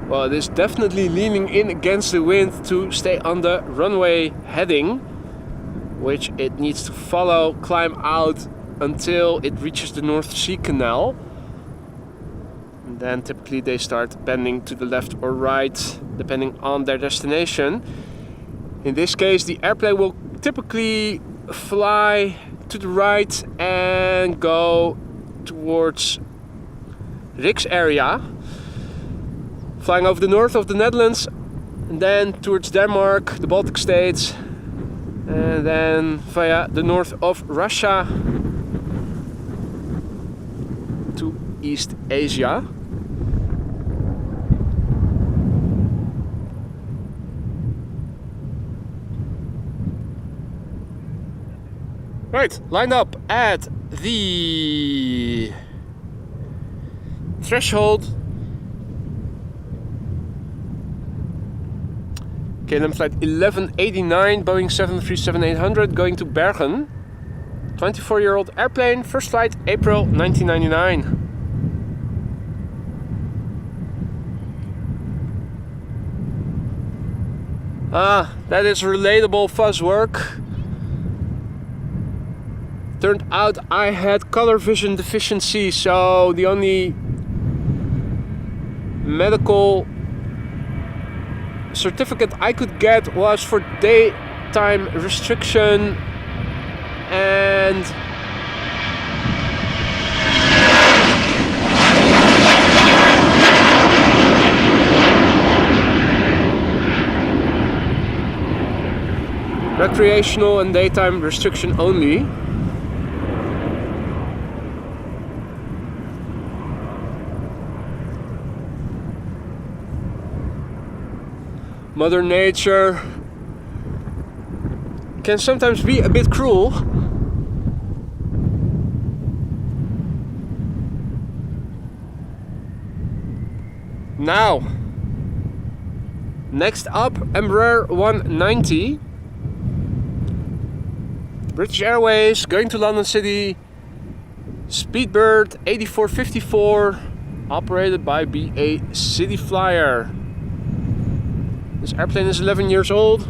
Well, it is definitely leaning in against the wind to stay on the runway heading, which it needs to follow, climb out until it reaches the North Sea Canal. And then typically they start bending to the left or right, depending on their destination. In this case, the airplane will typically fly to the right and go towards Riks area, flying over the north of the Netherlands, and then towards Denmark, the Baltic states, and then via the north of Russia to East Asia. Right, lined up at the threshold. KLM flight 1189, Boeing 737-800 going to Bergen. 24-year-old airplane, first flight April 1999. That is relatable fuzz work. Turned out I had color vision deficiency, so the only medical certificate I could get was for daytime restriction and recreational and daytime restriction only. Mother Nature can sometimes be a bit cruel. Now, next up, Embraer 190. British Airways going to London City. Speedbird 8454, operated by BA City Flyer. This airplane is 11 years old.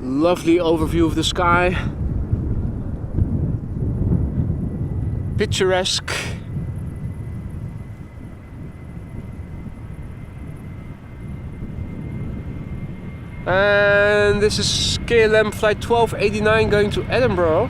Lovely overview of the sky. Picturesque. And this is KLM flight 1289 going to Edinburgh.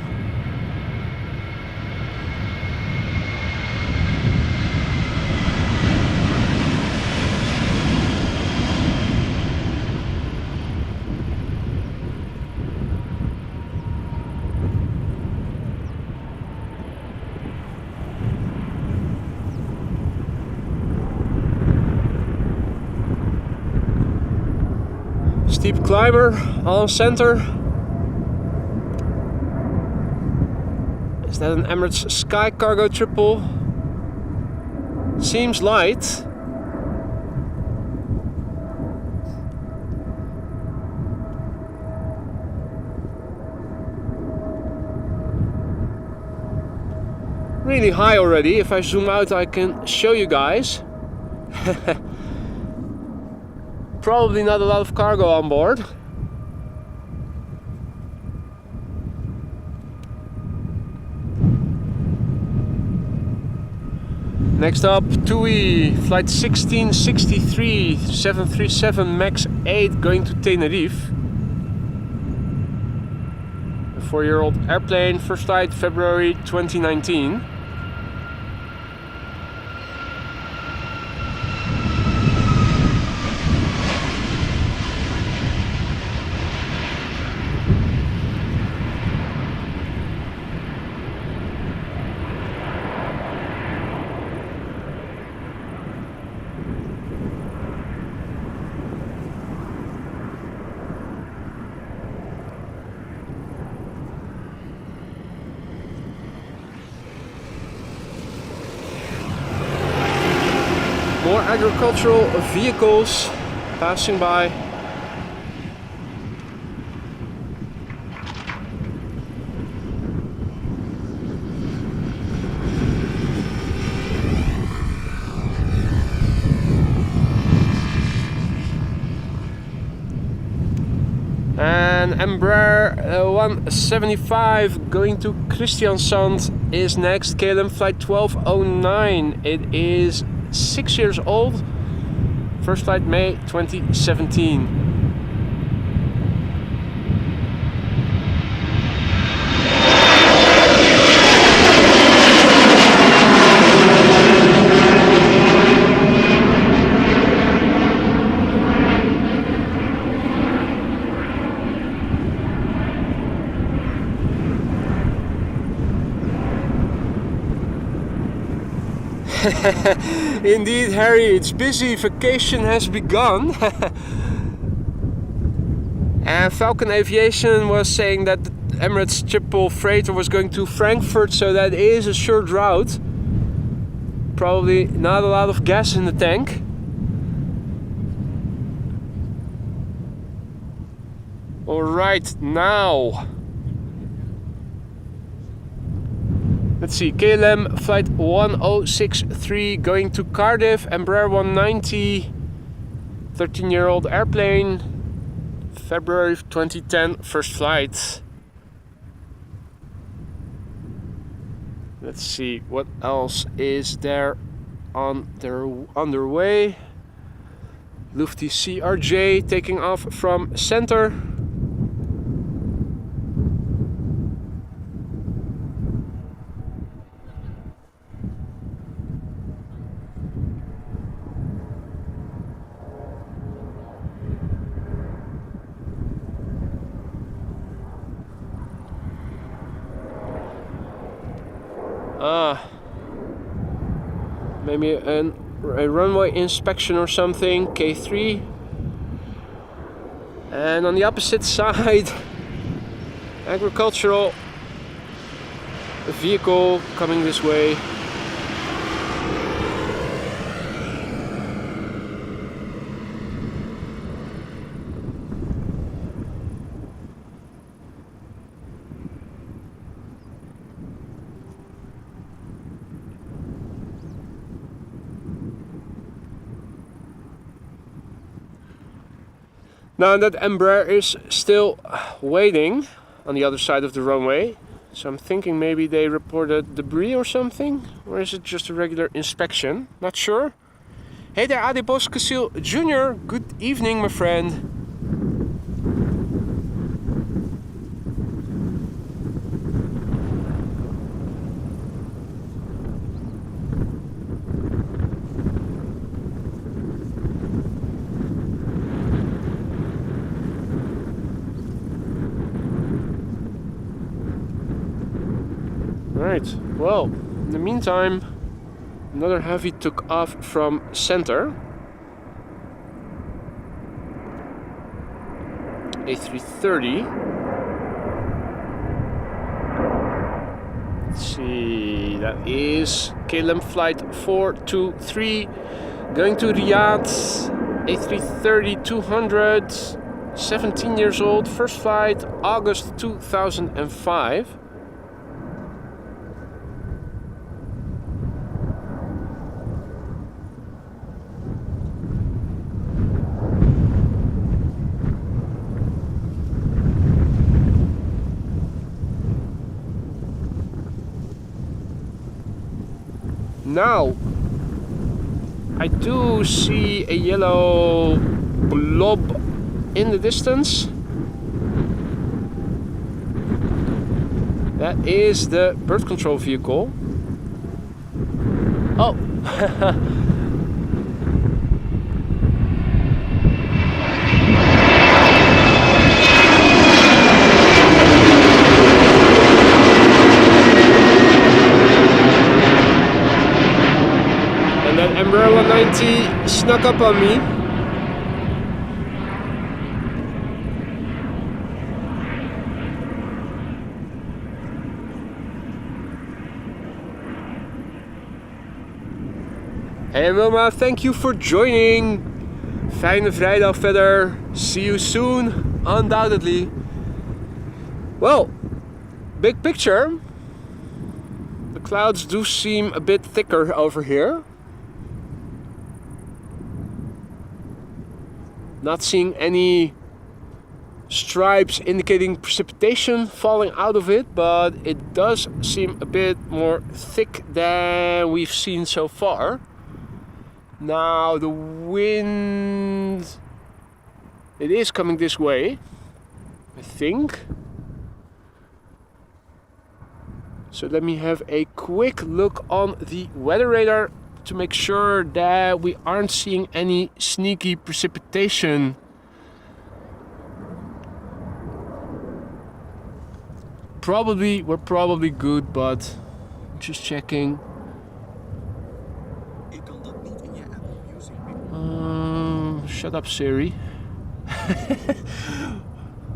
Steep climber on center. Is that an Emirates Sky Cargo triple? Seems light. Really high already. If I zoom out, I can show you guys. Probably not a lot of cargo on board. Next up, TUI flight 1663 737 MAX 8 going to Tenerife. A 4-year-old airplane, first flight February 2019. More agricultural vehicles passing by. And Embraer 175 going to Kristiansand is next. KLM flight 1209. It is 6 years old. First flight May 2017. Indeed, Harry, it's busy. Vacation has begun. And Falcon Aviation was saying that the Emirates Schiphol freighter was going to Frankfurt, so that is a short route. Probably not a lot of gas in the tank. Alright, now let's see, KLM flight 1063 going to Cardiff, Embraer 190, 13-year-old airplane, February 2010, first flight. Let's see what else is there on their underway. Lufty CRJ taking off from center. Maybe a runway inspection or something, K3. And on the opposite side, agricultural vehicle coming this way. Now that Embraer is still waiting on the other side of the runway, so I'm thinking maybe they reported debris or something, or is it just a regular inspection? Not sure. Hey there, Adibos Kasil Jr. Good evening, my friend. Right, well, in the meantime, another heavy took off from center. A330. Let's see, that is KLM flight 423 going to Riyadh. A330 200, 17 years old, first flight August 2005. Now, I do see a yellow blob in the distance. That is the bird control vehicle. Oh! Embraer 190 snuck up on me. Hey Wilma, thank you for joining. Fijne vrijdag verder. See you soon, undoubtedly. Well, big picture. The clouds do seem a bit thicker over here. Not seeing any stripes indicating precipitation falling out of it, but it does seem a bit more thick than we've seen so far. Now the wind, it is coming this way, I think. So let me have a quick look on the weather radar to make sure that we aren't seeing any sneaky precipitation. We're probably good, but just checking. Shut up, Siri.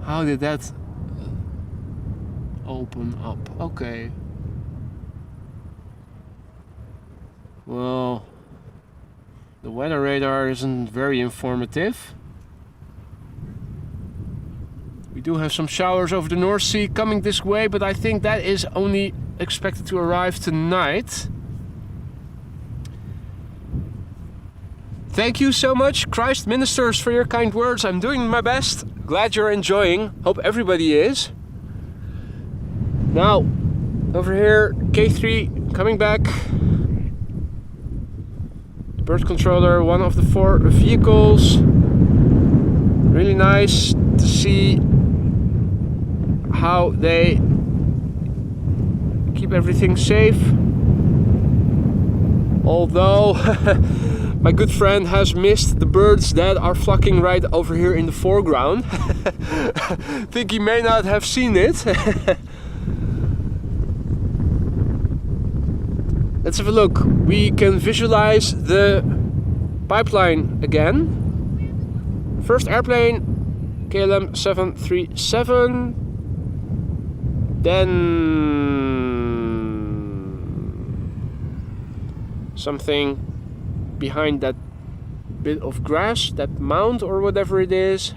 How did that open up? Okay. Well, the weather radar isn't very informative. We do have some showers over the North Sea coming this way, but I think that is only expected to arrive tonight. Thank you so much, Christ Ministers, for your kind words. I'm doing my best. Glad you're enjoying. Hope everybody is. Now, over here, K3 coming back. The bird controller, one of the 4 vehicles. Really nice to see how they keep everything safe. Although my good friend has missed the birds that are flocking right over here in the foreground. Think he may not have seen it. Let's have a look. We can visualize the pipeline again. First airplane, KLM 737. Then something behind that bit of grass, that mound or whatever it is.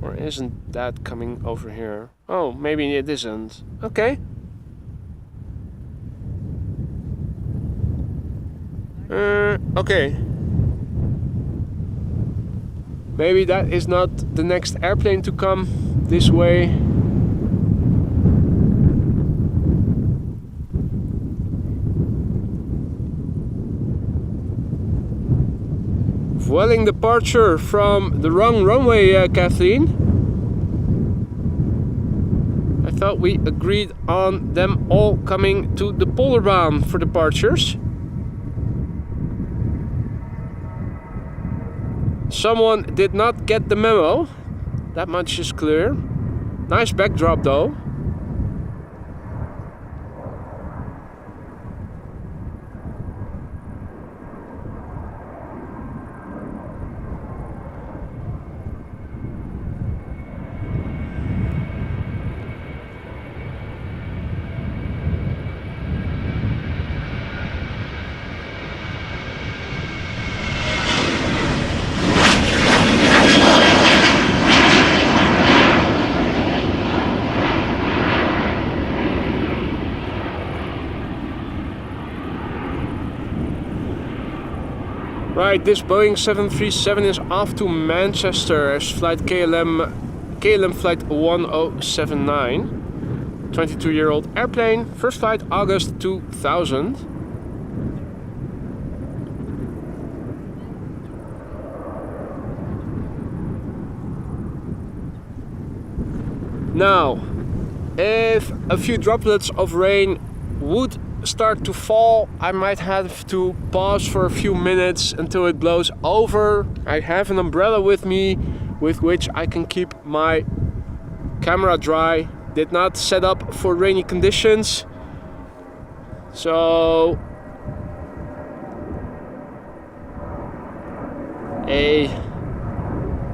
Or isn't that coming over here? Oh, maybe it isn't. Okay. Okay. Maybe that is not the next airplane to come this way. Vueling departure from the wrong runway, Kathleen. I thought we agreed on them all coming to the Polderbaan for departures. Someone did not get the memo. That much is clear. Nice backdrop though. Right, this Boeing 737 is off to Manchester as flight KLM flight 1079. 22-year-old airplane, first flight August 2000. Now, if a few droplets of rain would start to fall, I might have to pause for a few minutes until it blows over. I have an umbrella with me with which I can keep my camera dry. Did not set up for rainy conditions, so a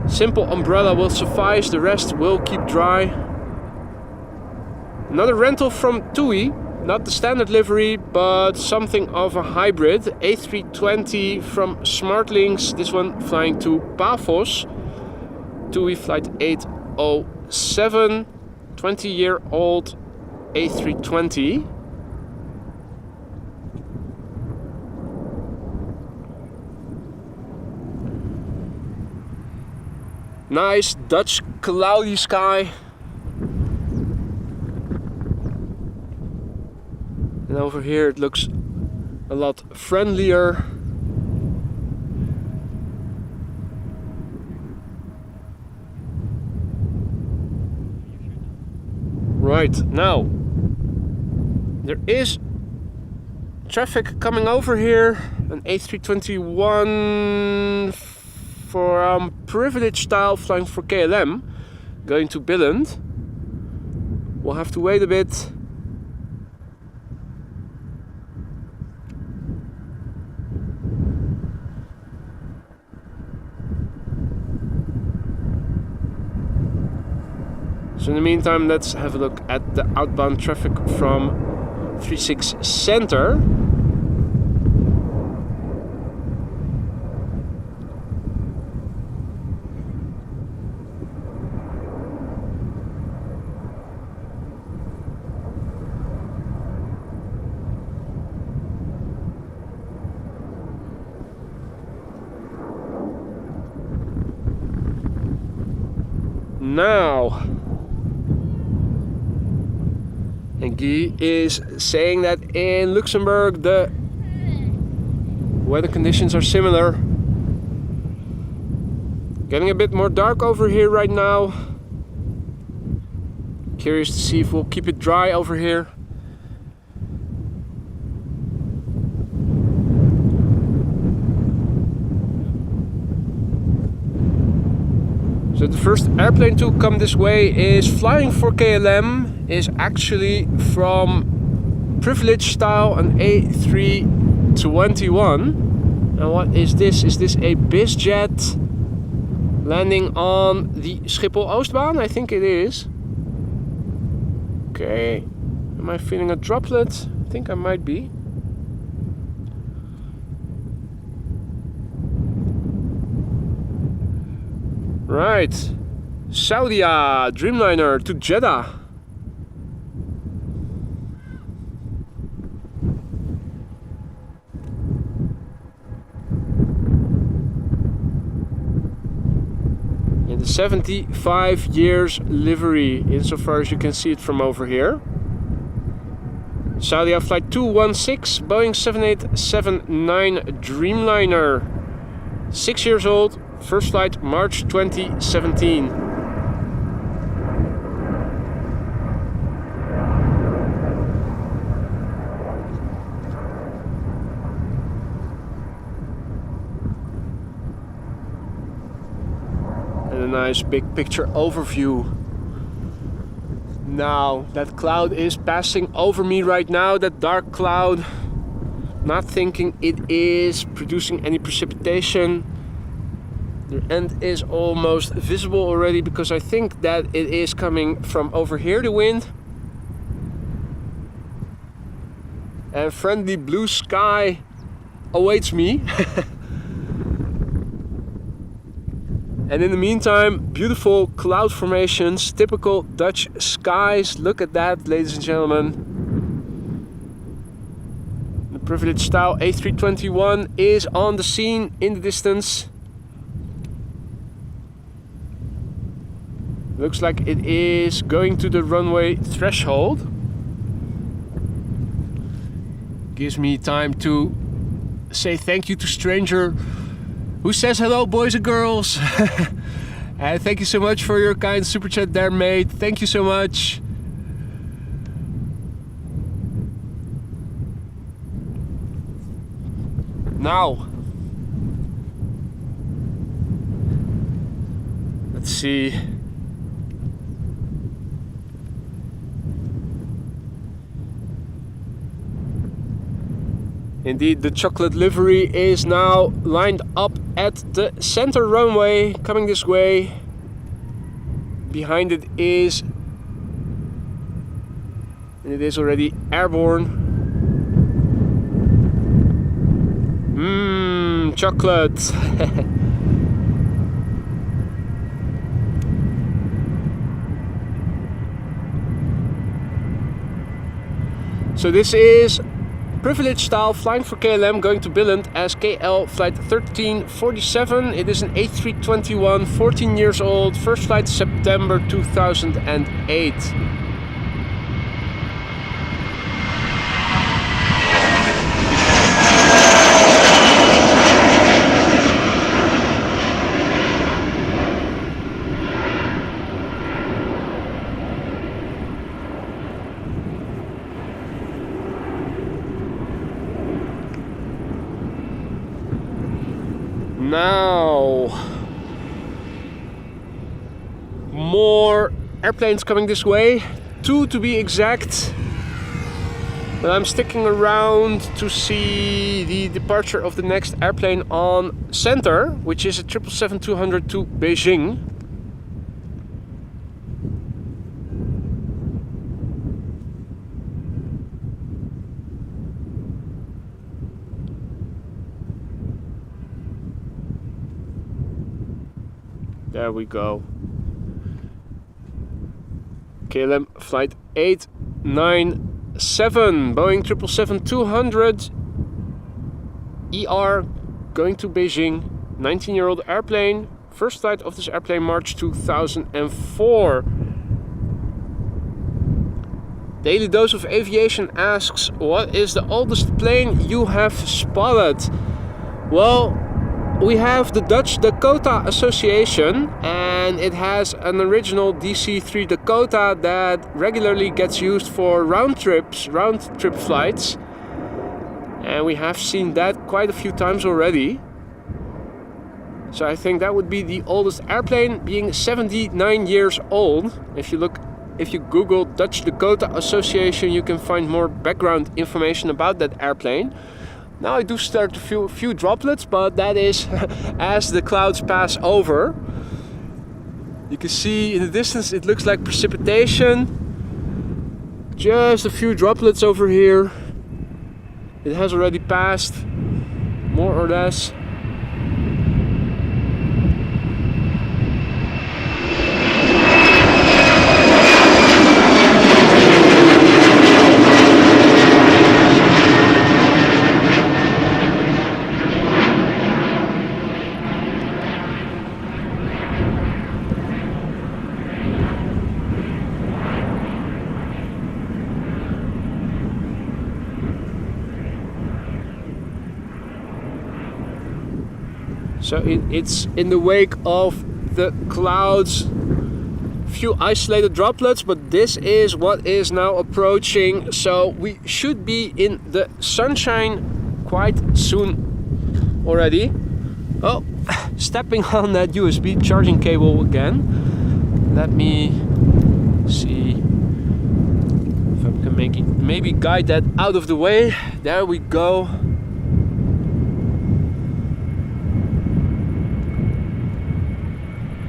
simple umbrella will suffice. The rest will keep dry. Another rental from TUI. Not the standard livery, but something of a hybrid. A320 from Smartlinks. This one flying to Paphos. TUI flight 807. 20-year-old A320. Nice Dutch cloudy sky. And over here it looks a lot friendlier. Right, now there is traffic coming over here. An A321 from privilege style flying for KLM going to Billund. We'll have to wait a bit. So in the meantime, let's have a look at the outbound traffic from 36 Center. Now, and Guy is saying that in Luxembourg the weather conditions are similar. Getting a bit more dark over here right now. Curious to see if we'll keep it dry over here. So the first airplane to come this way is flying for KLM, is actually from privilege style, an A321. Now what is this? Is this a BizJet landing on the Schiphol Oostbaan? I think it is. Okay, am I feeling a droplet? I think I might be. Right, Saudia Dreamliner to Jeddah. In the 75 years livery, insofar as you can see it from over here. Saudia flight 216, Boeing 789 Dreamliner, 6 years old. First flight March 2017. And a nice big picture overview. Now that cloud is passing over me right now, that dark cloud. Not thinking it is producing any precipitation. The end is almost visible already because I think that it is coming from over here, the wind. And friendly blue sky awaits me. And in the meantime, beautiful cloud formations, typical Dutch skies. Look at that, ladies and gentlemen. The privilege style A321 is on the scene in the distance. Looks like it is going to the runway threshold. Gives me time to say thank you to stranger who says hello, boys and girls. And thank you so much for your kind super chat there, mate. Thank you so much. Now, let's see. Indeed, the chocolate livery is now lined up at the center runway, coming this way. Behind it is, and it is already airborne. Chocolate. So this is Privilege style flying for KLM, going to Billund as KL flight 1347. It is an A321, 14 years old, first flight September 2008. Now, more airplanes coming this way, 2 to be exact, but I'm sticking around to see the departure of the next airplane on center, which is a 777-200 to Beijing. There we go. KLM flight 897, Boeing 777-200 ER, going to Beijing. 19-year-old airplane. First flight of this airplane March 2004. Daily Dose of Aviation asks, what is the oldest plane you have spotted? Well, we have the Dutch Dakota Association, and it has an original DC-3 Dakota that regularly gets used for round trip flights, and we have seen that quite a few times already. So I think that would be the oldest airplane, being 79 years old. If you Google Dutch Dakota Association, you can find more background information about that airplane. Now I do start a few droplets, but that is as the clouds pass over. You can see in the distance it looks like precipitation. Just a few droplets over here. It has already passed, more or less. So it's in the wake of the clouds, few isolated droplets, but this is what is now approaching. So we should be in the sunshine quite soon already. Oh, stepping on that USB charging cable again. Let me see if I can maybe guide that out of the way. There we go.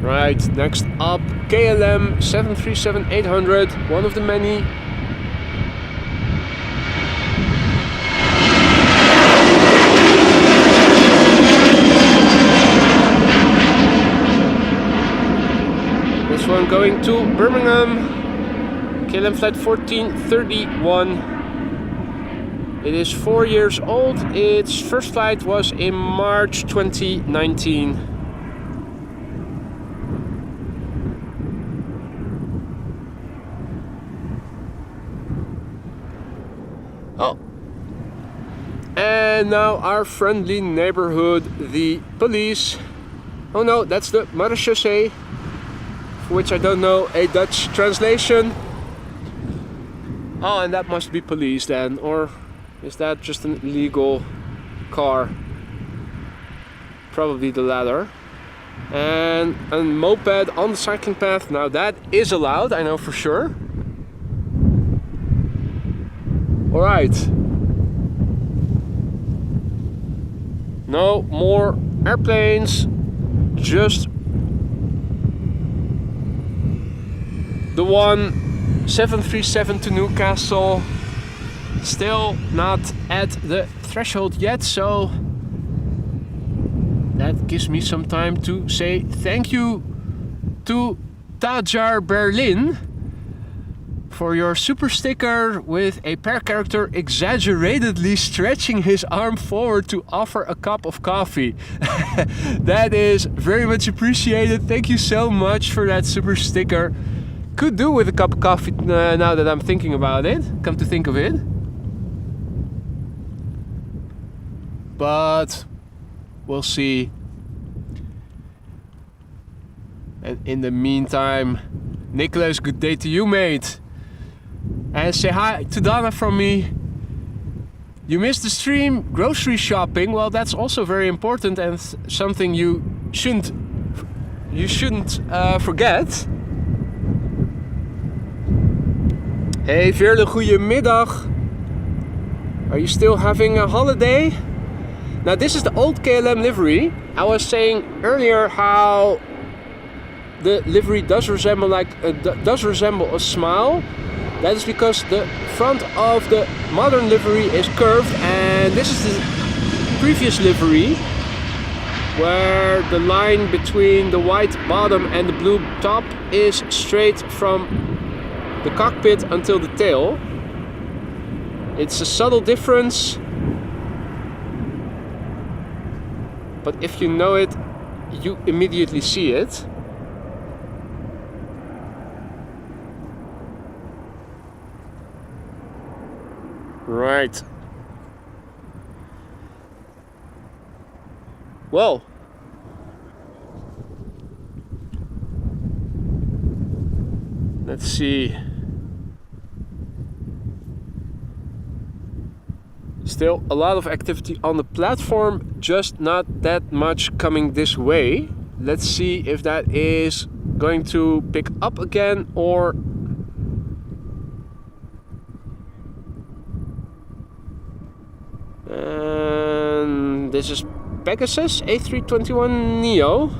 Right, next up, KLM 737-800, one of the many. This one going to Birmingham, KLM flight 1431. It is 4 years old. Its first flight was in March 2019. Oh, and now our friendly neighborhood, the police. Oh no, that's the marechaussee, for which I don't know a Dutch translation. Oh, and that must be police then, or is that just an illegal car? Probably the latter. And a moped on the cycling path. Now that is allowed, I know for sure. Alright. No more airplanes, just the one 737 to Newcastle. Still not at the threshold yet, so that gives me some time to say thank you to Tajar Berlin for your super sticker with a pair character exaggeratedly stretching his arm forward to offer a cup of coffee. That is very much appreciated. Thank you so much for that super sticker. Could do with a cup of coffee now that I'm thinking about it, come to think of it. But we'll see. And in the meantime, Nicholas, good day to you, mate. And say hi to Donna from me. You missed the stream, grocery shopping. Well, that's also very important and something you shouldn't forget. Hey Veerle, goedemiddag. Are you still having a holiday? Now this is the old KLM livery. I was saying earlier how the livery does resemble a smile. That is because the front of the modern livery is curved, and this is the previous livery where the line between the white bottom and the blue top is straight from the cockpit until the tail. It's a subtle difference, but if you know it, you immediately see it. Right. Well, let's see. Still a lot of activity on the platform, just not that much coming this way. Let's see if that is going to pick up again or and this is Pegasus A321 Neo.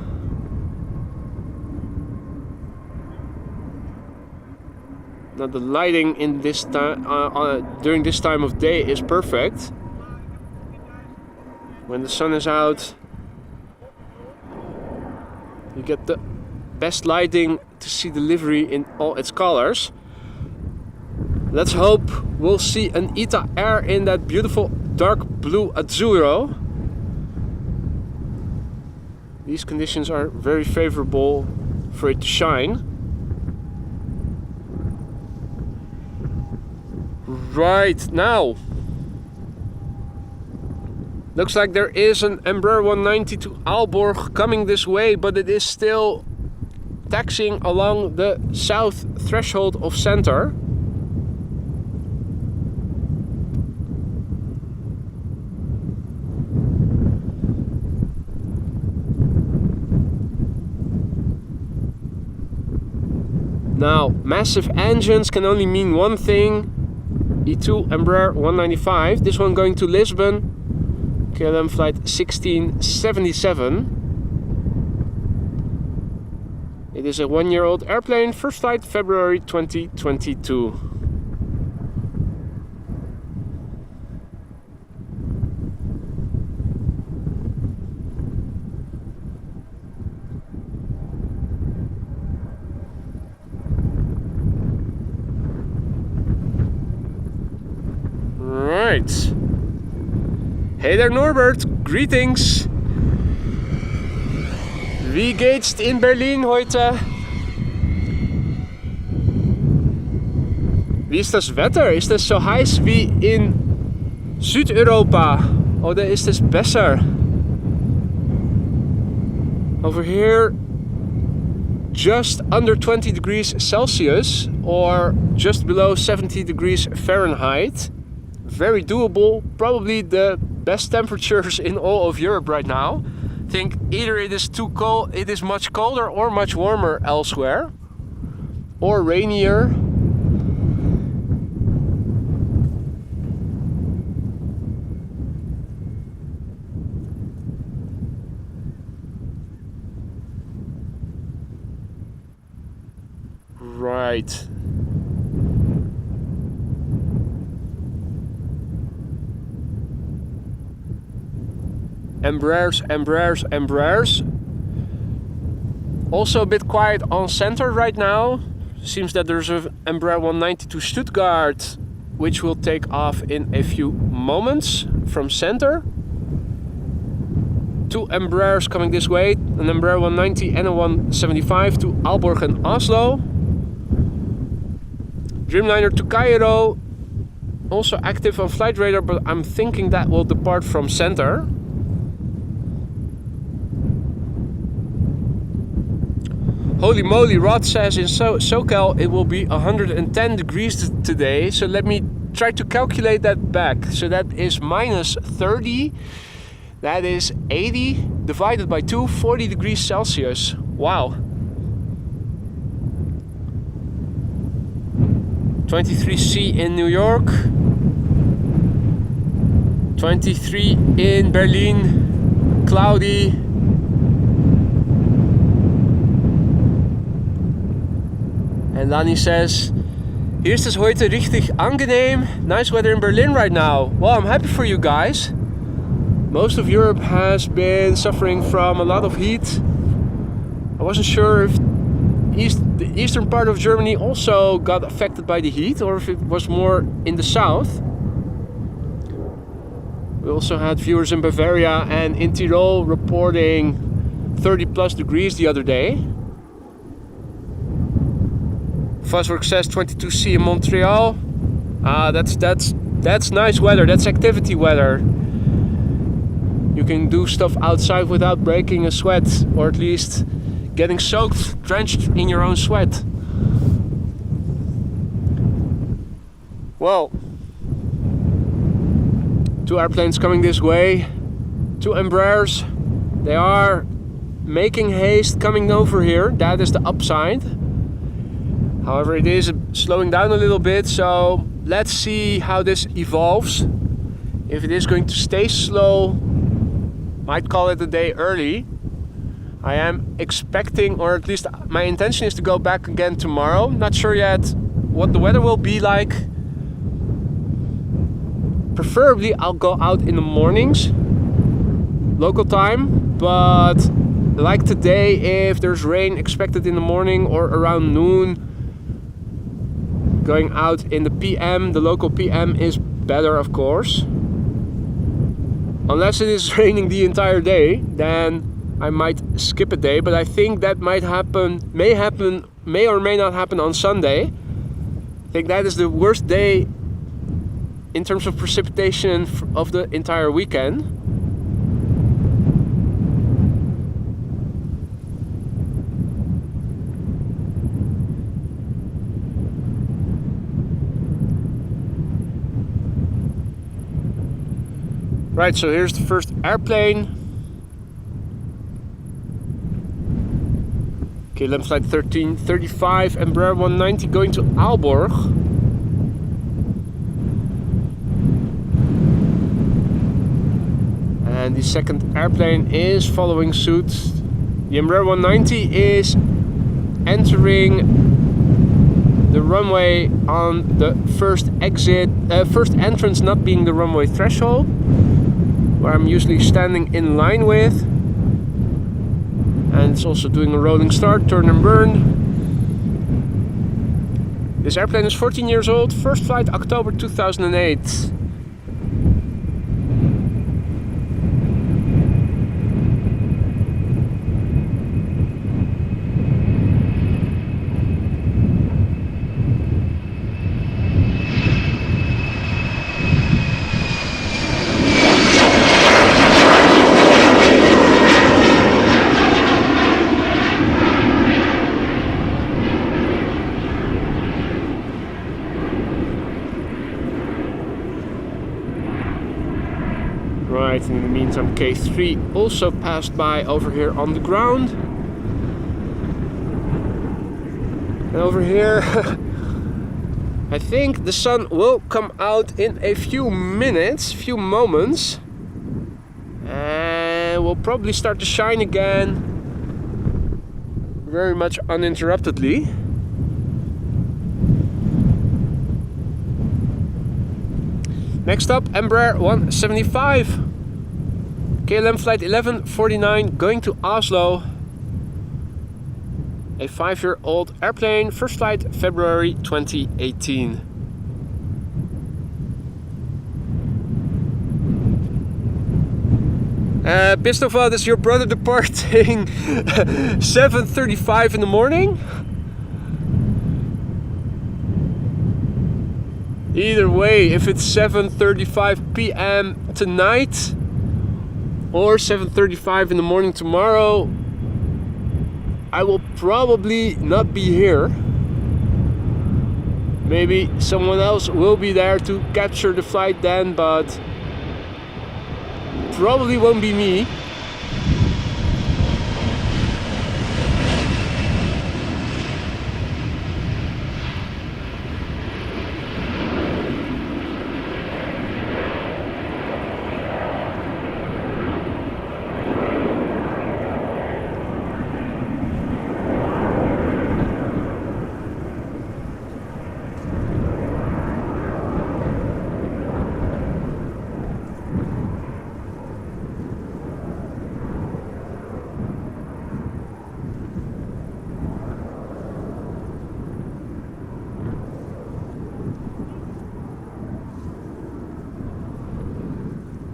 Now the lighting in this time during this time of day is perfect. When the sun is out, you get the best lighting to see the livery in all its colors. Let's hope we'll see an ITA Air in that beautiful dark blue azzurro. These conditions are very favorable for it to shine. Right now, looks like there is an Embraer 190 to Aalborg coming this way, but it is still taxiing along the south threshold of center. Now, massive engines can only mean one thing. E2 Embraer 195, this one going to Lisbon, KLM flight 1677. It is a 1-year-old airplane, first flight February 2022. Right. Hey there Norbert, greetings. Wie geht's in Berlin heute? Wie ist das Wetter? Ist es so heiß wie in Südeuropa? Oder ist es besser? Over here, just under 20 degrees Celsius or just below 70 degrees Fahrenheit. Very doable, probably the best temperatures in all of Europe right now. I think either it is too cold, it is much colder or much warmer elsewhere, or rainier. Right. Embraers. Also a bit quiet on center right now. Seems that there's an Embraer 190 to Stuttgart, which will take off in a few moments from center. Two Embraers coming this way, an Embraer 190 and a 175 to Aalborg and Oslo. Dreamliner to Cairo, also active on flight radar, but I'm thinking that will depart from center. Holy moly, Rod says in SoCal it will be 110 degrees today, so let me try to calculate that back. So that is minus 30, that is 80 divided by 2, 40 degrees Celsius. Wow. 23C in New York, 23 in Berlin, cloudy. And Lani says, hier ist es heute richtig angenehm. Nice weather in Berlin right now. Well, I'm happy for you guys. Most of Europe has been suffering from a lot of heat. I wasn't sure if the eastern part of Germany also got affected by the heat, or if it was more in the south. We also had viewers in Bavaria and in Tyrol reporting 30 plus degrees the other day. Fuzzwork says 22C in Montreal. That's nice weather. That's activity weather. You can do stuff outside without breaking a sweat, or at least getting soaked, drenched in your own sweat. Well, two airplanes coming this way, two Embraers. They are making haste coming over here. That is the upside. However, it is slowing down a little bit, so let's see how this evolves. If it is going to stay slow, might call it a day early. I am expecting, or at least my intention is to go back again tomorrow. Not sure yet what the weather will be like. Preferably I'll go out in the mornings, local time, but like today, if there's rain expected in the morning or around noon, going out in the PM, the local PM, is better, of course. Unless it is raining the entire day, then I might skip a day, but I think that may or may not happen on Sunday. I think that is the worst day in terms of precipitation of the entire weekend. Right, so here's the first airplane. KLM flight 1335, Embraer 190 going to Aalborg. And the second airplane is following suit. The Embraer 190 is entering the runway on the first exit, first entrance not being the runway threshold, where I'm usually standing in line with. And it's also doing a rolling start, turn and burn. This airplane is 14 years old, first flight October 2008. Right, in the meantime K3 also passed by over here on the ground. And over here I think the sun will come out in a few minutes, few moments, and will probably start to shine again very much uninterruptedly. Next up, Embraer 175, KLM flight 1149 going to Oslo. A 5-year-old airplane, first flight February 2018. Pistova, this is your brother departing 7:35 in the morning? Either way, if it's 7:35 p.m. tonight or 7:35 in the morning tomorrow, I will probably not be here. Maybe someone else will be there to capture the flight then, but probably won't be me.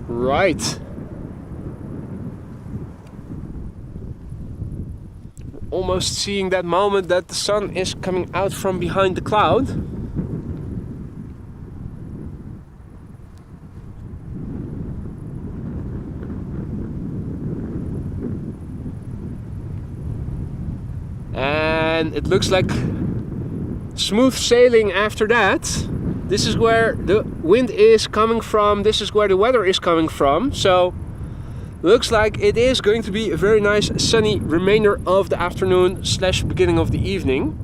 Right. Almost seeing that moment that the sun is coming out from behind the cloud. And it looks like smooth sailing after that. This is where the wind is coming from, this is where the weather is coming from. So looks like it is going to be a very nice sunny remainder of the afternoon / beginning of the evening.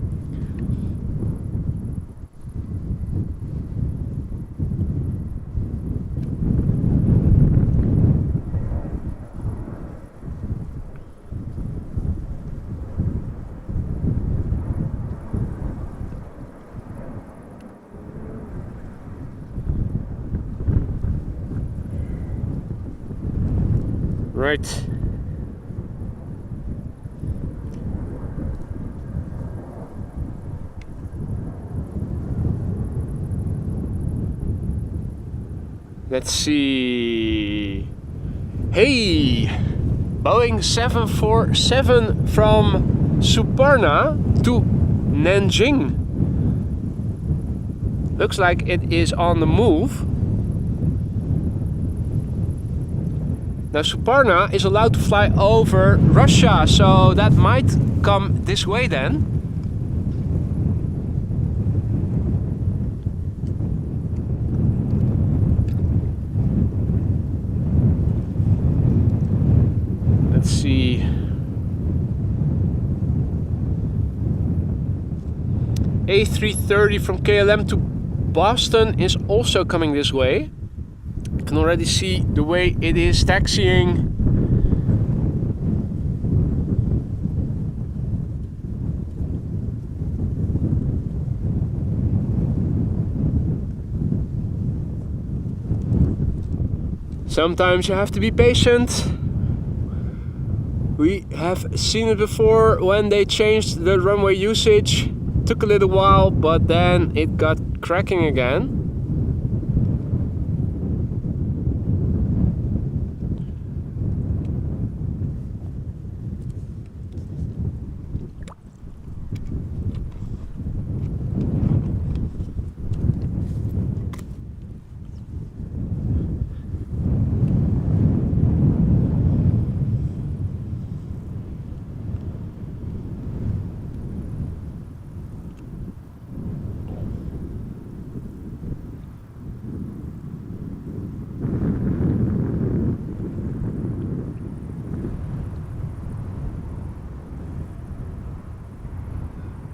Right. Let's see. Hey! Boeing 747 from Suparna to Nanjing. Looks like it is on the move. Now Suparna is allowed to fly over Russia, so that might come this way then. Let's see. A330 from KLM to Boston is also coming this way. You can already see the way it is taxiing. Sometimes you have to be patient. We have seen it before when they changed the runway usage. Took a little while, but then it got cracking again.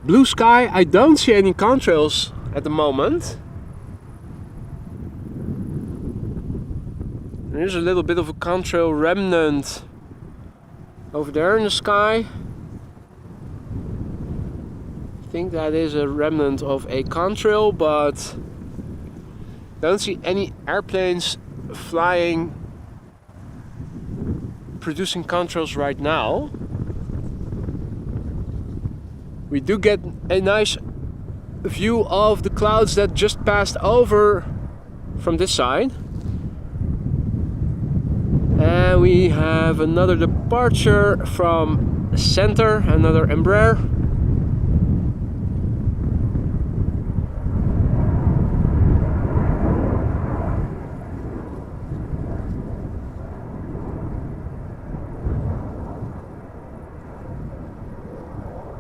Blue sky, I don't see any contrails at the moment. There's a little bit of a contrail remnant over there in the sky. I think that is a remnant of a contrail, but don't see any airplanes flying producing contrails right now. We do get a nice view of the clouds that just passed over from this side. And we have another departure from center, another Embraer.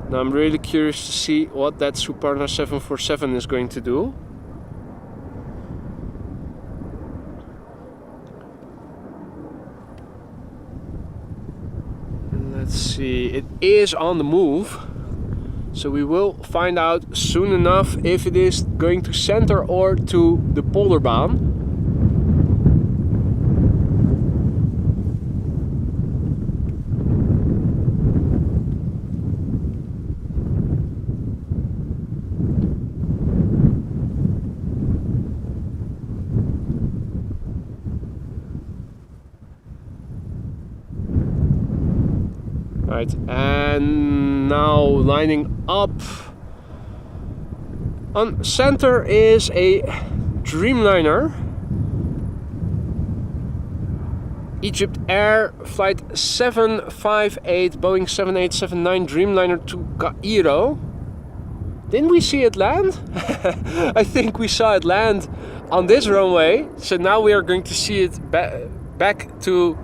Now I'm really curious to see what that Suparna 747 is going to do. Let's see, it is on the move, so we will find out soon enough if it is going to center or to the Polderbaan. Right, and now lining up on center is a Dreamliner, Egyptair flight 758, Boeing 7879 Dreamliner to Cairo. Didn't we see it land? I think we saw it land on this runway, so now we are going to see it back to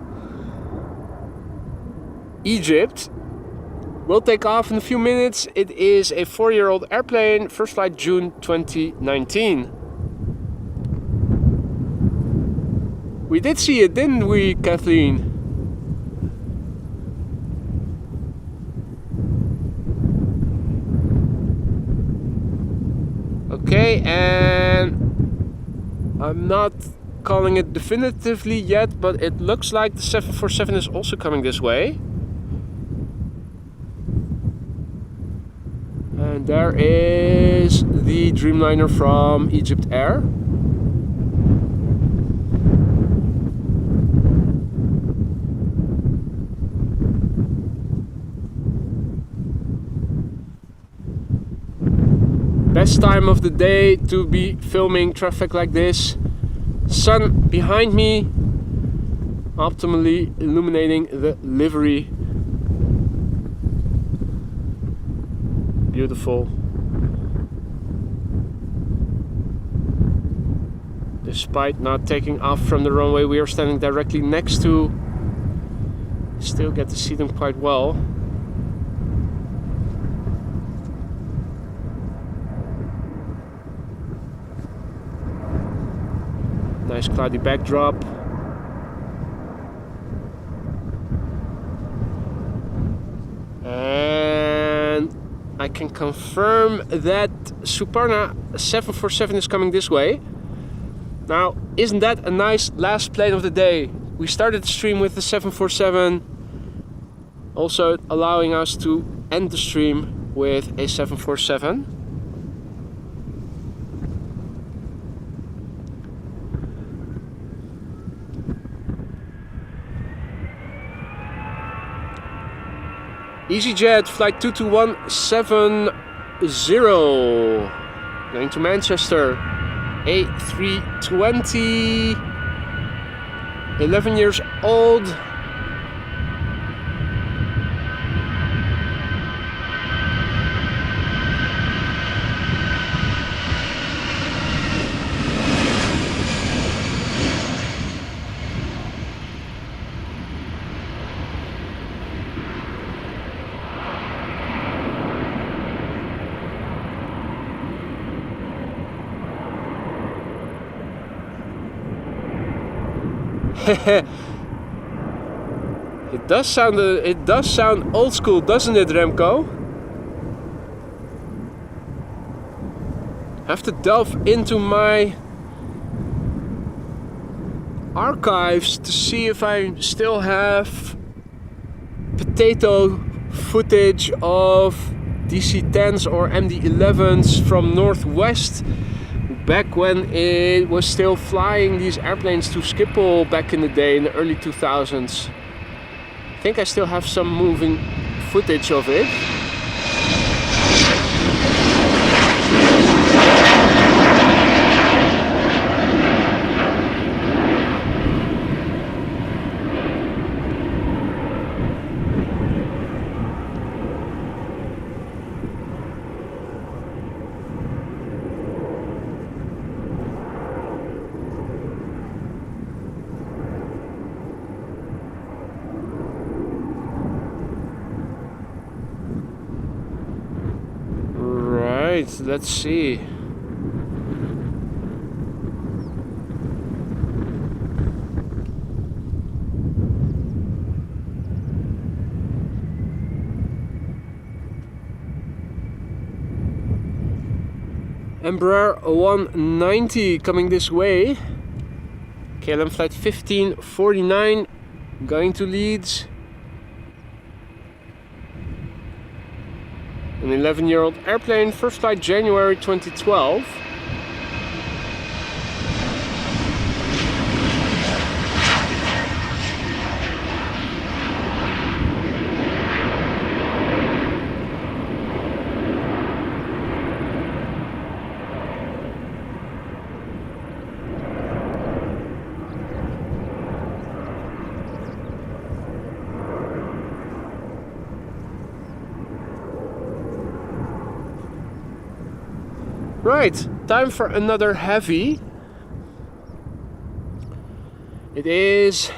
Egypt. Will take off in a few minutes. It is a 4-year-old airplane, first flight June 2019. We did see it, didn't we, Kathleen? Okay, and I'm not calling it definitively yet, but it looks like the 747 is also coming this way. And there is the Dreamliner from Egyptair. Best time of the day to be filming traffic like this. Sun behind me, optimally illuminating the livery. Beautiful. Despite not taking off from the runway we are standing directly next to, still get to see them quite well. Nice cloudy backdrop. And I can confirm that Suparna 747 is coming this way. Now, isn't that a nice last plane of the day? We started the stream with the 747, also allowing us to end the stream with a 747. EasyJet flight 22170 going to Manchester, A320, 11 years old. It does sound old school, doesn't it, Remco? Have to delve into my archives to see if I still have potato footage of DC-10s or MD-11s from Northwest back when it was still flying these airplanes to Schiphol back in the day in the early 2000s. I think I still have some moving footage of it. Right, let's see. Embraer 190 coming this way. KLM flight 1549 going to Leeds. An 11-year-old airplane, first flight January 2012. Right, time for another heavy. It is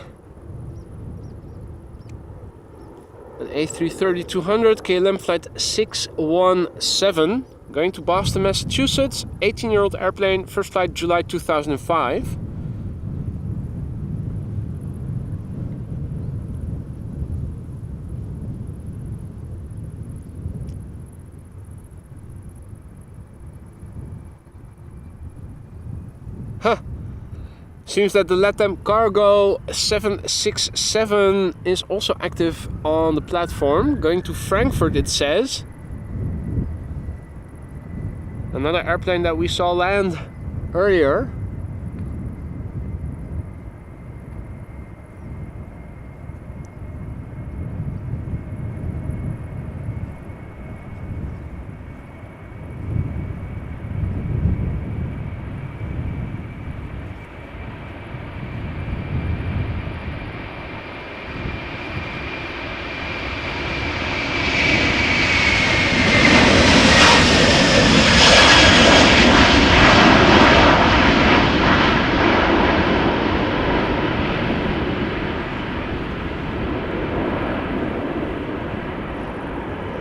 an A330-200 KLM flight 617 going to Boston, Massachusetts. 18-year-old airplane, first flight July 2005. Huh. Seems that the Latam Cargo 767 is also active on the platform. Going to Frankfurt, it says. Another airplane that we saw land earlier.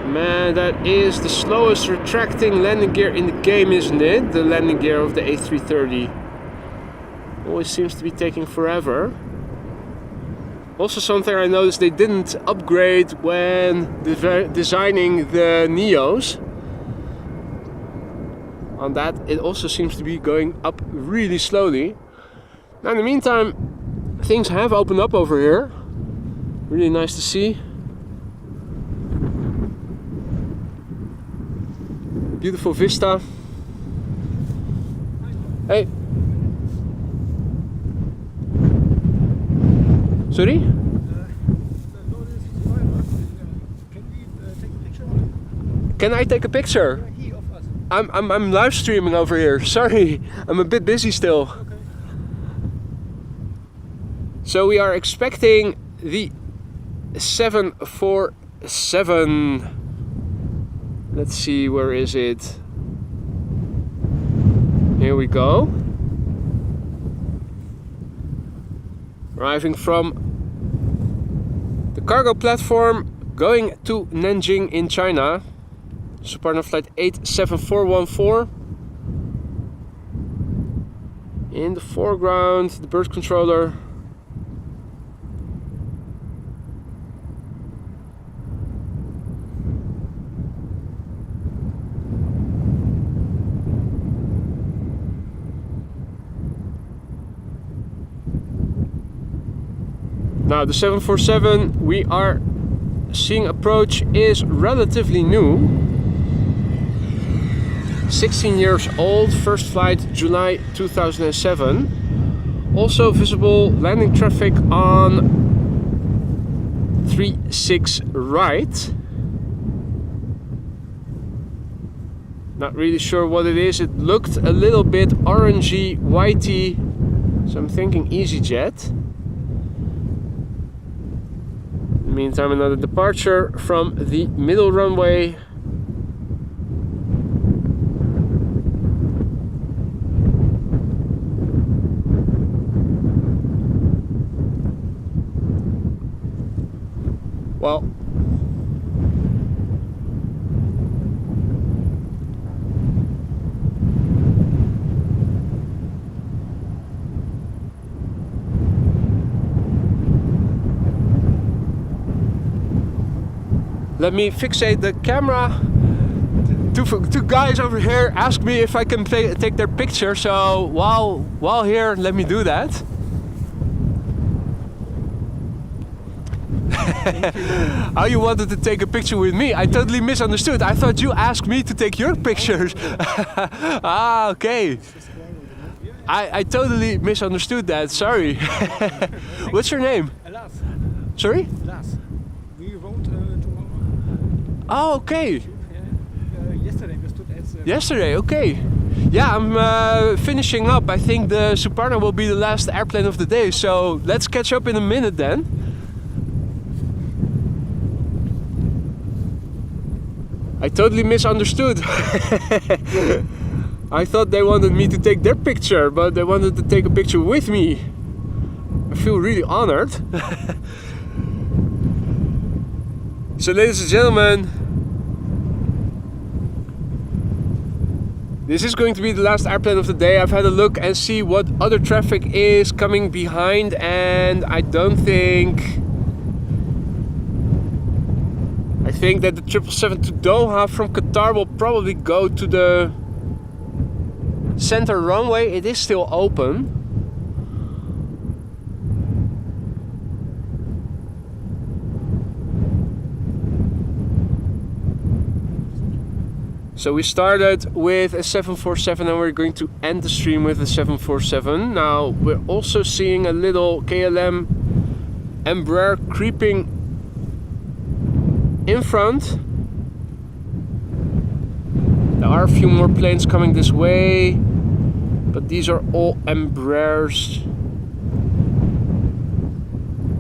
Man, that is the slowest retracting landing gear in the game, isn't it? The landing gear of the A330. Always seems to be taking forever. Also something I noticed they didn't upgrade when designing the Neos. On that, it also seems to be going up really slowly. Now in the meantime, things have opened up over here. Really nice to see. Beautiful vista. Hey. Sorry? Can I take a picture? I'm live streaming over here. Sorry, I'm a bit busy still. Okay. So we are expecting the 747. Let's see, where is it? Here we go. Arriving from the cargo platform, going to Nanjing in China. Suparna flight 87414. In the foreground, the bird controller. Now the 747 we are seeing approach is relatively new. 16 years old, first flight July 2007. Also visible landing traffic on 36 right. Not really sure what it is. It looked a little bit orangey, whitey, so I'm thinking EasyJet. Meantime, another departure from the middle runway. Well, let me fixate the camera. Two guys over here asked me if I can take their picture, so while here, let me do that. How you wanted to take a picture with me? I totally misunderstood. I thought you asked me to take your pictures. Ah, okay. I totally misunderstood that. Sorry. What's your name? Lars. Sorry? Lars. We wrote tomorrow. Oh, okay. Yesterday we stood at... Yesterday, okay. Yeah, I'm finishing up. I think the Suparna will be the last airplane of the day, so let's catch up in a minute then. I totally misunderstood. I thought they wanted me to take their picture, but they wanted to take a picture with me. I feel really honored. So ladies and gentlemen, this is going to be the last airplane of the day. I've had a look and see what other traffic is coming behind, and I think that the 777 to Doha from Qatar will probably go to the center runway. It is still open. So we started with a 747 and we're going to end the stream with a 747. Now we're also seeing a little KLM Embraer creeping in front. There are a few more planes coming this way, but these are all Embraers.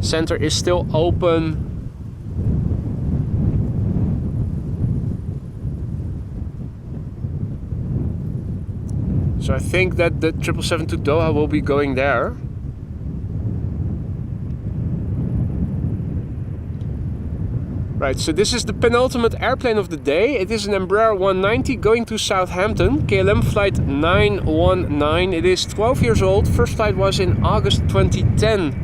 Center is still open. So I think that the 777 to Doha will be going there. Right, so this is the penultimate airplane of the day. It is an Embraer 190 going to Southampton, KLM flight 919. It is 12 years old. First flight was in August 2010.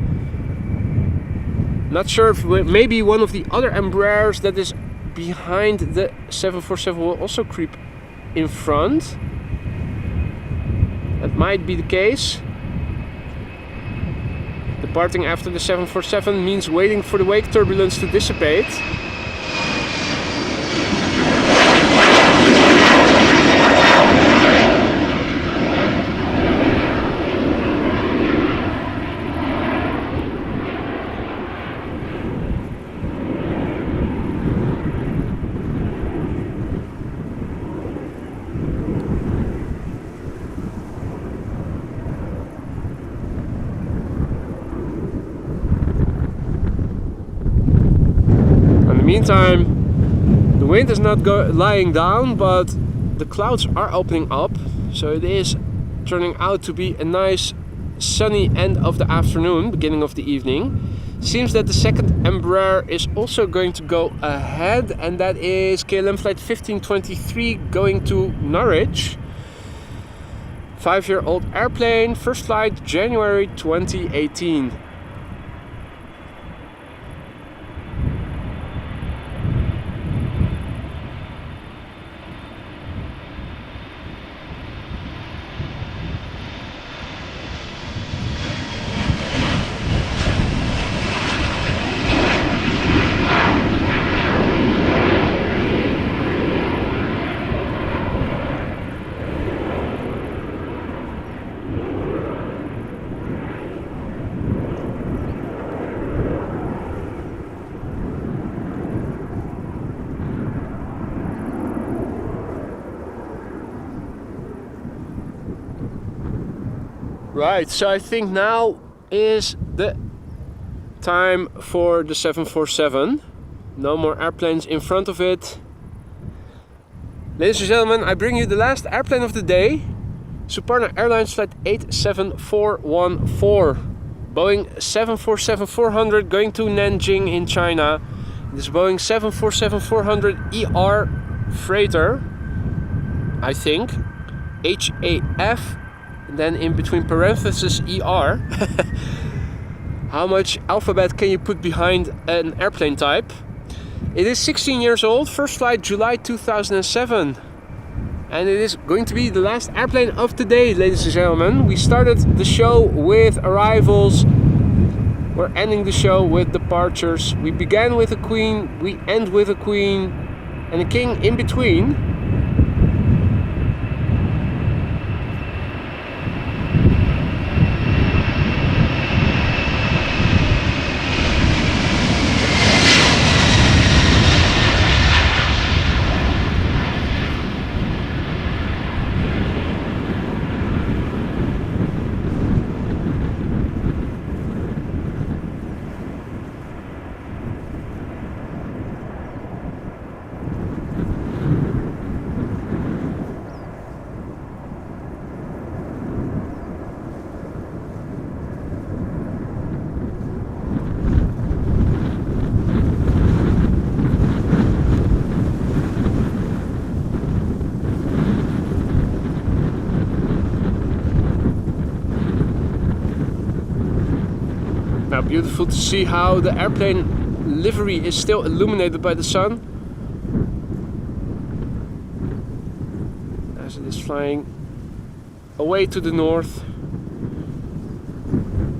Not sure if maybe one of the other Embraers that is behind the 747 will also creep in front. That might be the case. Departing after the 747 means waiting for the wake turbulence to dissipate. Meantime, the wind is not lying down, but the clouds are opening up, so it is turning out to be a nice sunny end of the afternoon, beginning of the evening. Seems that the second Embraer is also going to go ahead, and that is KLM flight 1523 going to Norwich. 5-year-old airplane, first flight January 2018. Right, so I think now is the time for the 747. No more airplanes in front of it. Ladies and gentlemen, I bring you the last airplane of the day. Suparna Airlines flight 87414. Boeing 747-400 going to Nanjing in China. This Boeing 747-400ER freighter, I think. HAF. Then in between parentheses ER. How much alphabet can you put behind an airplane type? It is 16 years old, first flight July 2007. And it is going to be the last airplane of the day, ladies and gentlemen. We started the show with arrivals. We're ending the show with departures. We began with a queen, we end with a queen and a king in between. Now, beautiful to see how the airplane livery is still illuminated by the sun as it is flying away to the north.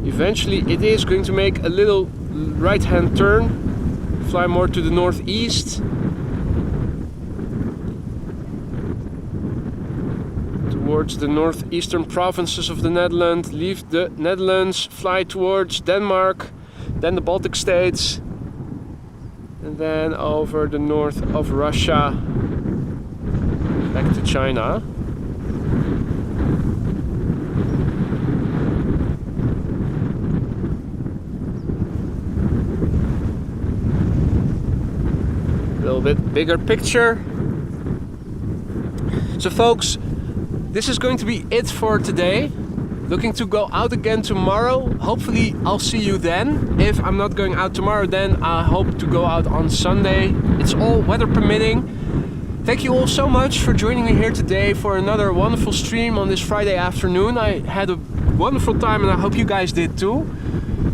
Eventually it is going to make a little right hand turn, fly more to the northeast towards the northeastern provinces of the Netherlands, leave the Netherlands, fly towards Denmark, then the Baltic states, and then over the north of Russia, back to China. A little bit bigger picture. So folks, this is going to be it for today. Looking to go out again tomorrow. Hopefully I'll see you then. If I'm not going out tomorrow, then I hope to go out on Sunday. It's all weather permitting. Thank you all so much for joining me here today for another wonderful stream on this Friday afternoon. I had a wonderful time and I hope you guys did too.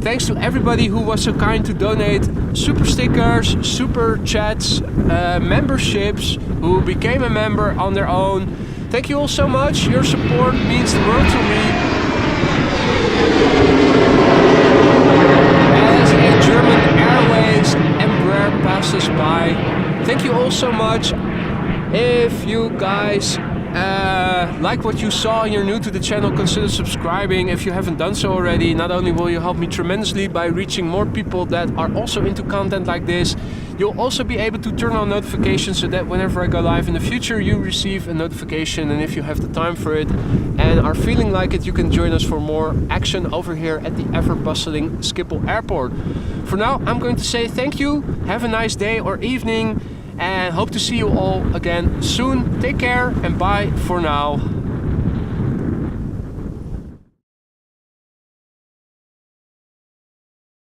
Thanks to everybody who was so kind to donate super stickers, super chats, memberships, who became a member on their own. Thank you all so much. Your support means the world to me. As a German Airways Embraer passes by, thank you all so much. If you guys like what you saw and you're new to the channel, consider subscribing if you haven't done so already. Not only will you help me tremendously by reaching more people that are also into content like this, you'll also be able to turn on notifications so that whenever I go live in the future, you receive a notification. And if you have the time for it and are feeling like it, you can join us for more action over here at the ever-bustling Schiphol Airport. For now, I'm going to say thank you, have a nice day or evening, and hope to see you all again soon. Take care and bye for now.